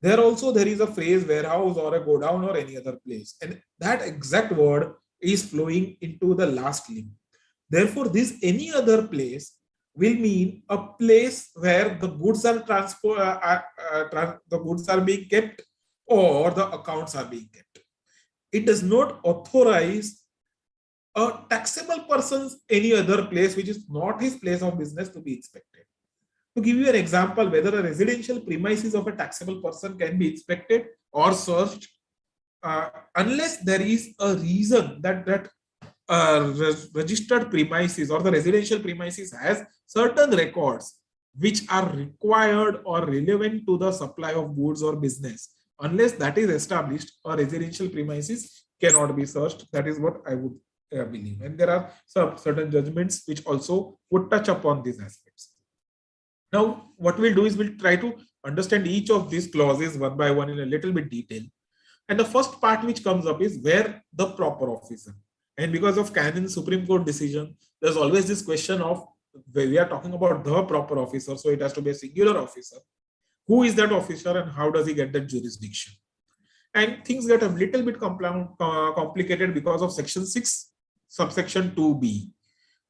S7: there is a phrase warehouse or a go down or any other place. And that exact word is flowing into the last link. Therefore, this any other place will mean a place where the goods are the goods are being kept or the accounts are being kept. It does not authorize a taxable person's any other place which is not his place of business to be inspected. To give you an example, whether a residential premises of a taxable person can be inspected or searched, unless there is a reason that registered premises or the residential premises has certain records which are required or relevant to the supply of goods or business. Unless that is established, a residential premises cannot be searched. That is what I would believe. And there are some certain judgments which also would touch upon these aspects. Now, what we'll do is we'll try to understand each of these clauses one by one in a little bit detail. And the first part which comes up is where the proper officer. And because of canon Supreme Court decision, there's always this question of where we are talking about the proper officer. So it has to be a singular officer. Who is that officer and how does he get that jurisdiction? And things get a little bit complicated because of section 6, subsection 2b,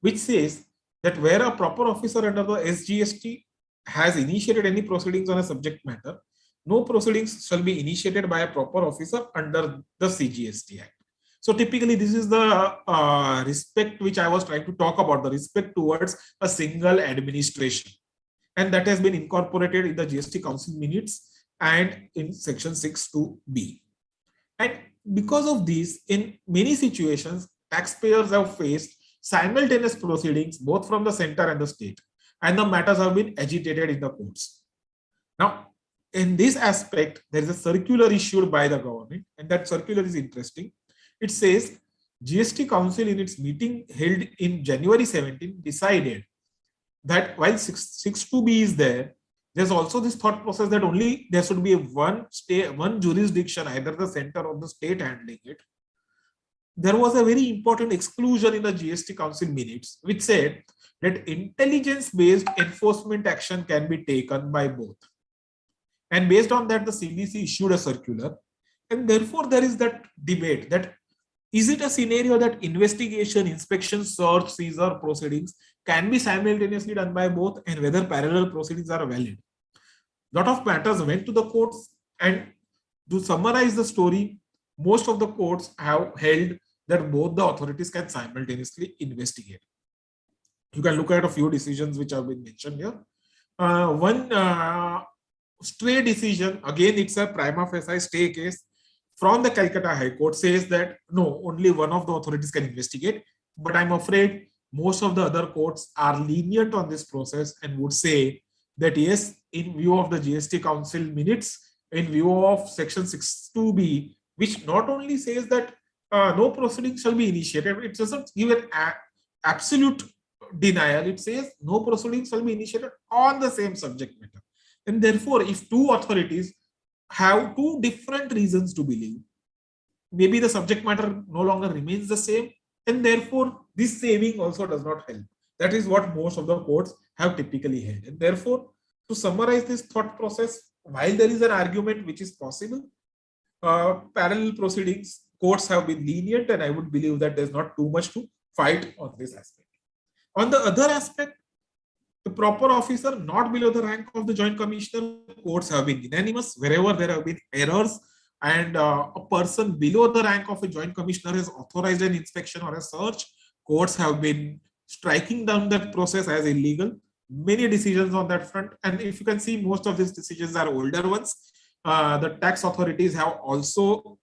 S7: which says that where a proper officer under the SGST has initiated any proceedings on a subject matter, no proceedings shall be initiated by a proper officer under the CGST Act. So typically, this is the respect which I was trying to talk about, the respect towards a single administration. And that has been incorporated in the GST Council minutes and in section 6(2)(b). And because of this, in many situations, taxpayers have faced simultaneous proceedings both from the center and the state, and the matters have been agitated in the courts. Now, in this aspect, there is a circular issued by the government, and that circular is interesting. It says GST Council in its meeting held in January 17 decided that while 6(2)(b) is there, there's also this thought process that only there should be one jurisdiction, either the center or the state handling it. There was a very important exclusion in the GST Council minutes, which said that intelligence-based enforcement action can be taken by both. And based on that, the CBC issued a circular. And therefore, there is that debate that is it a scenario that investigation, inspection, search, seizure proceedings can be simultaneously done by both, and whether parallel proceedings are valid? A lot of matters went to the courts, and to summarize the story, most of the courts have held that both the authorities can simultaneously investigate. You can look at a few decisions which have been mentioned here. One stray decision, again, it's a prima facie stay case from the Calcutta High Court, says that no, only one of the authorities can investigate. But I'm afraid most of the other courts are lenient on this process and would say that yes, in view of the GST Council minutes, in view of section 6(2)(b), which not only says that no proceedings shall be initiated, it doesn't give an absolute denial. It says no proceedings shall be initiated on the same subject matter. And therefore, if two authorities have two different reasons to believe, maybe the subject matter no longer remains the same, and therefore this saving also does not help. That is what most of the courts have typically held. And therefore, to summarize this thought process, while there is an argument which is possible, parallel proceedings, courts have been lenient, and I would believe that there's not too much to fight on this aspect. On the other aspect, the proper officer not below the rank of the Joint Commissioner, courts have been unanimous. Wherever there have been errors and a person below the rank of a Joint Commissioner has authorized an inspection or a search, courts have been striking down that process as illegal. Many decisions on that front. And if you can see, most of these decisions are older ones. The tax authorities have also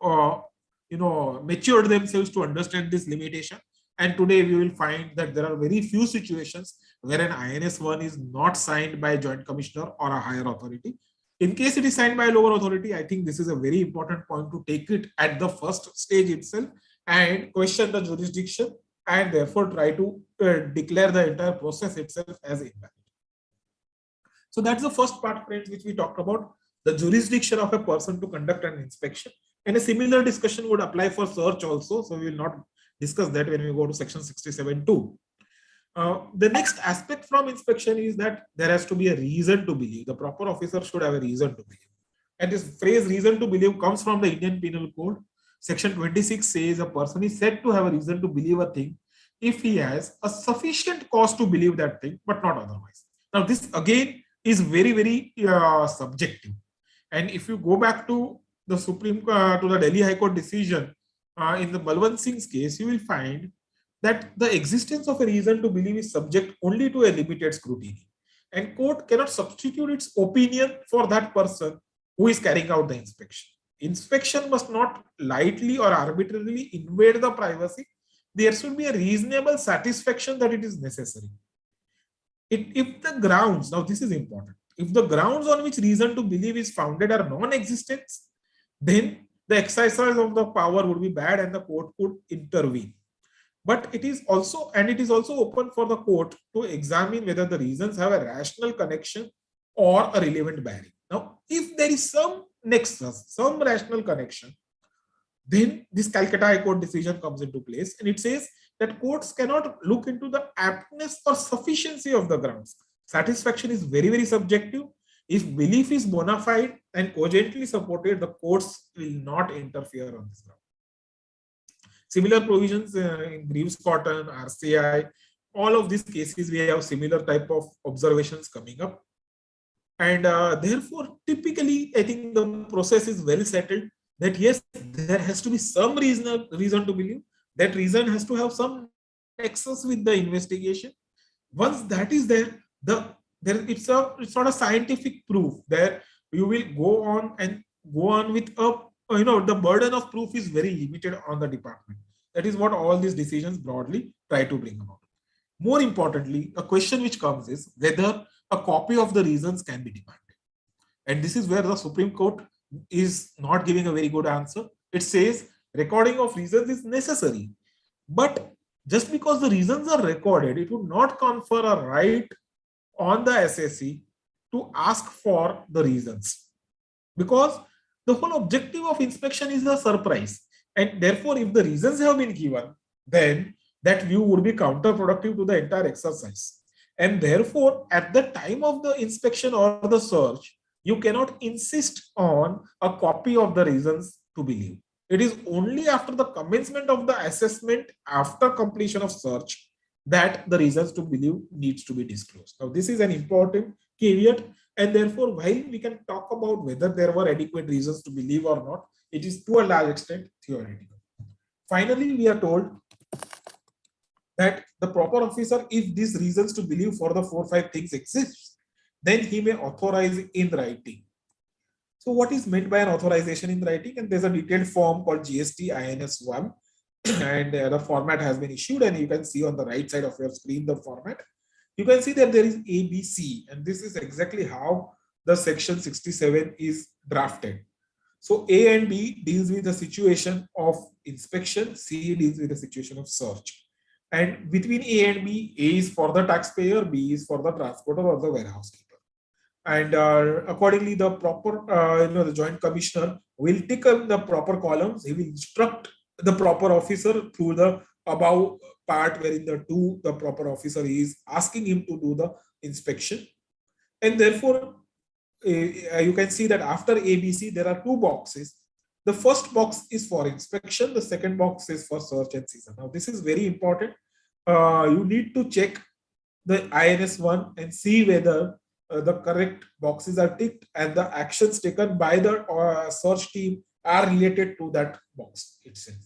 S7: matured themselves to understand this limitation. And today we will find that there are very few situations where an INS1 is not signed by a Joint Commissioner or a higher authority. In case it is signed by a lower authority, I think this is a very important point to take it at the first stage itself and question the jurisdiction, and therefore try to declare the entire process itself as invalid. So that's the first part, friends, which we talked about, the jurisdiction of a person to conduct an inspection. And a similar discussion would apply for search also. So we will not discuss that when we go to section 67(2). The next aspect from inspection is that there has to be a reason to believe. The proper officer should have a reason to believe. And this phrase reason to believe comes from the Indian Penal Code. Section 26 says a person is said to have a reason to believe a thing if he has a sufficient cause to believe that thing, but not otherwise. Now, this again is very, very subjective. And if you go back to the to the Delhi High Court decision in the Balwant Singh's case, you will find that the existence of a reason to believe is subject only to a limited scrutiny. And court cannot substitute its opinion for that person who is carrying out the inspection. Inspection must not lightly or arbitrarily invade the privacy. There should be a reasonable satisfaction that it is necessary. If the grounds, now this is important, if the grounds on which reason to believe is founded are non-existent, then the exercise of the power would be bad and the court could intervene. But it is also open for the court to examine whether the reasons have a rational connection or a relevant bearing. Now, if there is some nexus, some rational connection, then this Calcutta High Court decision comes into place, and it says that courts cannot look into the aptness or sufficiency of the grounds. Satisfaction is very, very subjective. If belief is bona fide and cogently supported, the courts will not interfere on this ground. Similar provisions in Greaves Cotton, RCI, all of these cases, we have similar type of observations coming up. And therefore, typically, I think the process is well settled that yes, there has to be some reason to believe. That reason has to have some nexus with the investigation. Once that is there, it's not a scientific proof. There you will go on with the burden of proof is very limited on the department. That is what all these decisions broadly try to bring about. More importantly, a question which comes is whether a copy of the reasons can be demanded. And this is where the Supreme Court is not giving a very good answer. It says recording of reasons is necessary. But just because the reasons are recorded, it would not confer a right on the SSC to ask for the reasons. Because the whole objective of inspection is a surprise. And therefore, if the reasons have been given, then that view would be counterproductive to the entire exercise. And therefore, at the time of the inspection or the search, you cannot insist on a copy of the reasons to believe. It is only after the commencement of the assessment, after completion of search, that the reasons to believe needs to be disclosed. Now, this is an important caveat, and therefore, while we can talk about whether there were adequate reasons to believe or not, it is to a large extent theoretical. Finally, we are told that the proper officer, if these reasons to believe for the 4 or 5 things exist, then he may authorize in writing. So what is meant by an authorization in writing? And there's a detailed form called GST INS 1, and the format has been issued, and you can see on the right side of your screen the format. You can see that there is ABC, and this is exactly how the section 67 is drafted. So A and B deals with the situation of inspection, C deals with the situation of search. And between A and B, A is for the taxpayer, B is for the transporter or the warehouse keeper. And accordingly, the proper, the joint commissioner will tick up the proper columns. He will instruct the proper officer through the above part wherein the proper officer is asking him to do the inspection. And therefore, you can see that after ABC, there are 2 boxes. The first box is for inspection. The second box is for search and seizure. Now, this is very important. You need to check the INS 1 and see whether the correct boxes are ticked and the actions taken by the search team are related to that box itself.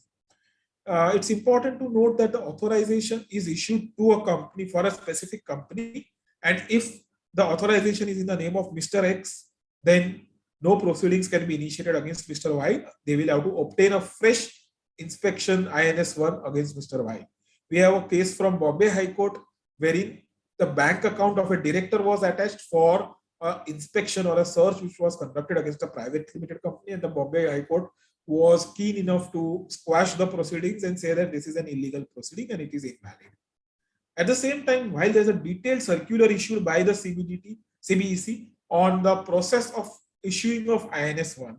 S7: It's important to note that the authorization is issued to a company for a specific company. And if the authorization is in the name of Mr. X, then no proceedings can be initiated against Mr. Y. They will have to obtain a fresh inspection INS 1 against Mr. Y. We have a case from Bombay High Court wherein the bank account of a director was attached for inspection or a search which was conducted against a private limited company, and the Bombay High Court was keen enough to squash the proceedings and say that this is an illegal proceeding and it is invalid. At the same time, while there's a detailed circular issued by the CBEC on the process of issuing of INS 1,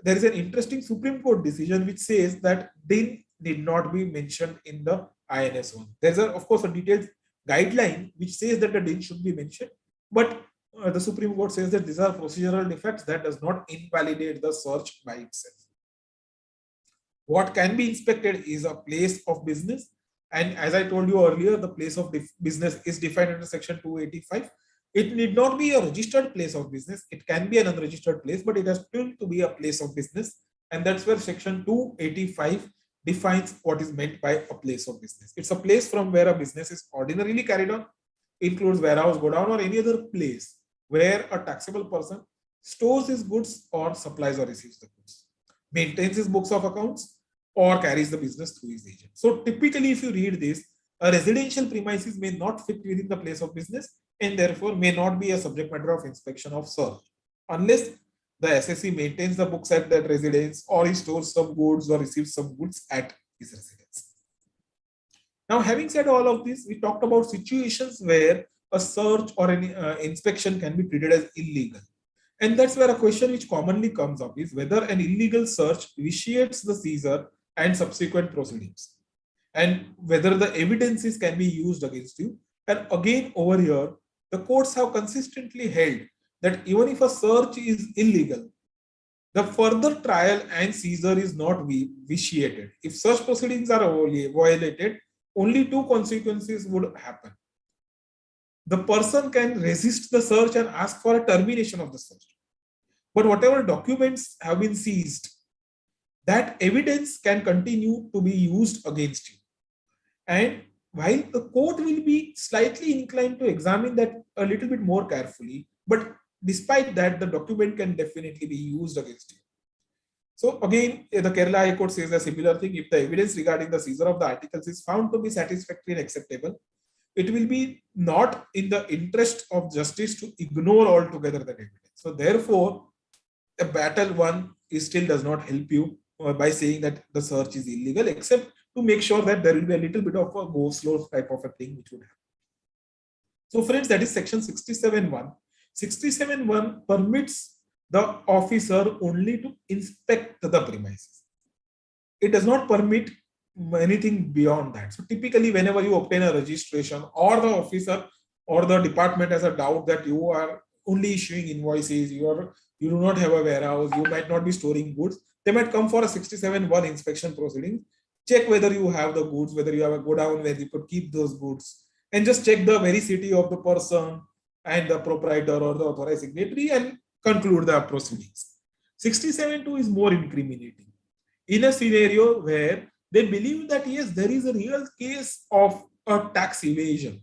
S7: there is an interesting Supreme Court decision which says that DIN need not be mentioned in the INS 1. There's of course a detailed guideline which says that the DIN should be mentioned, but the Supreme Court says that these are procedural defects that does not invalidate the search by itself. What can be inspected is a place of business, and as I told you earlier, the place of business is defined under section 285. It need not be a registered place of business. It can be an unregistered place, but it has still to be a place of business, and that's where section 285 defines what is meant by a place of business. It's a place from where a business is ordinarily carried on, includes warehouse, godown, or any other place where a taxable person stores his goods or supplies or receives the goods, maintains his books of accounts, or carries the business through his agent. So typically, if you read this, a residential premises may not fit within the place of business and therefore may not be a subject matter of inspection of search, unless the SSC maintains the books at that residence or he stores some goods or receives some goods at his residence. Now, having said all of this, we talked about situations where a search or an inspection can be treated as illegal. And that's where a question which commonly comes up is whether an illegal search vitiates the seizure and subsequent proceedings, and whether the evidences can be used against you. And again, over here, the courts have consistently held that even if a search is illegal, the further trial and seizure is not vitiated. If such proceedings are violated, only two consequences would happen. The person can resist the search and ask for a termination of the search. But whatever documents have been seized, that evidence can continue to be used against you. And while the court will be slightly inclined to examine that a little bit more carefully, but despite that, the document can definitely be used against you. So again, the Kerala High Court says a similar thing. If the evidence regarding the seizure of the articles is found to be satisfactory and acceptable, it will be not in the interest of justice to ignore altogether that evidence. So therefore, a battle one still does not help you by saying that the search is illegal, except to make sure that there will be a little bit of a go slow type of a thing which would happen. So friends, that is section 67.1. 67.1 permits the officer only to inspect the premises. It does not permit anything beyond that. So typically, whenever you obtain a registration, or the officer or the department has a doubt that you are only issuing invoices, you do not have a warehouse, you might not be storing goods, they might come for a 67.1 inspection proceeding, check whether you have the goods, whether you have a godown where you could keep those goods, and just check the veracity of the person and the proprietor or the authorized signatory and conclude the proceedings. 67.2 is more incriminating. In a scenario where they believe that yes, there is a real case of a tax evasion.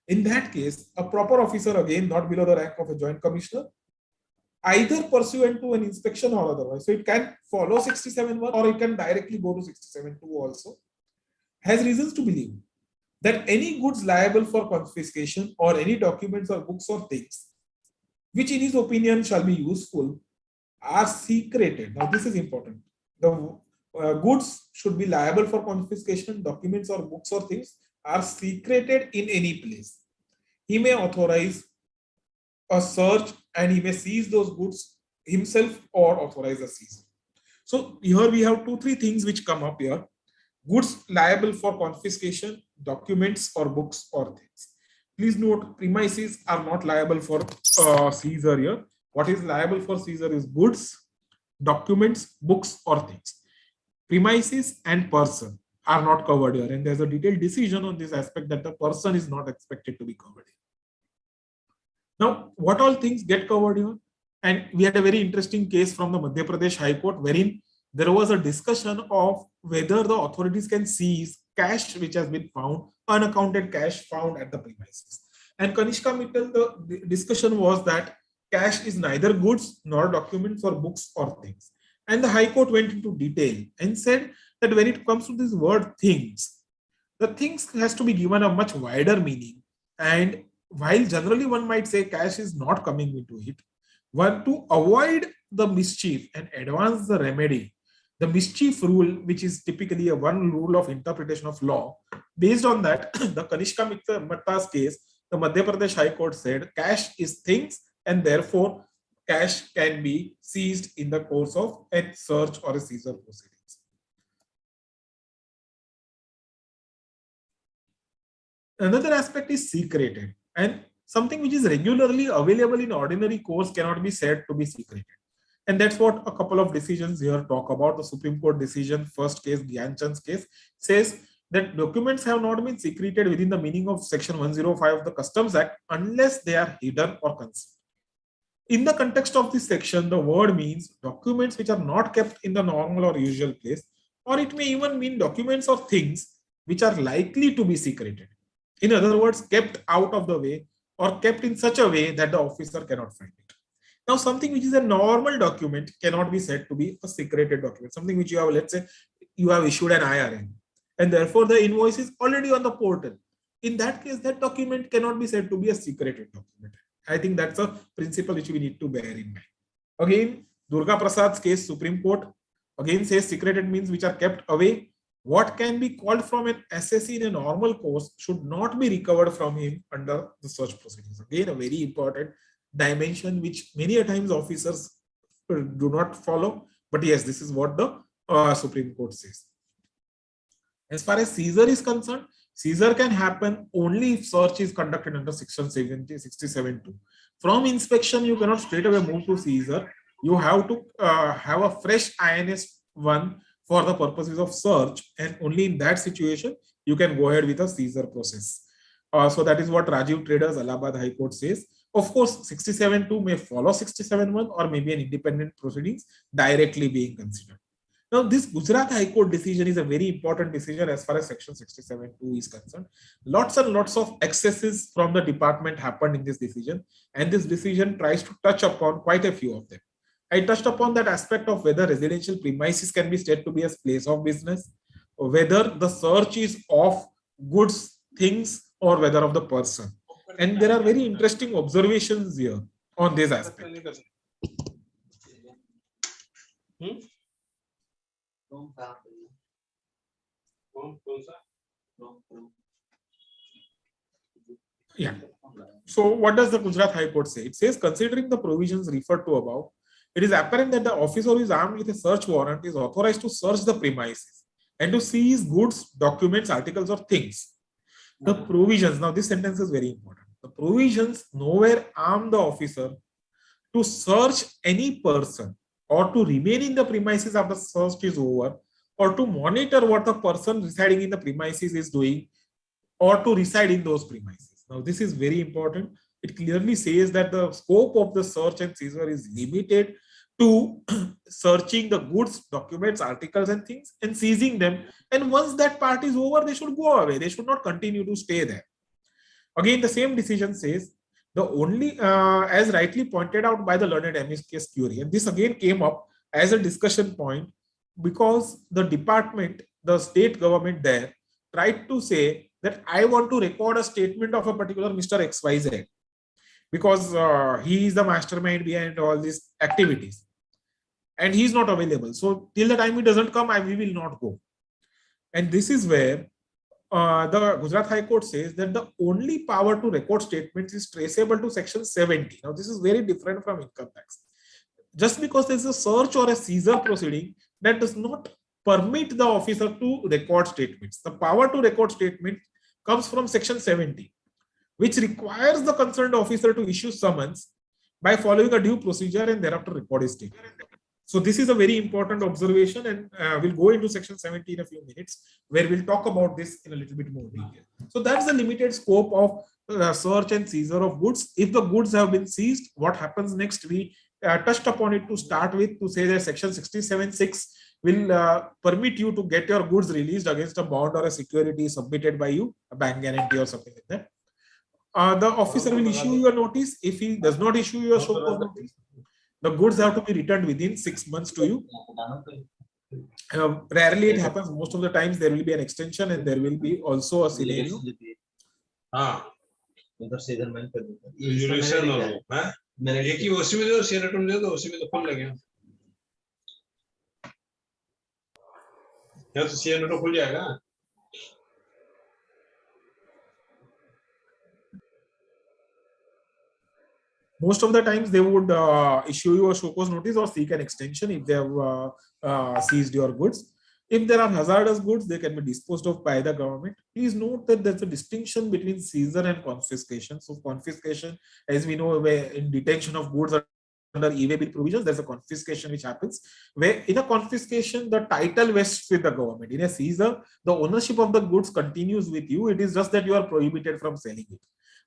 S7: In that case, a proper officer, again, not below the rank of a joint commissioner, either pursuant to an inspection or otherwise, so it can follow 67.1 or it can directly go to 67.2 also, has reasons to believe that any goods liable for confiscation or any documents or books or things which in his opinion shall be useful are secreted. Now this is important. The goods should be liable for confiscation, documents or books or things are secreted in any place. He may authorize a search and he may seize those goods himself or authorize a seizure. So here we have 2-3 things which come up here. Goods liable for confiscation, documents or books or things. Please note, premises are not liable for seizure here. What is liable for seizure is goods, documents, books or things. Premises and person are not covered here, and there's a detailed decision on this aspect that the person is not expected to be covered here. Now, what all things get covered here? And we had a very interesting case from the Madhya Pradesh High Court wherein there was a discussion of whether the authorities can seize cash which has been found, unaccounted cash found at the premises. And Kanishka Mittal, the discussion was that cash is neither goods nor documents or books or things. And the High Court went into detail and said that when it comes to this word things, the things has to be given a much wider meaning. And while generally one might say cash is not coming into it, one to avoid the mischief and advance the remedy, the mischief rule, which is typically a one rule of interpretation of law, based on that, the Kanishka Mitta's case, the Madhya Pradesh High Court said cash is things and therefore cash can be seized in the course of a search or a seizure proceedings. Another aspect is secreted, and something which is regularly available in ordinary course cannot be said to be secreted. And that's what a couple of decisions here talk about. The Supreme Court decision, first case, Gyanchand's case, says that documents have not been secreted within the meaning of Section 105 of the Customs Act unless they are hidden or concealed. In the context of this section, the word means documents which are not kept in the normal or usual place, or it may even mean documents or things which are likely to be secreted. In other words, kept out of the way or kept in such a way that the officer cannot find it. Now, something which is a normal document cannot be said to be a secreted document. Something which you have, let's say, you have issued an IRN, and therefore the invoice is already on the portal. In that case, that document cannot be said to be a secreted document. I think that's a principle which we need to bear in mind. Again, Durga Prasad's case, Supreme Court, again says secreted means which are kept away. what can be called from an assessee in a normal course should not be recovered from him under the search proceedings. Again, a very important dimension which many a times officers do not follow. But yes, this is what the Supreme Court says. As far as seizure is concerned, seizure can happen only if search is conducted under section 67(2). From inspection, you cannot straight away move to seizure. You have to have a fresh INS 1 for the purposes of search, and only in that situation you can go ahead with a seizure process. So that is what Rajiv Traders Allahabad High Court says. Of course, 67(2) may follow 67(1) or maybe an independent proceedings directly being considered. Now, this Gujarat High Court decision is a very important decision as far as section 67(2) is concerned. Lots and lots of excesses from the department happened in this decision, and this decision tries to touch upon quite a few of them. I touched upon that aspect of whether residential premises can be said to be a place of business, or whether the search is of goods, things, or whether of the person. And there are very interesting observations here on this aspect. Yeah. So what does the Gujarat High Court say? It says, considering the provisions referred to above, it is apparent that the officer who is armed with a search warrant is authorized to search the premises and to seize goods, documents, articles, or things. The provisions, now this sentence is very important. The provisions nowhere arm the officer to search any person or to remain in the premises after search is over, or to monitor what the person residing in the premises is doing, or to reside in those premises. Now, this is very important. It clearly says that the scope of the search and seizure is limited to searching the goods, documents, articles, and things and seizing them. And once that part is over, they should go away. They should not continue to stay there. Again, the same decision says the only, as rightly pointed out by the learned amicus curiae, and this again came up as a discussion point because the department, the state government there, tried to say that I want to record a statement of a particular Mr. XYZ because he is the mastermind behind all these activities and he is not available. So till the time he doesn't come, we will not go. And this is where the Gujarat High Court says that the only power to record statements is traceable to section 70. Now, this is very different from income tax. Just because there is a search or a seizure proceeding, that does not permit the officer to record statements. The power to record statements comes from section 70, which requires the concerned officer to issue summons by following a due procedure and thereafter record his statement. So this is a very important observation, and we'll go into section 70 in a few minutes, where we'll talk about this in a little bit more detail. So that's the limited scope of search and seizure of goods. If the goods have been seized, what happens next? We touched upon it to start with, to say that section 67(6) will permit you to get your goods released against a bond or a security submitted by you, a bank guarantee or something like that. The officer will issue you a notice. If he does not issue you a show cause notice, the goods have to be returned within 6 months to you. Rarely it happens. Most of the times there will be an extension and there will be also a scenario. Most of the times they would issue you a show cause notice or seek an extension if they have seized your goods. If there are hazardous goods, they can be disposed of by the government. Please note that there's a distinction between seizure and confiscation. So confiscation, as we know, where in detention of goods under e-way bill provisions, there's a confiscation which happens, where in a confiscation, the title vests with the government. In a seizure, the ownership of the goods continues with you. It is just that you are prohibited from selling it.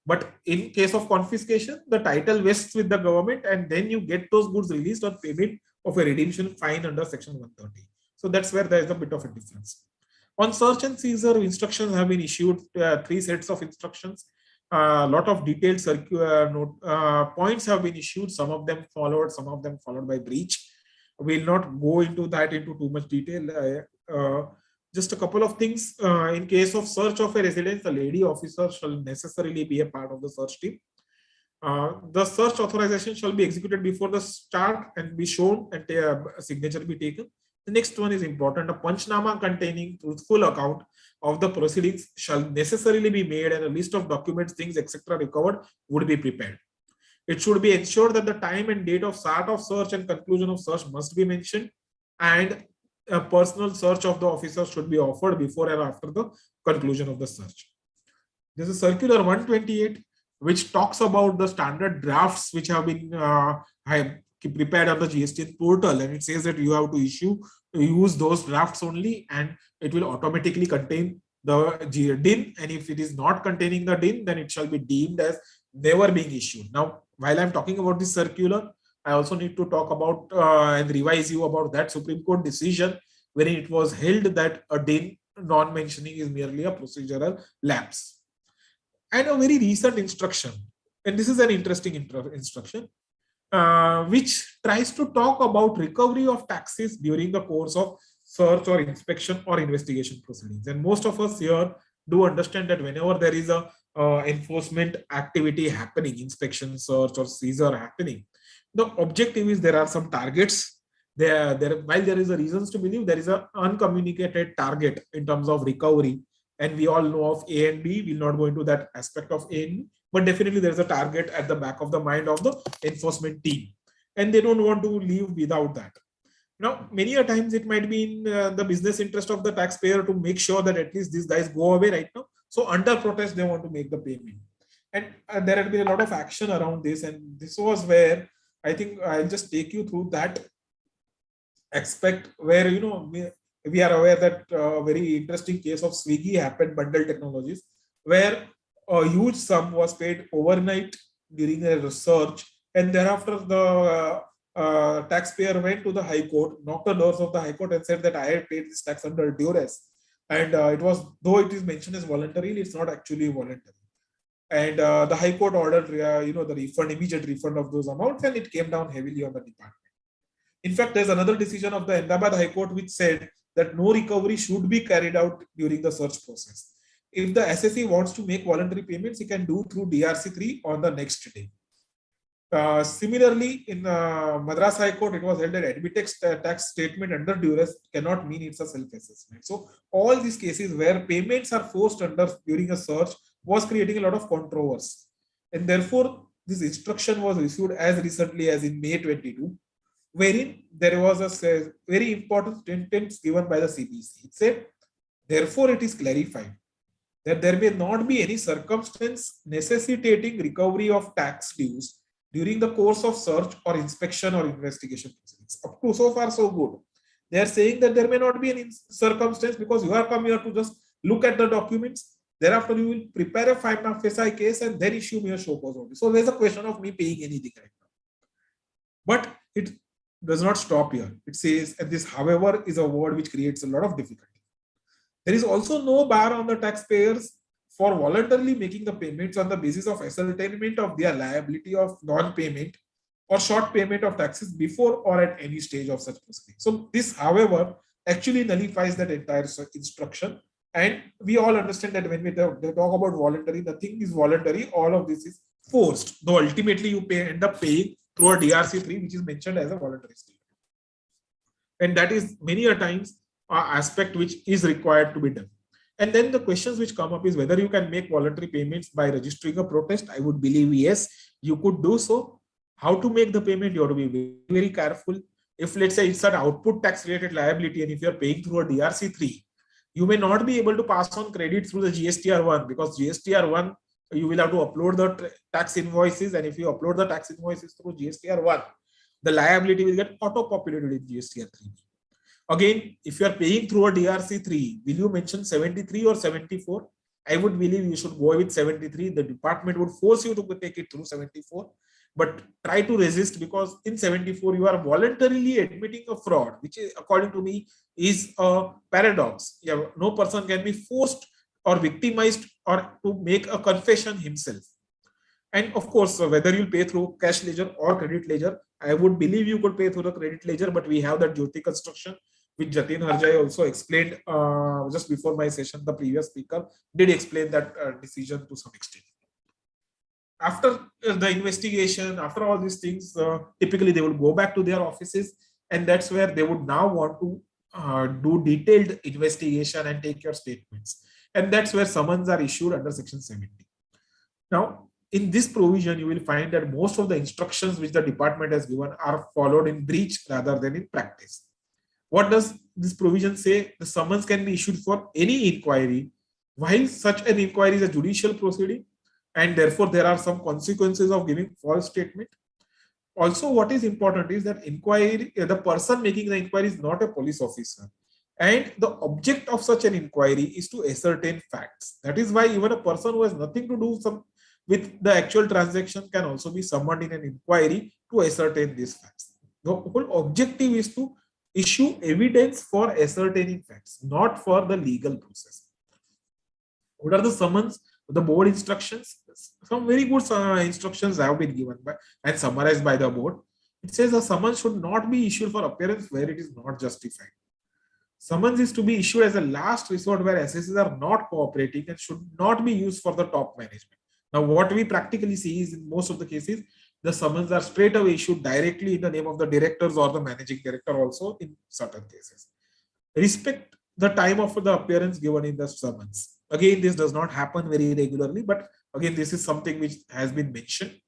S7: But in case of confiscation, the title vests with the government and then you get those goods released on payment of a redemption fine under section 130. So that's where there is a bit of a difference. On search and seizure, instructions have been issued, 3 sets of instructions. A lot of detailed circular points have been issued. Some of them followed by breach. We'll not go into that into too much detail. Just a couple of things. In case of search of a residence, the lady officer shall necessarily be a part of the search team. The search authorization shall be executed before the start and be shown and a signature be taken. The next one is important. A Panchnama containing truthful account of the proceedings shall necessarily be made, and a list of documents, things, etc. recovered would be prepared. It should be ensured that the time and date of start of search and conclusion of search must be mentioned, and a personal search of the officer should be offered before and after the conclusion of the search. There's a circular 128 which talks about the standard drafts which have been prepared on the GST portal, and it says that you have to use those drafts only, and it will automatically contain the DIN, and if it is not containing the DIN, then it shall be deemed as never being issued. Now, while I'm talking about this circular, I also need to talk about and revise you about that Supreme Court decision wherein it was held that a DIN non-mentioning is merely a procedural lapse. And a very recent instruction, and this is an interesting instruction, which tries to talk about recovery of taxes during the course of search or inspection or investigation proceedings. And most of us here do understand that whenever there is a enforcement activity happening, inspection, search, or seizure happening, the objective is there are some targets. While there is a reasons to believe there is an uncommunicated target in terms of recovery, and we all know of A and B. We'll not go into that aspect of A and B, but definitely there is a target at the back of the mind of the enforcement team, and they don't want to leave without that. Now, many a times it might be in the business interest of the taxpayer to make sure that at least these guys go away right now. So under protest, they want to make the payment. And there had been a lot of action around this. And this was where I think I'll just take you through that aspect where, you know, we are aware that a very interesting case of Swiggy happened, Bundle Technologies, where a huge sum was paid overnight during a research. And thereafter, the taxpayer went to the High Court, knocked the doors of the High Court and said that I had paid this tax under duress. And it was, though it is mentioned as voluntary, it's not actually voluntary. And the High Court ordered, the refund, immediate refund of those amounts, and it came down heavily on the department. In fact, there's another decision of the Ahmedabad High Court which said that no recovery should be carried out during the search process. If the SSE wants to make voluntary payments, he can do through DRC3 on the next day. Similarly, in Madras High Court, it was held that admittance tax statement under duress cannot mean it's a self-assessment. So all these cases where payments are forced during a search was creating a lot of controversy. And therefore, this instruction was issued as recently as in May 22, wherein there was a very important sentence given by the CPC. It said, therefore, it is clarified that there may not be any circumstance necessitating recovery of tax dues during the course of search or inspection or investigation proceedings. Up to so far, so good. They are saying that there may not be any circumstance because you are come here to just look at the documents. Thereafter, you will prepare a prima facie case and then issue me a show cause notice. So there's a question of me paying anything right now. But it does not stop here. It says, and this, however, is a word which creates a lot of difficulty. There is also no bar on the taxpayers for voluntarily making the payments on the basis of ascertainment of their liability of non-payment or short payment of taxes before or at any stage of such proceeding. So this, however, actually nullifies that entire instruction. And we all understand that when we talk about voluntary, nothing is voluntary. All of this is forced. Though ultimately you end up paying through a DRC3, which is mentioned as a voluntary statement. And that is many a times an aspect which is required to be done. And then the questions which come up is whether you can make voluntary payments by registering a protest. I would believe yes, you could do so. How to make the payment? You have to be very, very careful. If let's say it's an output tax related liability, and if you're paying through a DRC3, you may not be able to pass on credit through the GSTR1, because GSTR1, you will have to upload the tax invoices. And if you upload the tax invoices through GSTR1, the liability will get auto-populated in GSTR3. Again, if you are paying through a DRC3, will you mention 73 or 74? I would believe you should go with 73. The department would force you to take it through 74, but try to resist, because in 74, you are voluntarily admitting a fraud, which is, according to me, is a paradox. Yeah, no person can be forced or victimized or to make a confession himself. And of course, whether you pay through cash ledger or credit ledger, I would believe you could pay through the credit ledger, but we have that Jyoti construction, which Jatin Harjai also explained just before my session. The previous speaker did explain that decision to some extent. After the investigation, after all these things, typically they will go back to their offices, and that's where they would now want to do detailed investigation and take your statements. And that's where summons are issued under Section 70. Now, in this provision, you will find that most of the instructions which the department has given are followed in breach rather than in practice. What does this provision say? The summons can be issued for any inquiry, while such an inquiry is a judicial proceeding, and therefore there are some consequences of giving false statement. Also, what is important is that inquiry, the person making the inquiry is not a police officer. And the object of such an inquiry is to ascertain facts. That is why even a person who has nothing to do with the actual transaction can also be summoned in an inquiry to ascertain these facts. The whole objective is to issue evidence for ascertaining facts, not for the legal process. What are the summons? The board instructions? Some very good instructions have been given by and summarized by the board. It says a summons should not be issued for appearance where it is not justified. Summons is to be issued as a last resort where assessors are not cooperating and should not be used for the top management. Now, what we practically see is in most of the cases, the summons are straight away issued directly in the name of the directors or the managing director also in certain cases. Respect the time of the appearance given in the summons. Again, this does not happen very regularly, but again, this is something which has been mentioned.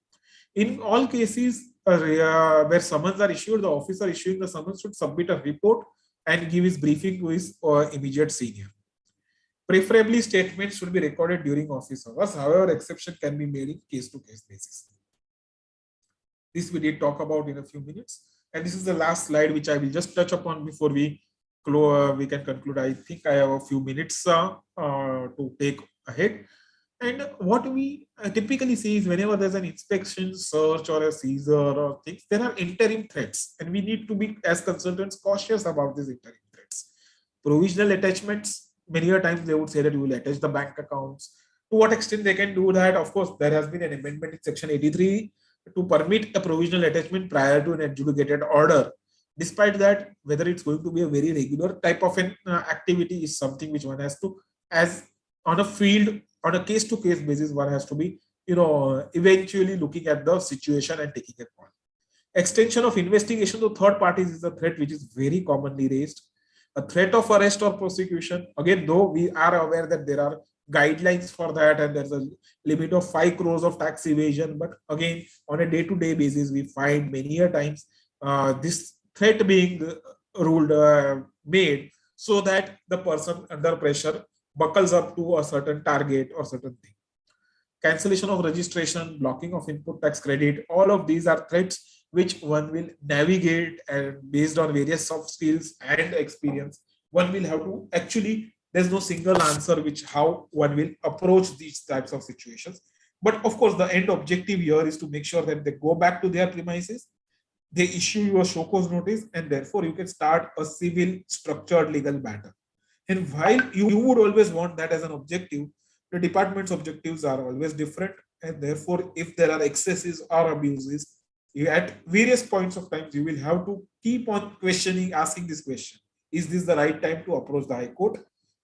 S7: In all cases where summons are issued, the officer issuing the summons should submit a report and give his briefing to his immediate senior. Preferably, statements should be recorded during office hours. However, exception can be made in case-to-case basis. This we did talk about in a few minutes. And this is the last slide, which I will just touch upon before we can conclude. I think I have a few minutes to take ahead. And what we typically see is whenever there's an inspection, search, or a seizure or things, there are interim threats. And we need to be, as consultants, cautious about these interim threats. Provisional attachments, many a times they would say that you will attach the bank accounts. To what extent they can do that? Of course, there has been an amendment in Section 83 to permit a provisional attachment prior to an adjudicated order. Despite that, whether it's going to be a very regular type of an activity is something which one has to, as on a field, on a case-to-case basis, one has to be, eventually looking at the situation and taking a call. Extension of investigation to third parties is a threat which is very commonly raised. A threat of arrest or prosecution, again, though we are aware that there are guidelines for that and there's a limit of 5 crores of tax evasion, but again, on a day-to-day basis, we find many a times this threat being made so that the person under pressure buckles up to a certain target or certain thing. Cancellation of registration, blocking of input tax credit, all of these are threats which one will navigate, and based on various soft skills and experience, one will have to actually, there's no single answer which how one will approach these types of situations. But of course, the end objective here is to make sure that they go back to their premises, they issue you a show cause notice, and therefore you can start a civil structured legal matter. And while you would always want that as an objective, the department's objectives are always different. And therefore, if there are excesses or abuses, at various points of time, you will have to keep on questioning, asking this question. Is this the right time to approach the High Court?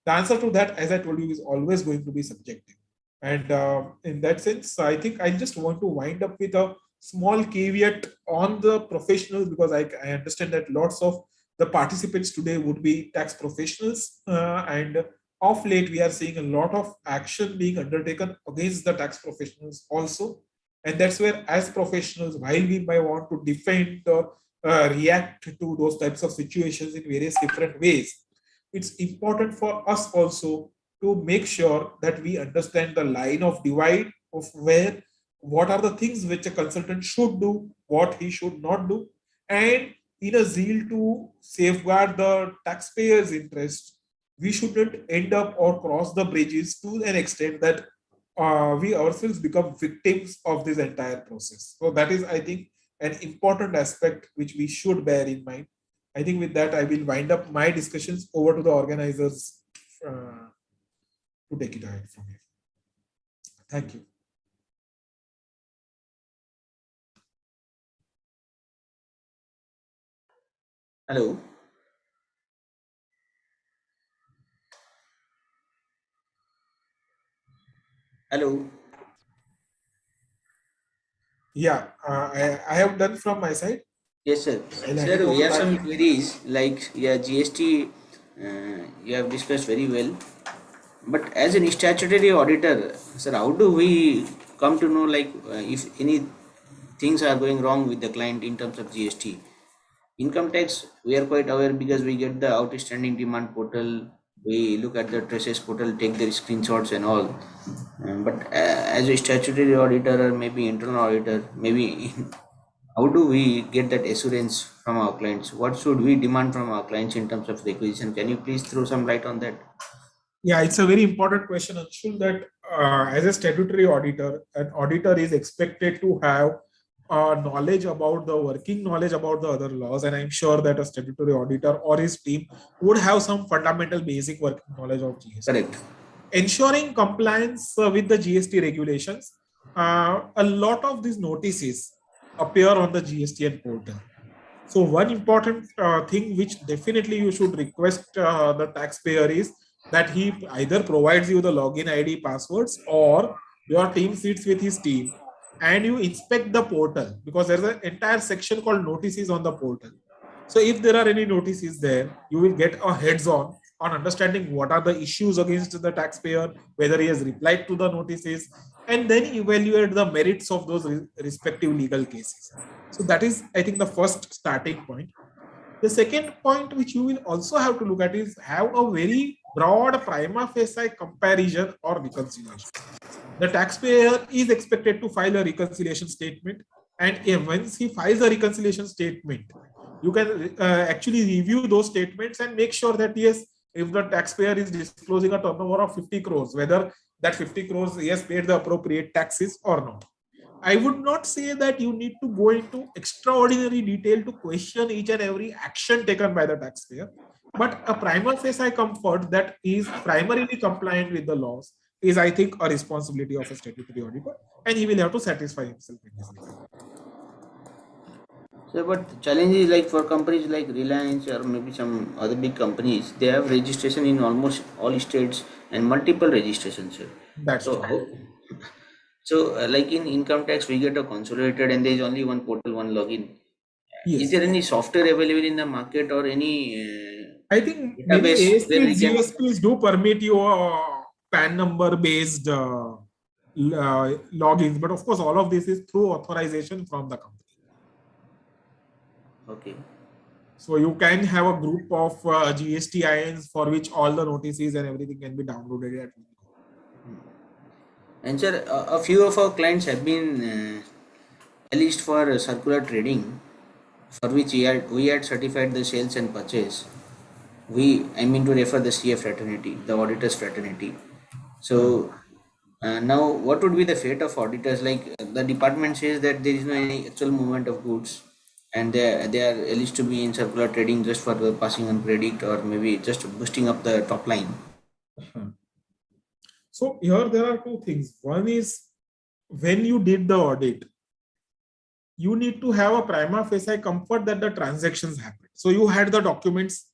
S7: The answer to that, as I told you, is always going to be subjective. And in that sense, I think I just want to wind up with a small caveat on the professionals, because I understand that lots of the participants today would be tax professionals, and of late we are seeing a lot of action being undertaken against the tax professionals also. And that's where, as professionals, while we might want to defend or react to those types of situations in various different ways, it's important for us also to make sure that we understand the line of divide of what are the things which a consultant should do, what he should not do, and in a zeal to safeguard the taxpayers' interest, we shouldn't end up or cross the bridges to an extent that we ourselves become victims of this entire process. So that is, I think, an important aspect which we should bear in mind. I think with that, I will wind up my discussions. Over to the organizers to take it ahead from here. Thank you.
S8: Hello. Hello.
S7: Yeah, I have done from my side.
S8: Yes, sir. Sir, we have some queries like, yeah, GST, you have discussed very well. But as an statutory auditor, sir, how do we come to know like if any things are going wrong with the client in terms of GST? Income tax, we are quite aware because we get the outstanding demand portal, we look at the traces portal, take their screenshots and all. But as a statutory auditor or maybe internal auditor, maybe how do we get that assurance from our clients? What should we demand from our clients in terms of requisition? Can you please throw some light on that?
S7: Yeah, it's a very important question, Anshul, that as a statutory auditor, an auditor is expected to have knowledge about the working knowledge about the other laws. And I'm sure that a statutory auditor or his team would have some fundamental basic working knowledge of GST.
S8: Correct.
S7: Ensuring compliance with the GST regulations, a lot of these notices appear on the GSTN portal. So one important thing which definitely you should request the taxpayer is that he either provides you the login ID passwords or your team sits with his team and you inspect the portal, because there's an entire section called notices on the portal. So if there are any notices there, you will get a heads-on on understanding what are the issues against the taxpayer, whether he has replied to the notices, and then evaluate the merits of those respective legal cases. So that is, I think, the first starting point. The second point which you will also have to look at is have a very broad prima facie comparison or reconciliation. The taxpayer is expected to file a reconciliation statement, and once he files a reconciliation statement, you can actually review those statements and make sure that yes, if the taxpayer is disclosing a turnover of 50 crores, whether that 50 crores he has paid the appropriate taxes or not. I would not say that you need to go into extraordinary detail to question each and every action taken by the taxpayer, but a prima facie comfort that is primarily compliant with the laws is, I think, a responsibility of a statutory auditor, and he will have to satisfy himself in this regard.
S8: So, but the challenge is like for companies like Reliance or maybe some other big companies, they have registration in almost all states and multiple registrations, sir.
S7: That's
S8: So,
S7: true.
S8: like in income tax, we get a consolidated and there is only one portal, one login.
S7: Yes.
S8: Is there any software available in the market or any
S7: I think many
S8: database where we
S7: ASPs,
S8: can...
S7: GSPs do permit you PAN number based logins, but of course, all of this is through authorization from the company.
S8: Okay.
S7: So you can have a group of GSTINs for which all the notices and everything can be downloaded at one go.
S8: And sir, a few of our clients have been released for circular trading, for which we had certified the sales and purchase. I mean to refer the CA fraternity, the auditors fraternity. So now what would be the fate of auditors? Like the department says that there is no any actual movement of goods and they are released to be in circular trading just for passing on credit or maybe just boosting up the top line.
S7: So here there are two things. One is when you did the audit, you need to have a prima facie comfort that the transactions happened. So you had the documents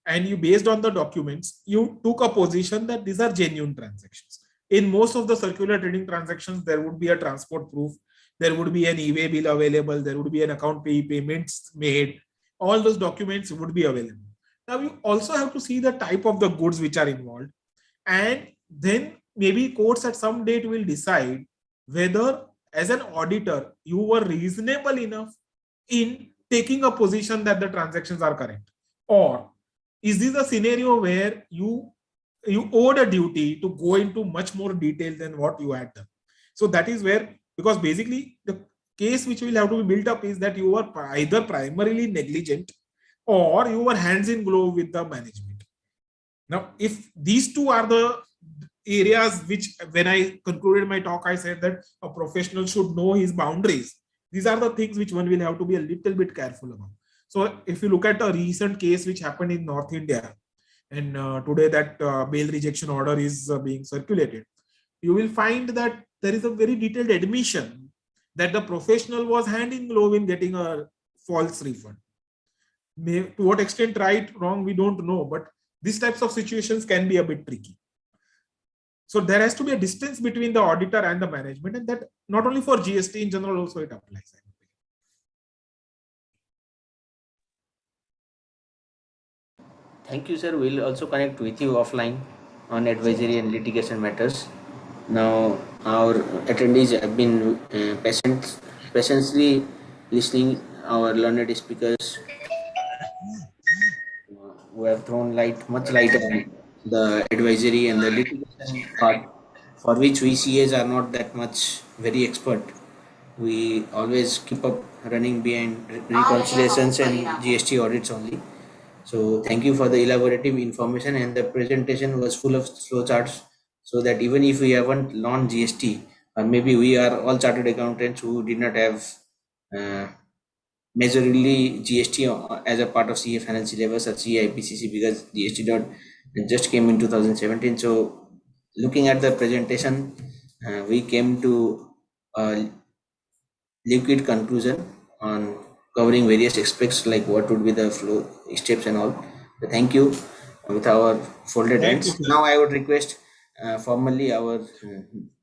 S7: and you, based on the documents, you took a position that these are genuine transactions. In most of the circular trading transactions, there would be a transport proof, there would be an e-way bill available, there would be an account payments made. All those documents would be available. Now you also have to see the type of the goods which are involved, and then maybe courts at some date will decide whether as an auditor you were reasonable enough in taking a position that the transactions are correct, or is this a scenario where you owed a duty to go into much more detail than what you had done. So that is where, because basically the case which will have to be built up is that you were either primarily negligent or you were hands in glove with the management. Now, if these two are the areas which, when I concluded my talk, I said that a professional should know his boundaries. These are the things which one will have to be a little bit careful about. So if you look at a recent case which happened in North India, and today that bail rejection order is being circulated, you will find that there is a very detailed admission that the professional was hand in glove in getting a false refund. To what extent right, wrong, we don't know, but these types of situations can be a bit tricky. So there has to be a distance between the auditor and the management, and that not only for GST in general, also it applies.
S8: Thank you, sir. We'll also connect with you offline on advisory and litigation matters. Now, our attendees have been patiently listening our learned speakers who have thrown much light on the advisory and the litigation part, for which VCAs are not that much very expert. We always keep up running behind reconciliations and GST audits only. So thank you for the elaborative information, and the presentation was full of flowcharts, so that even if we haven't learned GST, or maybe we are all chartered accountants who did not have uh, majorly GST as a part of CA final syllabus or CIPCC, because GST dot just came in 2017. So looking at the presentation, we came to a liquid conclusion on covering various aspects like what would be the flow steps and all. So thank you with our folded
S3: Thank
S8: hands.
S3: you, sir.
S8: Now I would request formally our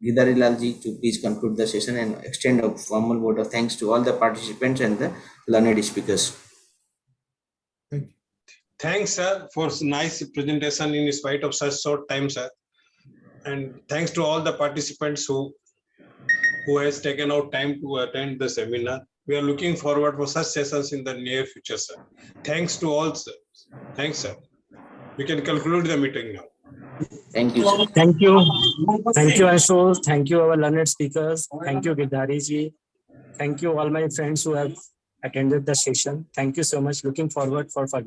S8: Gidari Lalji to please conclude the session and extend a formal vote of thanks to all the participants and the learned speakers.
S3: Thanks, sir, for nice presentation in spite of such short time, sir. And thanks to all the participants who has taken out time to attend the seminar. We are looking forward for such sessions in the near future, sir. Thanks to all, sir. Thanks, sir. We can conclude the meeting now.
S8: Thank you, sir.
S2: Thank you. Thank you, Anshul. Thank you, our learned speakers. Thank you, Gidhari ji. Thank you, all my friends who have attended the session. Thank you so much. Looking forward for